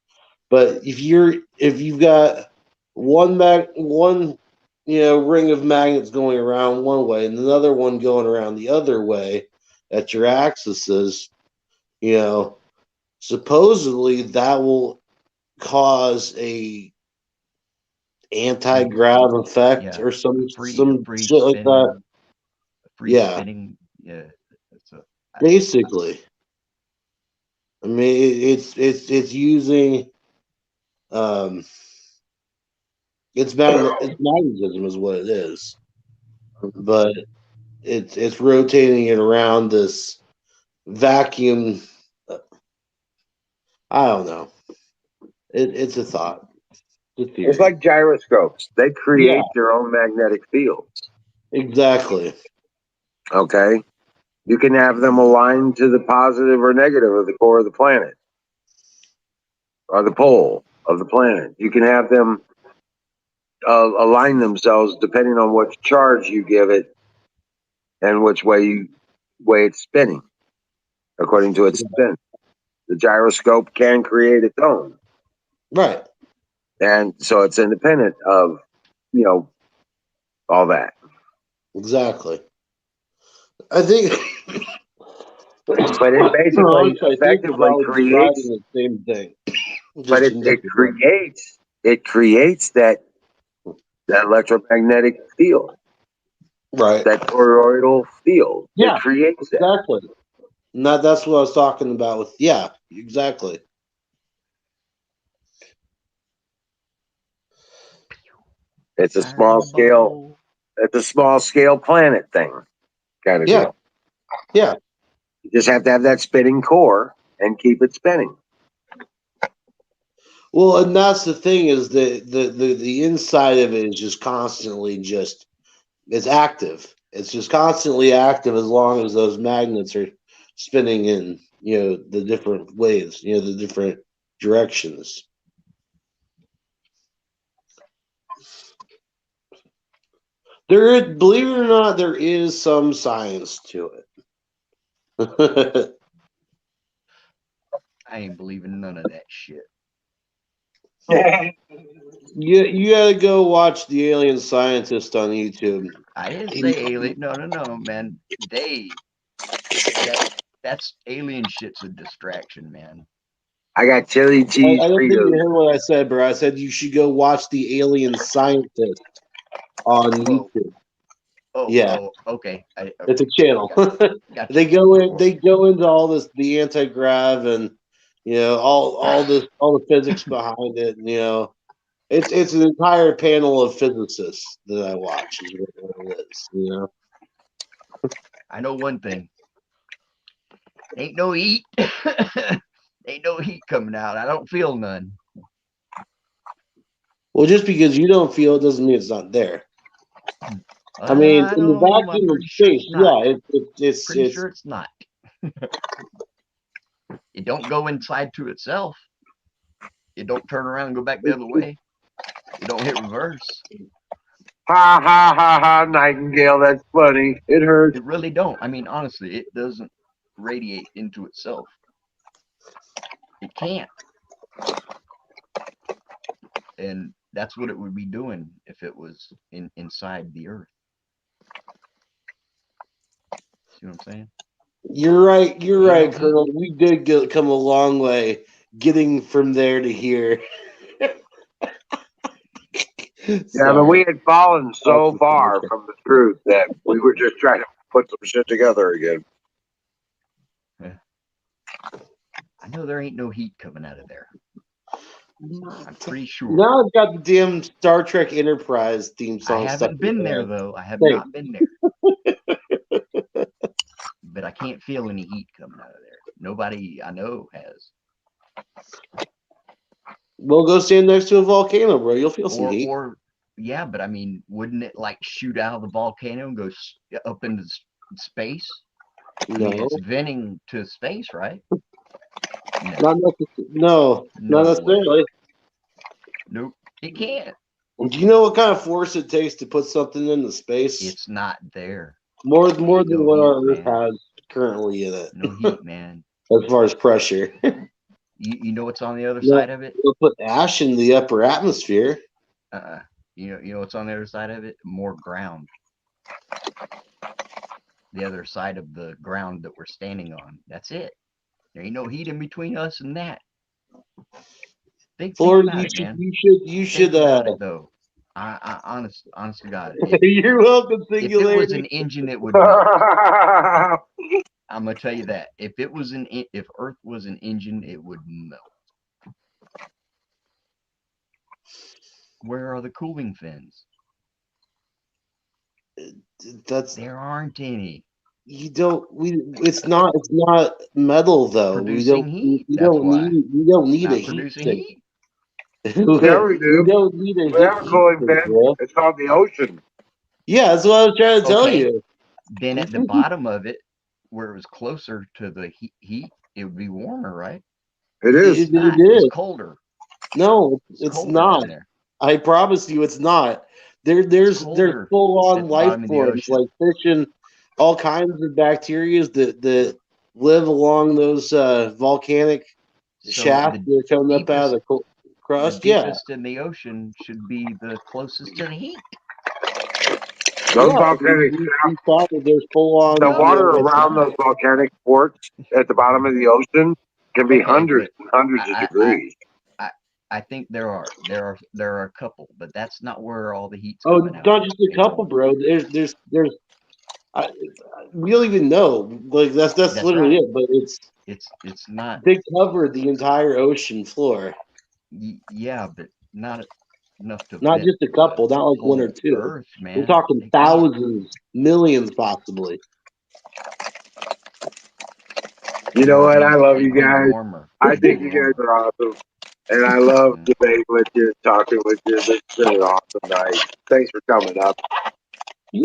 But if you've got one ring of magnets going around one way and another one going around the other way at your axes, supposedly that will cause a anti-grav effect or some shit like that. Spinning. Yeah. Basically. I mean, it's using it's magnetism is what it is, but it's rotating it around this vacuum. I don't know. It's a thought. It's like gyroscopes. They create their own magnetic fields. Exactly. Okay. You can have them aligned to the positive or negative of the core of the planet or the pole of the planet. You can have them align themselves depending on which charge you give it and which way it's spinning according to its spin. The gyroscope can create its own. Right. And so it's independent of, all that. Exactly. I think but it basically effectively creates the same thing. but it creates that electromagnetic field, right. that toroidal field. Yeah, It creates that. exactly. And that's what I was talking about with, yeah, exactly. It's a Fire in small the scale. butthole. It's a small scale planet thing, kind of Yeah. deal. Yeah. You just have to have that spinning core and keep it spinning. Well, and that's the thing is the inside of it is just constantly it's active. It's just constantly active as long as those magnets are spinning in, the different waves, the different directions. There is, believe it or not, there is some science to it. I ain't believing none of that shit. You gotta go watch the Alien Scientist on YouTube. I didn't say alien. No, man. That's alien shit's a distraction, man. I got chili cheese I don't think you Fritos. heard what I said, bro. I said you should go watch the Alien Scientist on Whoa. YouTube. Oh, Yeah. okay. It's a channel. Gotcha. They go into all this, the anti-grav, and all the physics behind it. And, it's an entire panel of physicists that I watch. Is what it is. I know one thing. Ain't no heat. Ain't no heat coming out. I don't feel none. Well, just because you don't feel it doesn't mean it's not there. I mean, in the vacuum of space, it's pretty sure it's not. It don't go inside to itself. It don't turn around and go back the other way. It don't hit reverse. Ha ha ha ha, Nightingale. That's funny. It hurts. It really don't. I mean, honestly, it doesn't radiate into itself. It can't. And that's what it would be doing if it was inside the Earth. See what I'm saying? You're right. You're right, Colonel. We did come a long way getting from there to here. Yeah, but we had fallen so far from the truth that we were just trying to put some shit together again. I know there ain't no heat coming out of there. I'm pretty sure. Now I've got the damn Star Trek Enterprise theme song. I haven't been there though. I have not been there. But I can't feel any heat coming out of there. Nobody I know has. Well, go stand next to a volcano, bro. You'll feel some heat. Yeah, but I mean, wouldn't it like shoot out of the volcano and go up into space? No. I mean, it's venting to space, right? No, not necessarily. Nope, it can't. Do you know what kind of force it takes to put something into space? It's not there. More than what our Earth has currently in it. No heat, man. As far as pressure. You know what's on the other side of it? We'll put ash in the upper atmosphere. You know what's on the other side of it? More ground. The other side of the ground that we're standing on. That's it. There ain't no heat in between us and that. Think about it, man. You should though. I honest to God. You're welcome, Singularity. If it was an engine, it would melt. I'm gonna tell you that. If Earth was an engine, it would melt. Where are the cooling fins? There aren't any. It's not metal though. Producing heat. We don't need a heat. Producing heat. Yeah, we do. We don't need a we have a cooling fin. It's on the ocean. Yeah, that's what I was trying to tell you. Then at the bottom of it, where it was closer to the heat, it would be warmer, right? It is. It is. It's colder. No, it's not. I promise you, it's not. There's full on life forms like fish and all kinds of bacteria that live along those volcanic shafts that are coming up out of the crust. The deepest in the ocean should be the closest to the heat. Those volcanic shafts, there's full on the water around those volcanic ports at the bottom of the ocean can be hundreds and hundreds of degrees. I think there are a couple, but that's not where all the heat's Oh, coming out. not just a couple, bro. There's I, we don't even know. Like that's literally right. it. But It's not. they cover the entire ocean floor. Yeah, but not enough to Not vent just a couple, the not like one or whole two. Earth, man. We're talking They can't. thousands, millions, possibly. You know what? I love you It'd be guys. warmer. I It'd be think you guys warmer. are awesome. And I love debating with you, talking with you. This has been an awesome night. Thanks for coming up,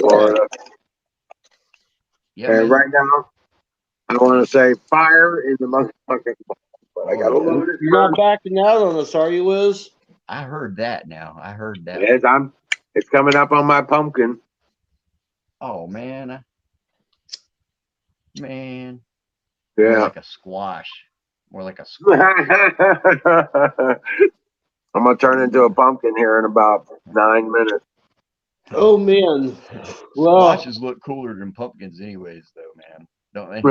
Florida. Yeah, And man. right now, I want to say fire in the motherfucking. But I gotta love it. You're not backing out on us, are you, Wiz? I heard that now. I heard that. Yes, it's coming up on my pumpkin. Oh man. Man. Yeah. More like a squash. More like a squash. I'm gonna turn into a pumpkin here in about 9 minutes. Oh man. Well, Squashes look cooler than pumpkins, anyways, though, man. Don't they?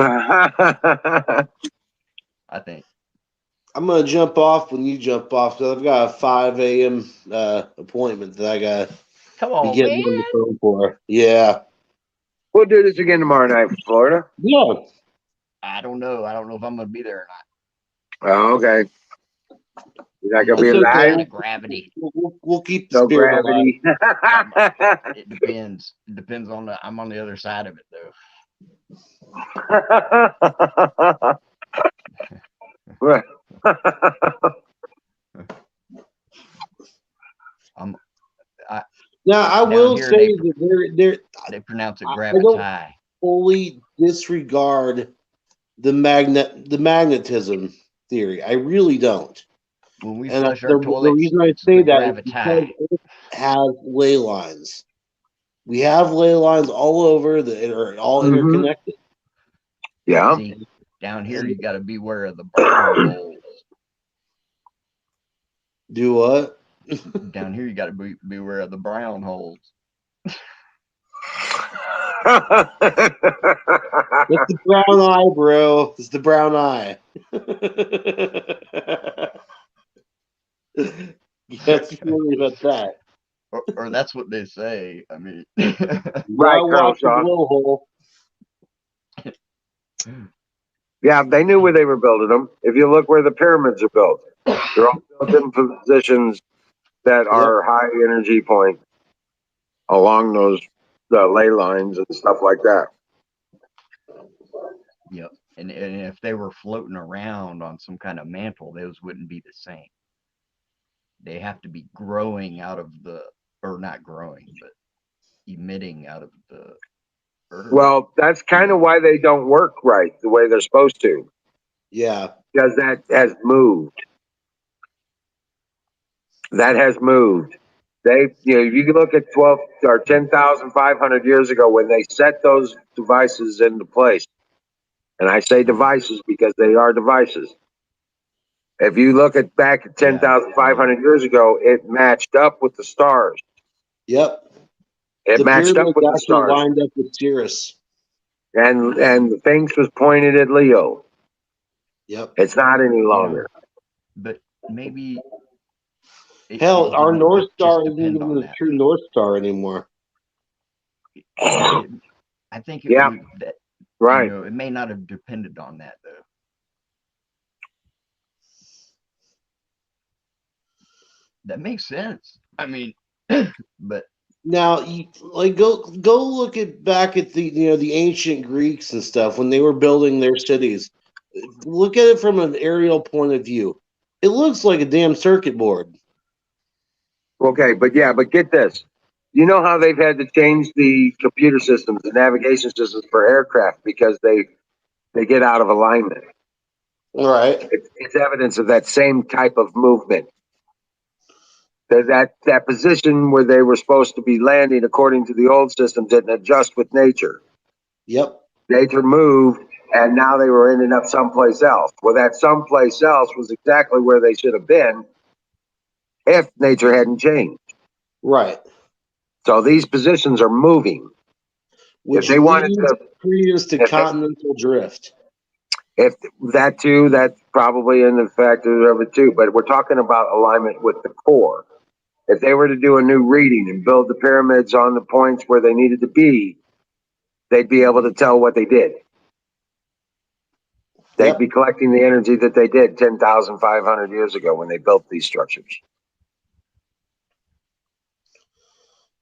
I think. I'm gonna jump off when you jump off because I've got a 5 a.m. Appointment that I got Come to on, get man. on the phone for. Yeah. We'll do this again tomorrow night, Florida. Yeah. I don't know. I don't know if I'm gonna be there or not. Oh, okay. You're not gonna be It's in the okay. house? Gravity. We'll keep the No spirit gravity. It depends. It depends on the. I'm on the other side of it though. Now I will say that they pronounce it I don't gravity. fully disregard the magnetism theory. I really don't. When we And flush the our toilets, reason I it's say the that is gravity. because it has ley lines. We have ley lines all over that are all interconnected. Yeah. See, down here you got to beware of the brown holes. Do what? Down here you got to beware of the brown holes. It's the brown eye, bro. It's the brown eye. That's really about that. Or that's what they say. I mean, right, Colonel Shaw. Yeah, they knew where they were building them. If you look where the pyramids are built, they're all built in positions that are high energy points along those ley lines and stuff like that. Yep. And if they were floating around on some kind of mantle, those wouldn't be the same. They have to be growing out of or not growing, but emitting out of the earth. Well, that's kind of why they don't work right the way they're supposed to. Yeah. Because that has moved. That has moved. You can look at 12 or 10,500 years ago when they set those devices into place. And I say devices because they are devices. If you look at back at 10,500 years ago, it matched up with the stars. Yep. It matched up with the stars. Lined up with Sirius. And the Sphinx was pointed at Leo. Yep. It's not any longer. Yeah. But maybe. Hell, our North Star isn't even the true North Star anymore. I think it would, that, right. It may not have depended on that though. That makes sense. I mean, but now, go look back at the ancient Greeks and stuff when they were building their cities. Look at it from an aerial point of view. It looks like a damn circuit board. Okay, but get this. You know how they've had to change the computer systems, the navigation systems for aircraft because they get out of alignment. All right. It's evidence of that same type of movement. That position where they were supposed to be landing according to the old system didn't adjust with nature. Yep. Nature moved, and now they were ending up someplace else. Well, that someplace else was exactly where they should have been if nature hadn't changed. Right. So these positions are moving. Which if they wanted to continental drift. If that too, that's probably in the factor of it too. But we're talking about alignment with the core. If they were to do a new reading and build the pyramids on the points where they needed to be, they'd be able to tell what they did. They'd be collecting the energy that they did 10,500 years ago when they built these structures.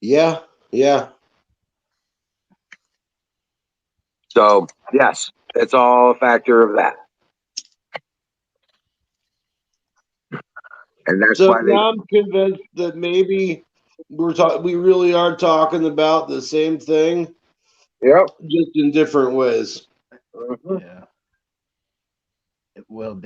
Yeah, yeah. So, yes, it's all a factor of that. And that's So why they. now I'm convinced that maybe we really are talking about the same thing. Yep. Just in different ways. Mhm. Yeah. Well,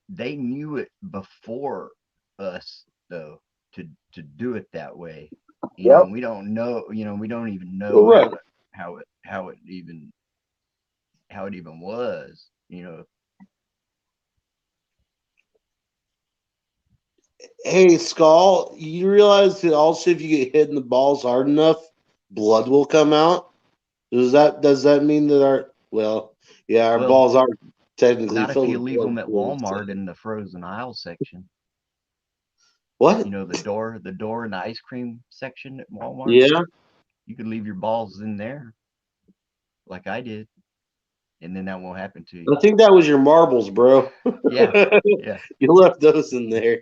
they knew it before us, though, to do it that way. You know, we don't know. You know, we don't even know Right. how it even was. You know. Hey, Skull, you realize that also if you get hit in the balls hard enough, blood will come out? Does that mean that our Well, balls are technically not if filled you with leave blood. them at Walmart in the frozen aisle section. What? You know, the door in the ice cream section at Walmart. Yeah. You could leave your balls in there, like I did, and then that won't happen to you. I think that was your marbles, bro. Yeah, yeah. You left those in there.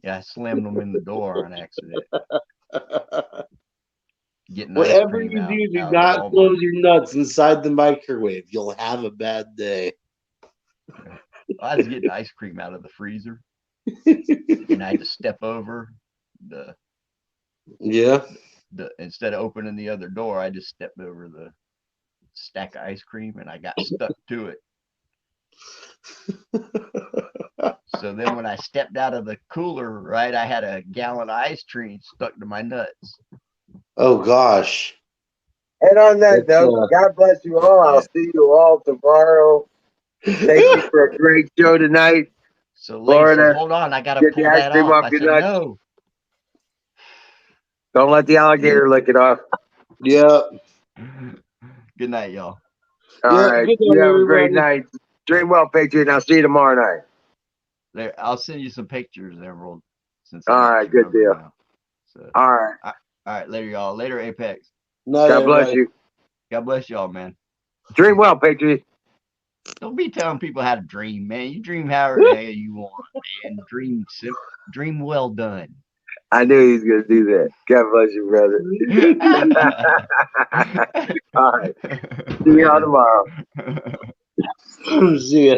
Yeah, I slammed them in the door on accident. Getting ice Whatever cream you do out of not Walmart. close your nuts inside the microwave. You'll have a bad day. I was getting ice cream out of the freezer, and I had to step over the instead of opening the other door, I just stepped over the stack of ice cream, and I got stuck to it. So then when I stepped out of the cooler, right, I had a gallon of ice cream stuck to my nuts. Oh gosh. And on that note, God bless you all. I'll see you all tomorrow. Thank you for a great show tonight. So Florida, Lacey, hold on, I gotta get pull the ice that cream off. off I your said nuts. no. Don't let the alligator lick it off. Yeah. Good night, y'all. All right. Good You night, have a great everybody. night. Dream well, Patriot, and I'll see you tomorrow night. There, I'll send you some pictures, Emerald, since I All got right, your good number deal. now. So, all right. All right, later, y'all. Later, Apex. Night, God bless everybody. you. God bless y'all, man. Dream well, Patriot. Don't be telling people how to dream, man. You dream however the hell you want, man. Dream well done. I knew he was going to do that. God bless you, brother. All right. See y'all tomorrow. See ya.